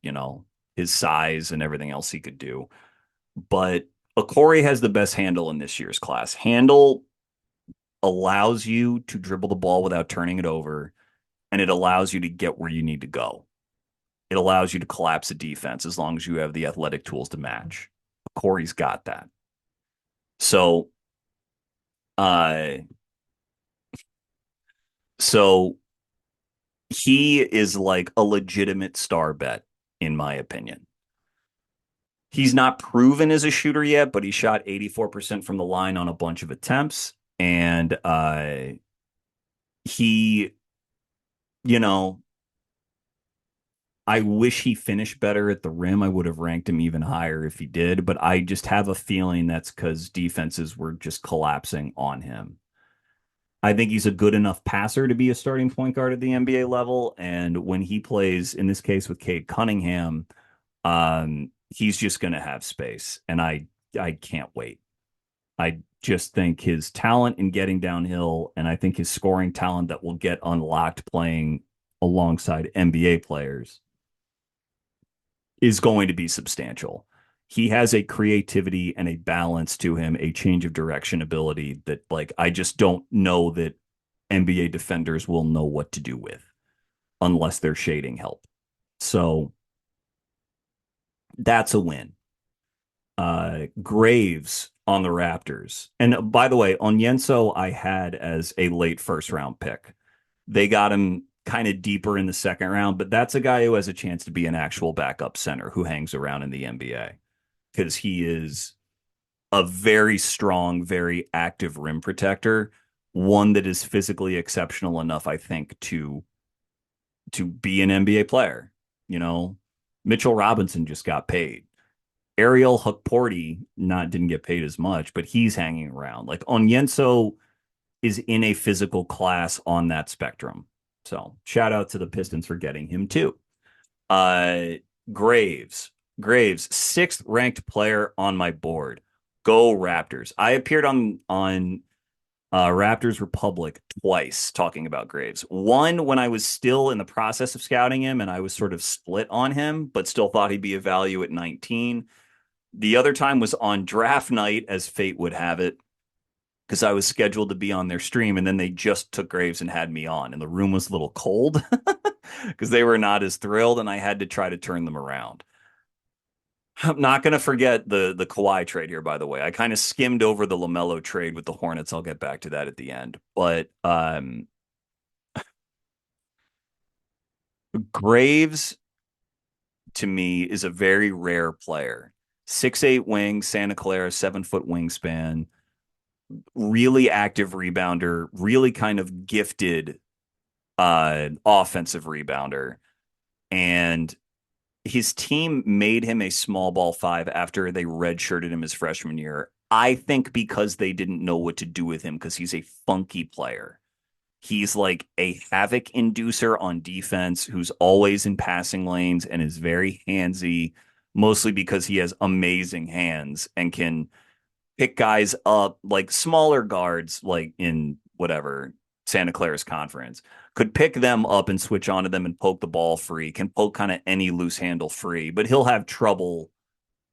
A: his size and everything else he could do. But Okori has the best handle in this year's class. Handle allows you to dribble the ball without turning it over, and it allows you to get where you need to go. It allows you to collapse a defense as long as you have the athletic tools to match. Corey's got that. So he is like a legitimate star bet, in my opinion. He's not proven as a shooter yet, but he shot 84% from the line on a bunch of attempts. And he, I wish he finished better at the rim. I would have ranked him even higher if he did, but I just have a feeling that's because defenses were just collapsing on him. I think he's a good enough passer to be a starting point guard at the NBA level. And when he plays, in this case with Cade Cunningham, he's just going to have space. And I can't wait. I just think his talent in getting downhill, and I think his scoring talent that will get unlocked playing alongside NBA players is going to be substantial. He has a creativity and a balance to him, a change of direction ability that, like, I just don't know that NBA defenders will know what to do with. unless they're shading help. So that's a win. Graves on the Raptors. And by the way, Onyenso I had as a late first round pick. They got him kind of deeper in the second round, but that's a guy who has a chance to be an actual backup center who hangs around in the NBA because he is a very strong, very active rim protector, one that is physically exceptional enough, I think, to be an NBA player. You know, Mitchell Robinson just got paid. Ariel Hukporti not didn't get paid as much, but he's hanging around. Like Onyenso is in a physical class on that spectrum. So shout out to the Pistons for getting him too. Uh Graves. Graves, sixth ranked player on my board. Go Raptors. I appeared on Raptors Republic twice talking about Graves. One when I was still in the process of scouting him and I was sort of split on him, but still thought he'd be a value at 19. The other time was on draft night, as fate would have it, because I was scheduled to be on their stream, and then they just took Graves and had me on, and the room was a little cold because they were not as thrilled, and I had to try to turn them around. I'm not going to forget the Kawhi trade here, by the way. I kind of skimmed over the LaMelo trade with the Hornets. I'll get back to that at the end. But Graves, to me, is a very rare player. 6'8" wing, Santa Clara, 7-foot wingspan, really active rebounder, really kind of gifted offensive rebounder. And his team made him a small ball five after they redshirted him his freshman year. I think because they didn't know what to do with him because he's a funky player. He's like a havoc inducer on defense who's always in passing lanes and is very handsy, mostly because he has amazing hands and can pick guys up like smaller guards, like in whatever Santa Clara's conference, could pick them up and switch onto them and poke the ball free, can poke kind of any loose handle free, but he'll have trouble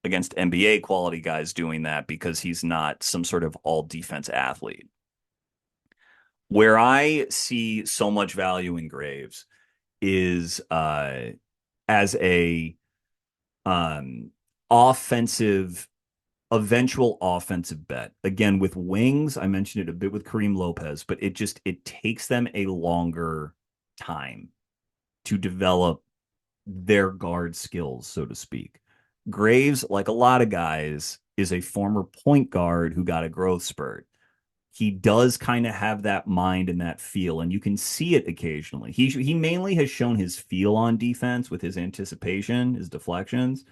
A: against NBA quality guys doing that because he's not some sort of all defense athlete. Where I see so much value in Graves is as a um, offensive, eventual offensive bet. Again, with wings, I mentioned it a bit with Kareem Lopez, but it takes them a longer time to develop their guard skills, so to speak. Graves, like a lot of guys, is a former point guard who got a growth spurt. He does kind of have that mind and that feel, and you can see it occasionally. He mainly has shown his feel on defense with his anticipation, his deflections,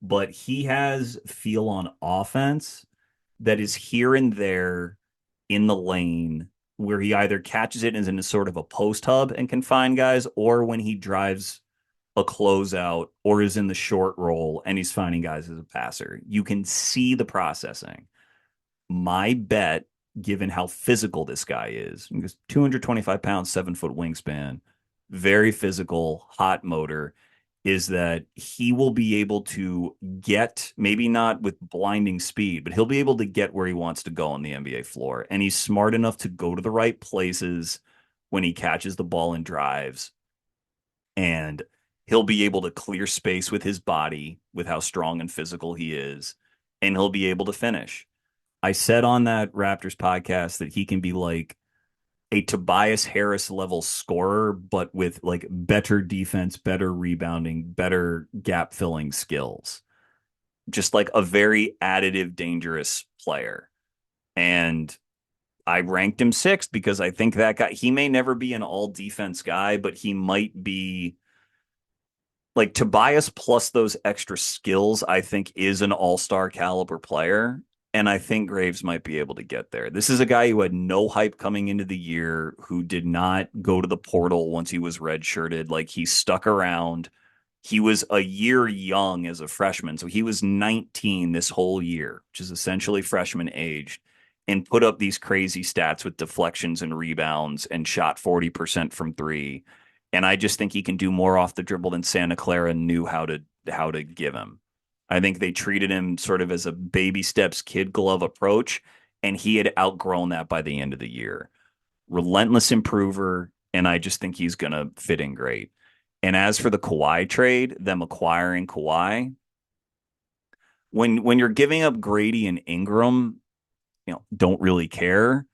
A: but he has feel on offense that is here and there in the lane where he either catches it and is in a sort of a post hub and can find guys, or when he drives a closeout or is in the short roll and he's finding guys as a passer. You can see the processing. My bet, given how physical this guy is, because 225 pounds, 7-foot wingspan, very physical, hot motor, is that he will be able to get, maybe not with blinding speed, but he'll be able to get where he wants to go on the NBA floor. And he's smart enough to go to the right places when he catches the ball and drives. And he'll be able to clear space with his body, with how strong and physical he is, and he'll be able to finish. I said on that Raptors podcast that he can be like a Tobias Harris level scorer, but with like better defense, better rebounding, better gap filling skills. Just like a very additive, dangerous player. And I ranked him sixth because I think that guy, he may never be an all defense guy, but he might be like Tobias plus those extra skills, I think is an all-star caliber player. And I think Graves might be able to get there. This is a guy who had no hype coming into the year, who did not go to the portal once he was redshirted. Like he stuck around. He was a year young as a freshman. So he was 19 this whole year, which is essentially freshman aged, and put up these crazy stats with deflections and rebounds and shot 40% from three. And I just think he can do more off the dribble than Santa Clara knew how to give him. I think they treated him sort of as a baby steps kid glove approach, and he had outgrown that by the end of the year. Relentless improver, and I just think he's going to fit in great. And as for the Kawhi trade, them acquiring Kawhi, when you're giving up Grady and Ingram, don't really care.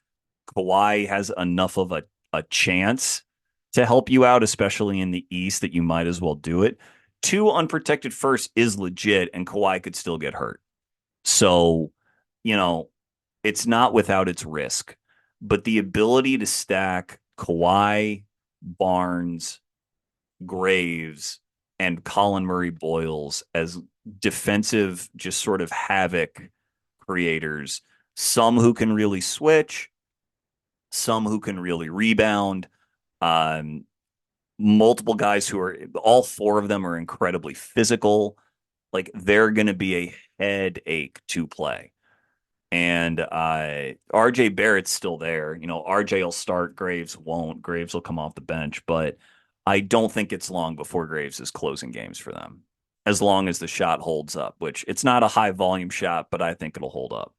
A: Kawhi has enough of a chance to help you out, especially in the East, that you might as well do it. Two unprotected first is legit, and Kawhi could still get hurt. So, you know, it's not without its risk. But the ability to stack Kawhi, Barnes, Graves, and Colin Murray Boyles as defensive, just sort of havoc creators, some who can really switch, some who can really rebound. Um, Multiple guys who are all four of them are incredibly physical. Like they're going to be a headache to play. And RJ Barrett's still there. RJ will start, Graves won't. Graves will come off the bench, but I don't think it's long before Graves is closing games for them. As long as the shot holds up, which it's not a high volume shot, but I think it'll hold up.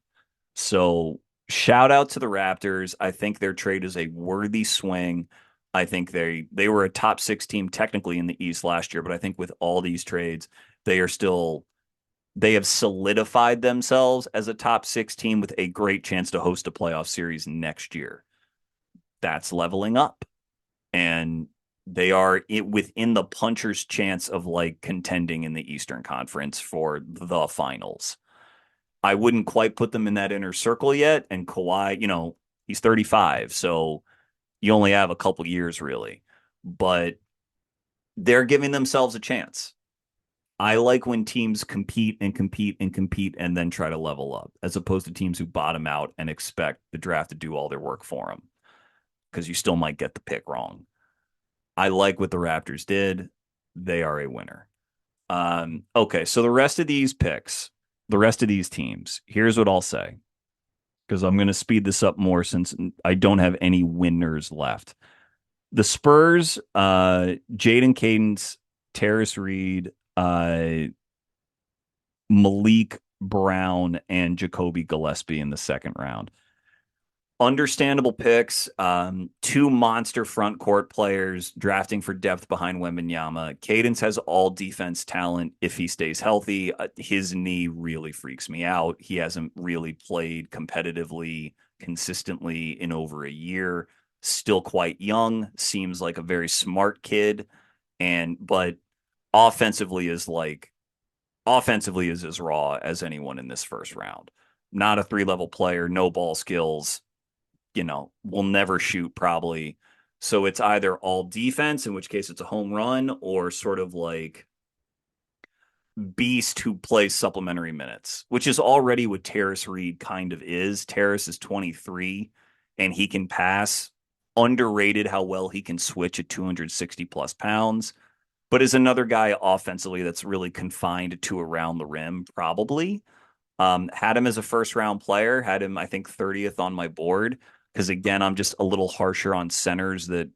A: So shout out to the Raptors. I think their trade is a worthy swing. I think they were a top 6 team technically in the East last year, but I think with all these trades, they have solidified themselves as a top 6 team with a great chance to host a playoff series next year. That's leveling up. And they are within the puncher's chance of like contending in the Eastern Conference for the finals. I wouldn't quite put them in that inner circle yet. And Kawhi, he's 35, so you only have a couple years really. But they're giving themselves a chance. I like when teams compete and compete and compete and then try to level up, as opposed to teams who bottom out and expect the draft to do all their work for them, because you still might get the pick wrong. I like what the Raptors did. They are a winner. Okay, so the rest of these picks, the rest of these teams, here's what I'll say, because I'm going to speed this up more since I don't have any winners left. The Spurs, Jaden Cadence, Terrace Reed, Malik Brown, and Jacoby Gillespie in the second round. Understandable picks. Two monster front court players drafting for depth behind Wembanyama. Cadence has all defense talent if he stays healthy. His knee really freaks me out. He hasn't really played competitively consistently in over a year. Still quite young. Seems like a very smart kid, but offensively is as raw as anyone in this first round. Not a 3-level player, no ball skills. Will never shoot probably. So it's either all defense, in which case it's a home run, or sort of like beast who plays supplementary minutes, which is already what Terrace Reed kind of is. Terrace is 23 and he can pass. Underrated how well he can switch at 260 plus pounds, but is another guy offensively that's really confined to around the rim, probably. Had him as a first round player, had him, I think, 30th on my board. Because again, I'm just a little harsher on centers that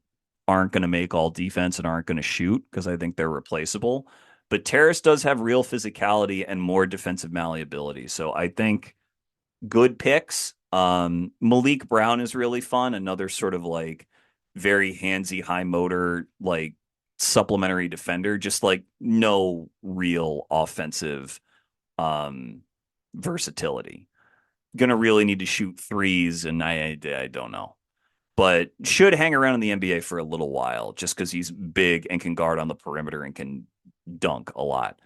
A: aren't going to make all defense and aren't going to shoot, because I think they're replaceable. But Terrace does have real physicality and more defensive malleability. So I think good picks. Malik Brown is really fun. Another sort of like very handsy, high motor, like supplementary defender, just like no real offensive versatility. Gonna really need to shoot threes, and I don't know, but should hang around in the NBA for a little while just because he's big and can guard on the perimeter and can dunk a lot.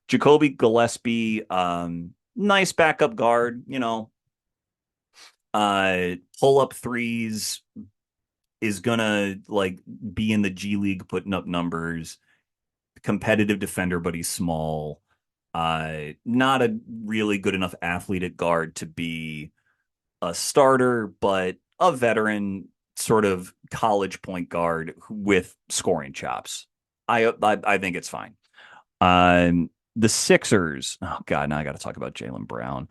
A: Jacoby Gillespie, nice backup guard, pull up threes, is gonna like be in the G League putting up numbers. Competitive defender, but he's small. Not a really good enough athlete at guard to be a starter, but a veteran sort of college point guard with scoring chops. I think it's fine. The Sixers. Oh God, now I got to talk about Jaylen Brown.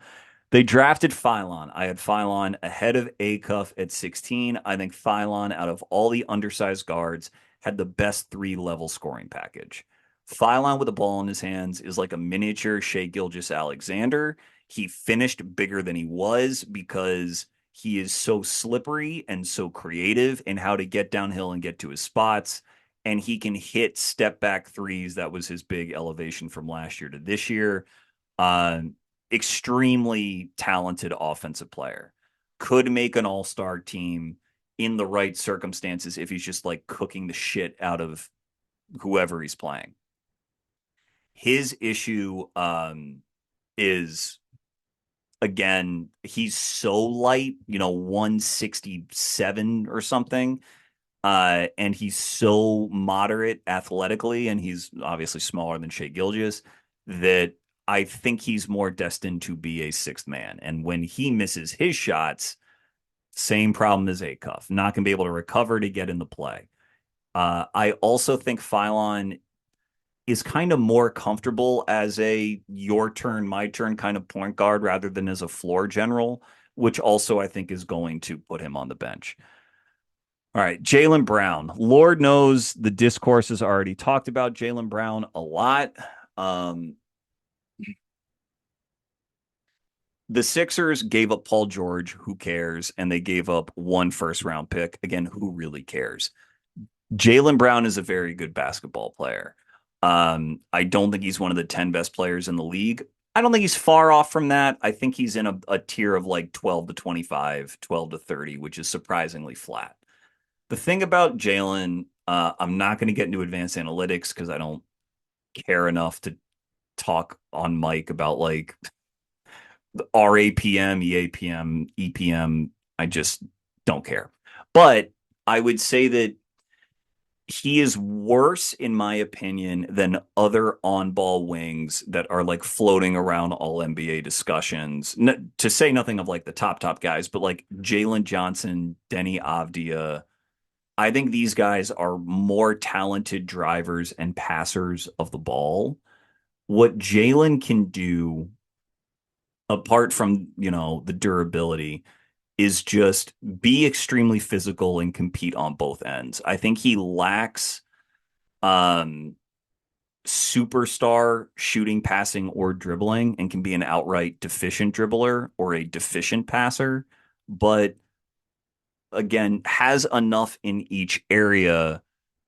A: They drafted Phylon. I had Phylon ahead of Acuff at 16. I think Phylon, out of all the undersized guards, had the best 3-level scoring package. Phylon with the ball in his hands is like a miniature Shai Gilgeous-Alexander. He finished bigger than he was because he is so slippery and so creative in how to get downhill and get to his spots. and he can hit step back threes. That was his big elevation from last year to this year. Uh, Extremely talented offensive player. Could make an all-star team in the right circumstances if he's just like cooking the shit out of whoever he's playing. His issue is, again, he's so light, 167 or something. And he's so moderate athletically, and he's obviously smaller than Shai Gilgeous, that I think he's more destined to be a sixth man. And when he misses his shots, same problem as Acuff, not going to be able to recover to get in the play. I also think Phylon is kind of more comfortable as a your turn, my turn kind of point guard rather than as a floor general, which also I think is going to put him on the bench. All right, Jaylen Brown. Lord knows the discourse has already talked about Jaylen Brown a lot. The Sixers gave up Paul George, who cares? And they gave up one first-round pick. Again, who really cares? Jaylen Brown is a very good basketball player. I don't think he's one of the 10 best players in the league. I don't think he's far off from that. I think he's in a tier of like 12 to 25, 12 to 30, which is surprisingly flat. The thing about Jaylen, I'm not going to get into advanced analytics because I don't care enough to talk on mic about like the RAPM, EAPM, EPM. I just don't care. But I would say that he is worse, in my opinion, than other on-ball wings that are like floating around all NBA discussions. To say nothing of like the top guys, but like Jalen Johnson, Denny Avdia. I think these guys are more talented drivers and passers of the ball. What Jaylen can do, apart from, the durability, is just be extremely physical and compete on both ends. I think he lacks superstar shooting, passing, or dribbling, and can be an outright deficient dribbler or a deficient passer, but again, has enough in each area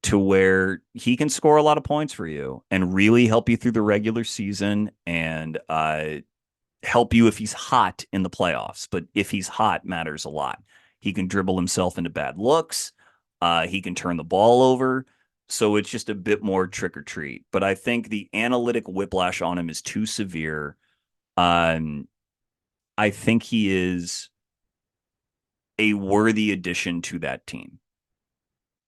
A: to where he can score a lot of points for you and really help you through the regular season and help you if he's hot in the playoffs. But if he's hot, matters a lot. He can dribble himself into bad looks. He can turn the ball over. So it's just a bit more trick or treat. But I think the analytic whiplash on him is too severe. I think he is a worthy addition to that team.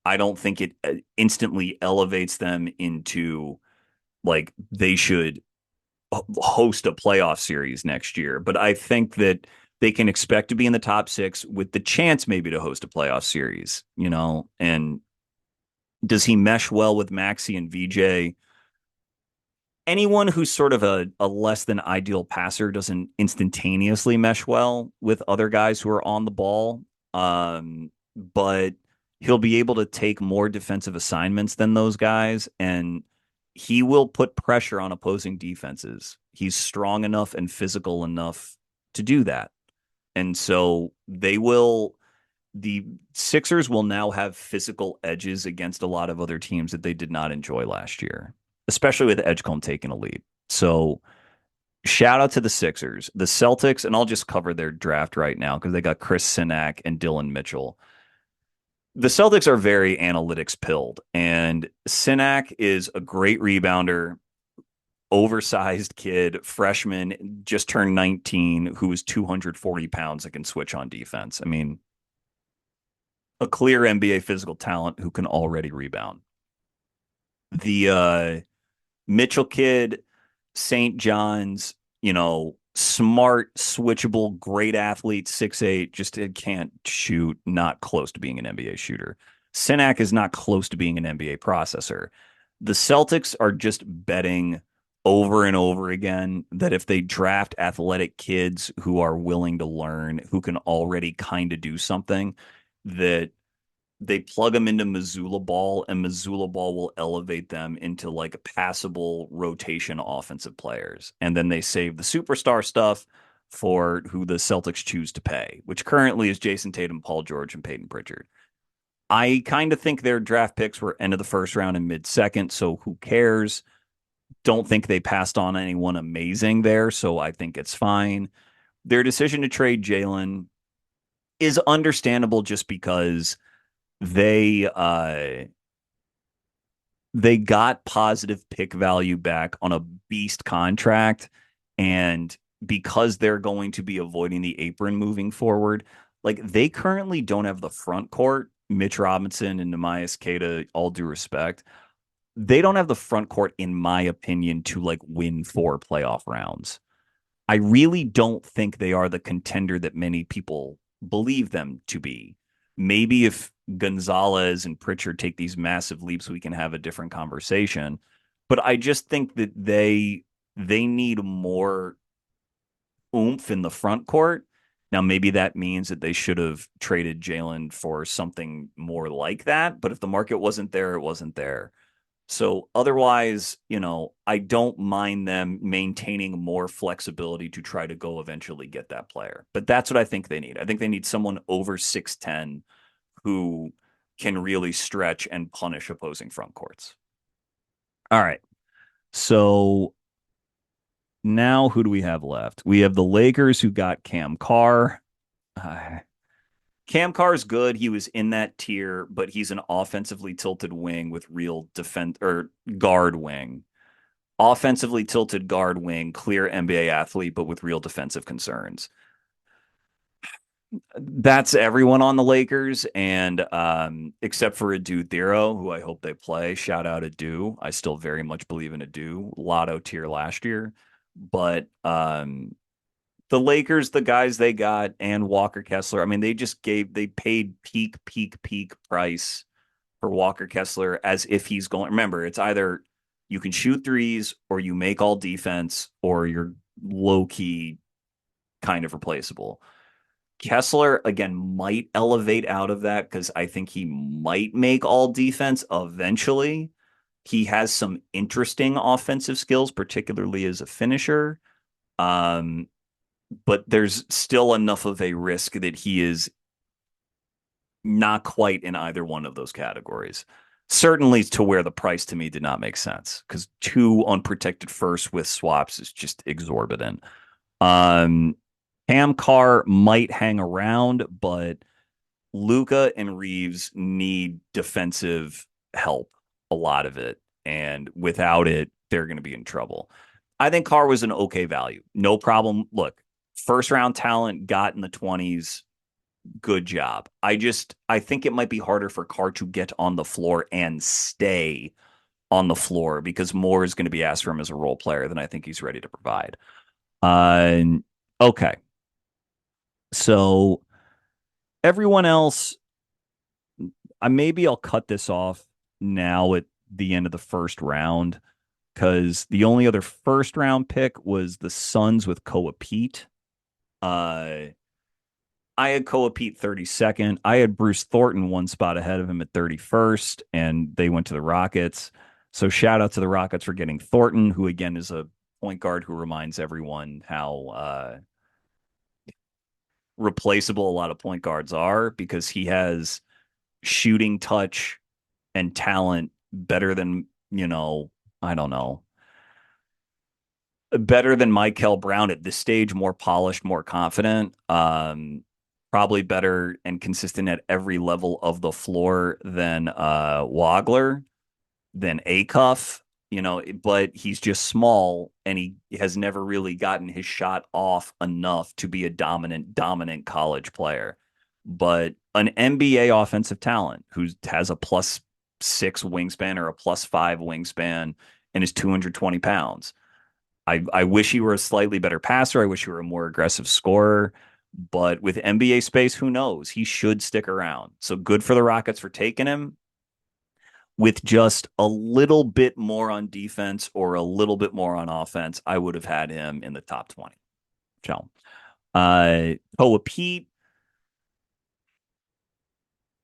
A: I don't think it instantly elevates them into like they should host a playoff series next year. But I think that they can expect to be in the top six with the chance maybe to host a playoff series, and does he mesh well with Maxey and VJ? Anyone who's sort of a less than ideal passer doesn't instantaneously mesh well with other guys who are on the ball. But he'll be able to take more defensive assignments than those guys, and he will put pressure on opposing defenses. He's strong enough and physical enough to do that. And so the Sixers will now have physical edges against a lot of other teams that they did not enjoy last year, especially with Edgecombe taking a lead. So shout out to the Sixers. The Celtics, and I'll just cover their draft right now because they got Chris Sinak and Dylan Mitchell. The Celtics are very analytics pilled, and Sinak is a great rebounder, oversized kid, freshman, just turned 19, who is 240 pounds that can switch on defense. I mean, a clear NBA physical talent who can already rebound. The Mitchell kid, St. John's, smart, switchable, great athlete, 6'8", just can't shoot, not close to being an NBA shooter. Sinak is not close to being an NBA processor. The Celtics are just betting over and over again that if they draft athletic kids who are willing to learn, who can already kind of do something, that they plug them into Missoula ball, and Missoula ball will elevate them into like passable rotation offensive players. And then they save the superstar stuff for who the Celtics choose to pay, which currently is Jason Tatum, Paul George, and Peyton Pritchard. I kind of think their draft picks were end of the first round and mid second, so who cares? Don't think they passed on anyone amazing there, so I think it's fine. Their decision to trade Jaylen is understandable just because they they got positive pick value back on a beast contract, and because they're going to be avoiding the apron moving forward, like they currently don't have the front court. Mitch Robinson and Nemias Queta, all due respect, they don't have the front court, in my opinion, to like win 4 playoff rounds. I really don't think they are the contender that many people believe them to be. Maybe if Gonzalez and Pritchard take these massive leaps, we can have a different conversation. But I just think that they need more oomph in the front court. Now, maybe that means that they should have traded Jaylen for something more like that. But if the market wasn't there, it wasn't there. So otherwise, I don't mind them maintaining more flexibility to try to go eventually get that player. But that's what I think they need. I think they need someone over 6'10" who can really stretch and punish opposing front courts. All right. So now who do we have left? We have the Lakers who got Cam Carr. Uh, Cam Carr's good. He was in that tier, but he's an offensively tilted wing with real defense or guard wing. Offensively tilted guard wing, clear NBA athlete, but with real defensive concerns. That's everyone on the Lakers, and except for Adu Thero, who I hope they play. Shout out Adu. I still very much believe in Adu. Lotto tier last year, but the Lakers, the guys they got, and Walker Kessler. I mean, they paid peak price for Walker Kessler as if he's going. Remember, it's either you can shoot threes or you make all defense or you're low key kind of replaceable. Kessler, again, might elevate out of that because I think he might make all defense eventually. He has some interesting offensive skills, particularly as a finisher. Um, but there's still enough of a risk that he is not quite in either one of those categories. Certainly to where the price to me did not make sense because 2 unprotected firsts with swaps is just exorbitant. Cam Carr might hang around, but Luka and Reeves need defensive help, a lot of it. And without it, they're going to be in trouble. I think Carr was an okay value. No problem. Look, first round talent, got in the 20s. Good job. I think it might be harder for Carr to get on the floor and stay on the floor because more is going to be asked from him as a role player than I think he's ready to provide. Okay. So everyone else, maybe I'll cut this off now at the end of the first round because the only other first round pick was the Suns with Koa Pete. I had Koa Pete 32nd. I had Bruce Thornton 1 spot ahead of him at 31st, and they went to the Rockets. So shout out to the Rockets for getting Thornton, who again is a point guard who reminds everyone how replaceable a lot of point guards are because he has shooting touch and talent better than, I don't know, better than Mikel Brown at this stage, more polished, more confident. Probably better and consistent at every level of the floor than Wagler, than Acuff, but he's just small and he has never really gotten his shot off enough to be a dominant college player. But an NBA offensive talent who has a +6 wingspan or a +5 wingspan and is 220 pounds. I wish he were a slightly better passer. I wish he were a more aggressive scorer. But with NBA space, who knows? He should stick around. So good for the Rockets for taking him. With just a little bit more on defense or a little bit more on offense, I would have had him in the top 20. So, Koa Pete,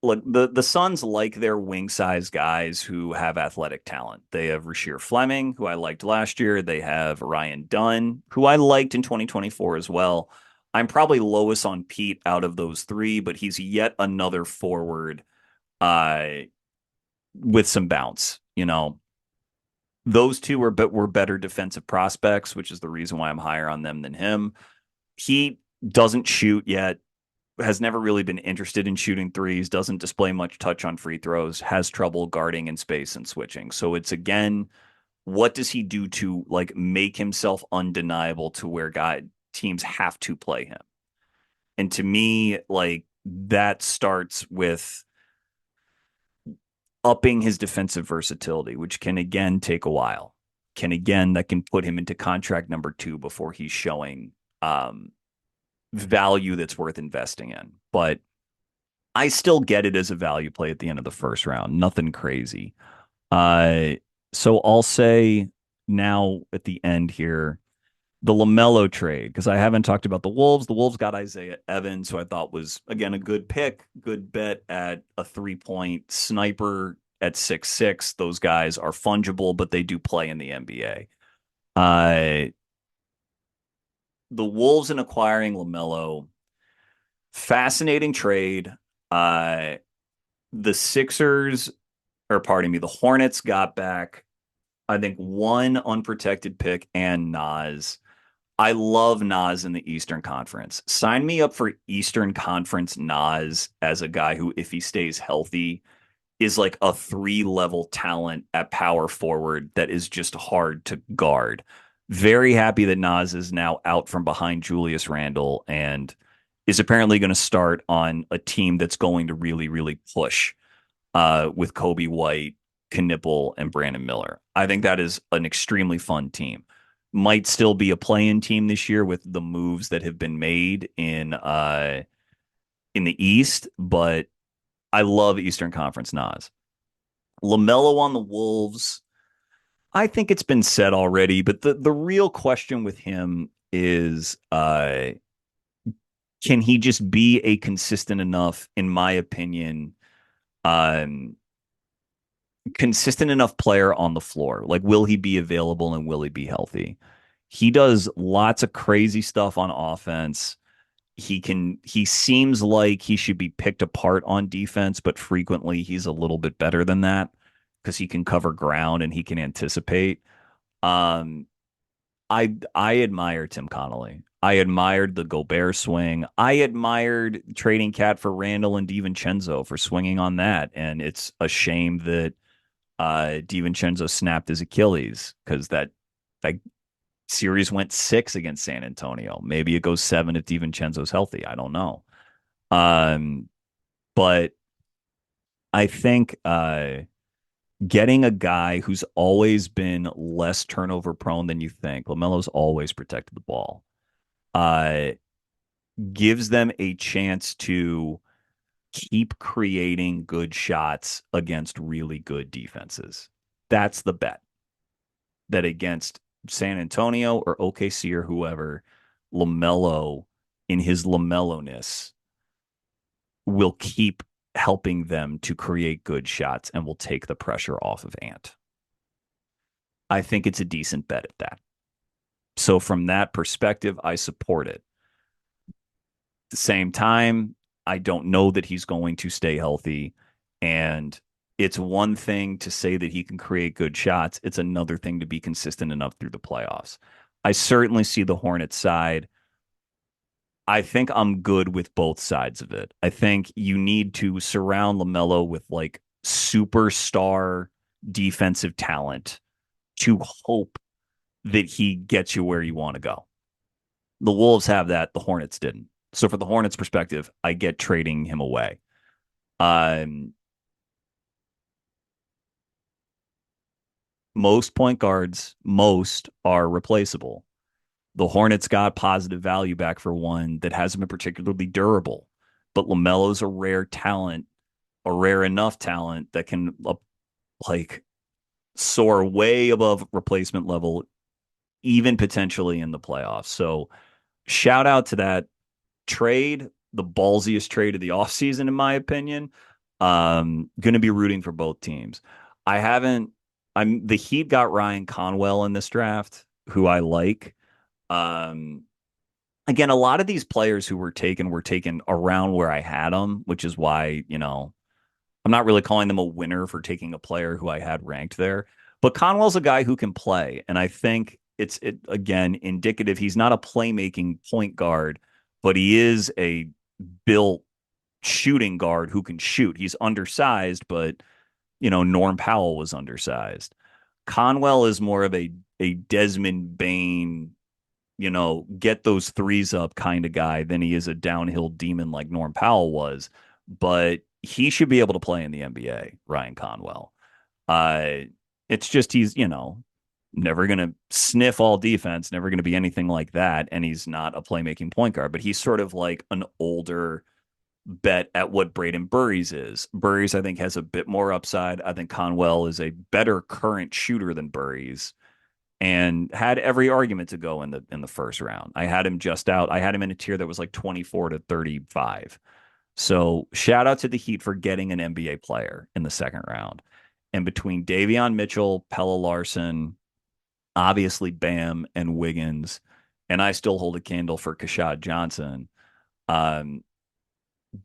A: look, the Suns like their wing size guys who have athletic talent. They have Rasheer Fleming, who I liked last year. They have Ryan Dunn, who I liked in 2024 as well. I'm probably lowest on Pete out of those 3, but he's yet another forward uh, with some bounce. Those two were better defensive prospects, which is the reason why I'm higher on them than him. He doesn't shoot yet, has never really been interested in shooting threes, doesn't display much touch on free throws, has trouble guarding in space and switching. So it's again, what does he do to like make himself undeniable to where teams have to play him? And to me, like that starts with upping his defensive versatility, which can again take a while. That can put him into contract number 2 before he's showing value that's worth investing in. But I still get it as a value play at the end of the first round. Nothing crazy. Uh, so I'll say now at the end here, the LaMelo trade, because I haven't talked about the Wolves. The Wolves got Isaiah Evans, who I thought was, again, a good pick, good bet at a 3-point sniper at 6'6". Those guys are fungible, but they do play in the NBA. The Wolves in acquiring LaMelo, fascinating trade. The Sixers, or pardon me, the Hornets got back, I think, one unprotected pick and Nas. I love Nas in the Eastern Conference. Sign me up for Eastern Conference Nas as a guy who, if he stays healthy, is like a 3-level talent at power forward that is just hard to guard. Very happy that Nas is now out from behind Julius Randle and is apparently going to start on a team that's going to really, really push with Kobe White, Knipple, and Brandon Miller. I think that is an extremely fun team. Might still be a play-in team this year with the moves that have been made in the East, but I love Eastern Conference Nas. LaMelo on the Wolves, I think it's been said already, but the real question with him is can he just be a consistent enough, in my opinion, um, consistent enough player on the floor? Like, will he be available and will he be healthy? He does lots of crazy stuff on offense. He seems like he should be picked apart on defense, but frequently he's a little bit better than that because he can cover ground and he can anticipate. Um, I admire Tim Connolly. I admired the Gobert swing. I admired trading Cat for Randall and DiVincenzo for swinging on that. And it's a shame that DiVincenzo snapped his Achilles because that series went 6 against San Antonio. Maybe it goes 7 if DiVincenzo's healthy. I don't know. But I think getting a guy who's always been less turnover prone than you think, LaMelo's always protected the ball, uh, gives them a chance to keep creating good shots against really good defenses. That's the bet. That against San Antonio or OKC or whoever, LaMelo, in his LaMelo-ness, will keep helping them to create good shots and will take the pressure off of Ant. I think it's a decent bet at that. So from that perspective, I support it. At the same time, I don't know that he's going to stay healthy. And it's one thing to say that he can create good shots. It's another thing to be consistent enough through the playoffs. I certainly see the Hornets side. I think I'm good with both sides of it. I think you need to surround LaMelo with like superstar defensive talent to hope that he gets you where you want to go. The Wolves have that. The Hornets didn't. So for the Hornets perspective, I get trading him away. Most point guards, most are replaceable. The Hornets got positive value back for one that hasn't been particularly durable, but LaMelo's a rare talent, a rare enough talent that can like soar way above replacement level, even potentially in the playoffs. So shout out to that trade, the ballsiest trade of the offseason, in my opinion. Going to be rooting for both teams. The Heat got Ryan Conwell in this draft, who I like. Again, a lot of these players who were taken around where I had them, which is why, I'm not really calling them a winner for taking a player who I had ranked there. But Conwell's a guy who can play. And I think again indicative. He's not a playmaking point guard, but he is a built shooting guard who can shoot. He's undersized, but Norm Powell was undersized. Conwell is more of a Desmond Bain, get those threes up kind of guy than he is a downhill demon like Norm Powell was. But he should be able to play in the NBA, Ryan Conwell. It's just he's never going to sniff all defense, never going to be anything like that. And he's not a playmaking point guard, but he's sort of like an older bet at what Braden Burries is. Burries, I think, has a bit more upside. I think Conwell is a better current shooter than Burries and had every argument to go in the first round. I had him just out. I had him in a tier that was like 24 to 35. So shout out to the Heat for getting an NBA player in the second round. And between Davion Mitchell, Pella Larson, obviously Bam and Wiggins, and I still hold a candle for Kashad Johnson.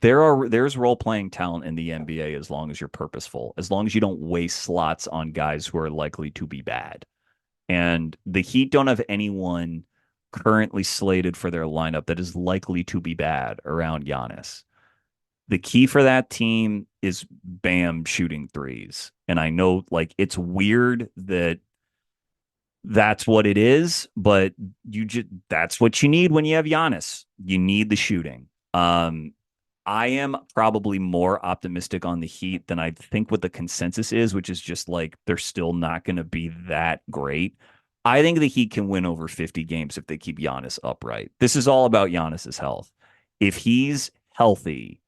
A: There's role playing talent in the NBA as long as you're purposeful, as long as you don't waste slots on guys who are likely to be bad. And the Heat don't have anyone currently slated for their lineup that is likely to be bad around Giannis. The key for that team is Bam shooting threes. And I know it's weird that that's what it is, but that's what you need when you have Giannis. You need the shooting. I am probably more optimistic on the Heat than I think what the consensus is, which is just they're still not going to be that great. I think the Heat can win over 50 games if they keep Giannis upright. This is all about Giannis's health. If he's healthy,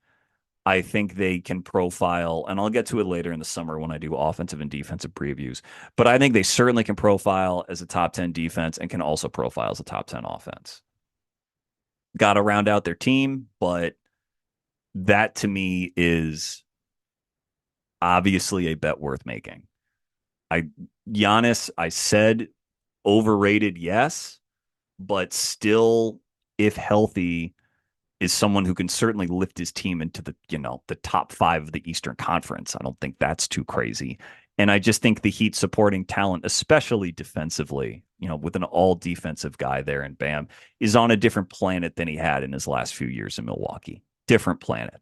A: I think they can profile, and I'll get to it later in the summer when I do offensive and defensive previews, but I think they certainly can profile as a top 10 defense and can also profile as a top 10 offense. Got to round out their team, but that to me is obviously a bet worth making. Giannis, I said overrated, yes, but still, if healthy, is someone who can certainly lift his team into the top 5 of the Eastern Conference. I don't think that's too crazy. And I just think the Heat supporting talent, especially defensively, with an all defensive guy there and Bam, is on a different planet than he had in his last few years in Milwaukee. Different planet.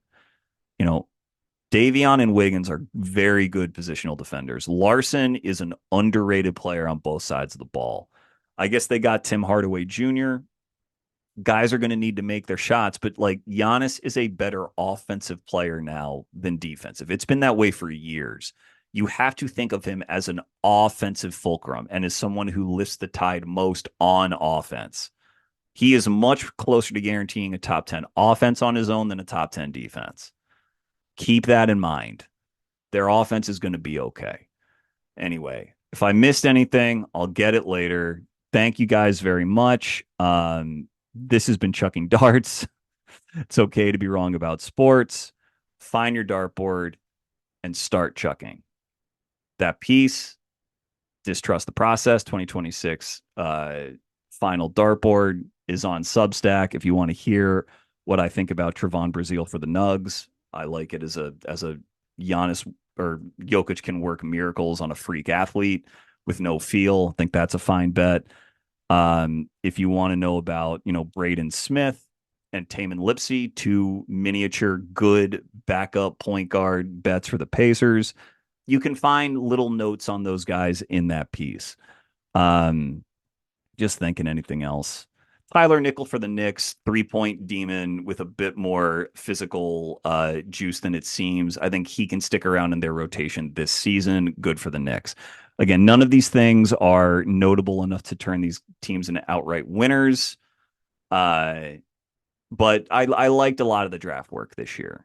A: Davion and Wiggins are very good positional defenders. Larson is an underrated player on both sides of the ball. I guess they got Tim Hardaway Jr. Guys are going to need to make their shots, but Giannis is a better offensive player now than defensive. It's been that way for years. You have to think of him as an offensive fulcrum and as someone who lifts the tide most on offense. He is much closer to guaranteeing a top 10 offense on his own than a top 10 defense. Keep that in mind. Their offense is going to be okay. Anyway, if I missed anything, I'll get it later. Thank you guys very much. This has been Chucking Darts. It's okay to be wrong about sports. Find your dartboard and start chucking. That piece, Distrust the Process 2026 final dartboard is on Substack. If you want to hear what I think about Trevon Brazile for the Nugs, I like it as a Giannis or Jokic can work miracles on a freak athlete with no feel. I think that's a fine bet. If you want to know about, Braden Smith and Tamin Lipsey, 2 miniature good backup point guard bets for the Pacers, you can find little notes on those guys in that piece. Just thinking anything else. Tyler Nickel for the Knicks, 3-point demon with a bit more physical juice than it seems. I think he can stick around in their rotation this season. Good for the Knicks. Again, none of these things are notable enough to turn these teams into outright winners. But I liked a lot of the draft work this year.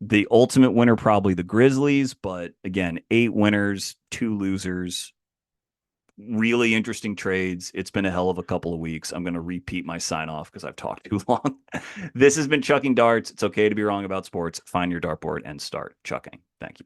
A: The ultimate winner, probably the Grizzlies, but again, 8 winners, 2 losers. Really interesting trades. It's been a hell of a couple of weeks. I'm going to repeat my sign off because I've talked too long. This has been Chucking Darts. It's okay to be wrong about sports. Find your dartboard and start chucking. Thank you.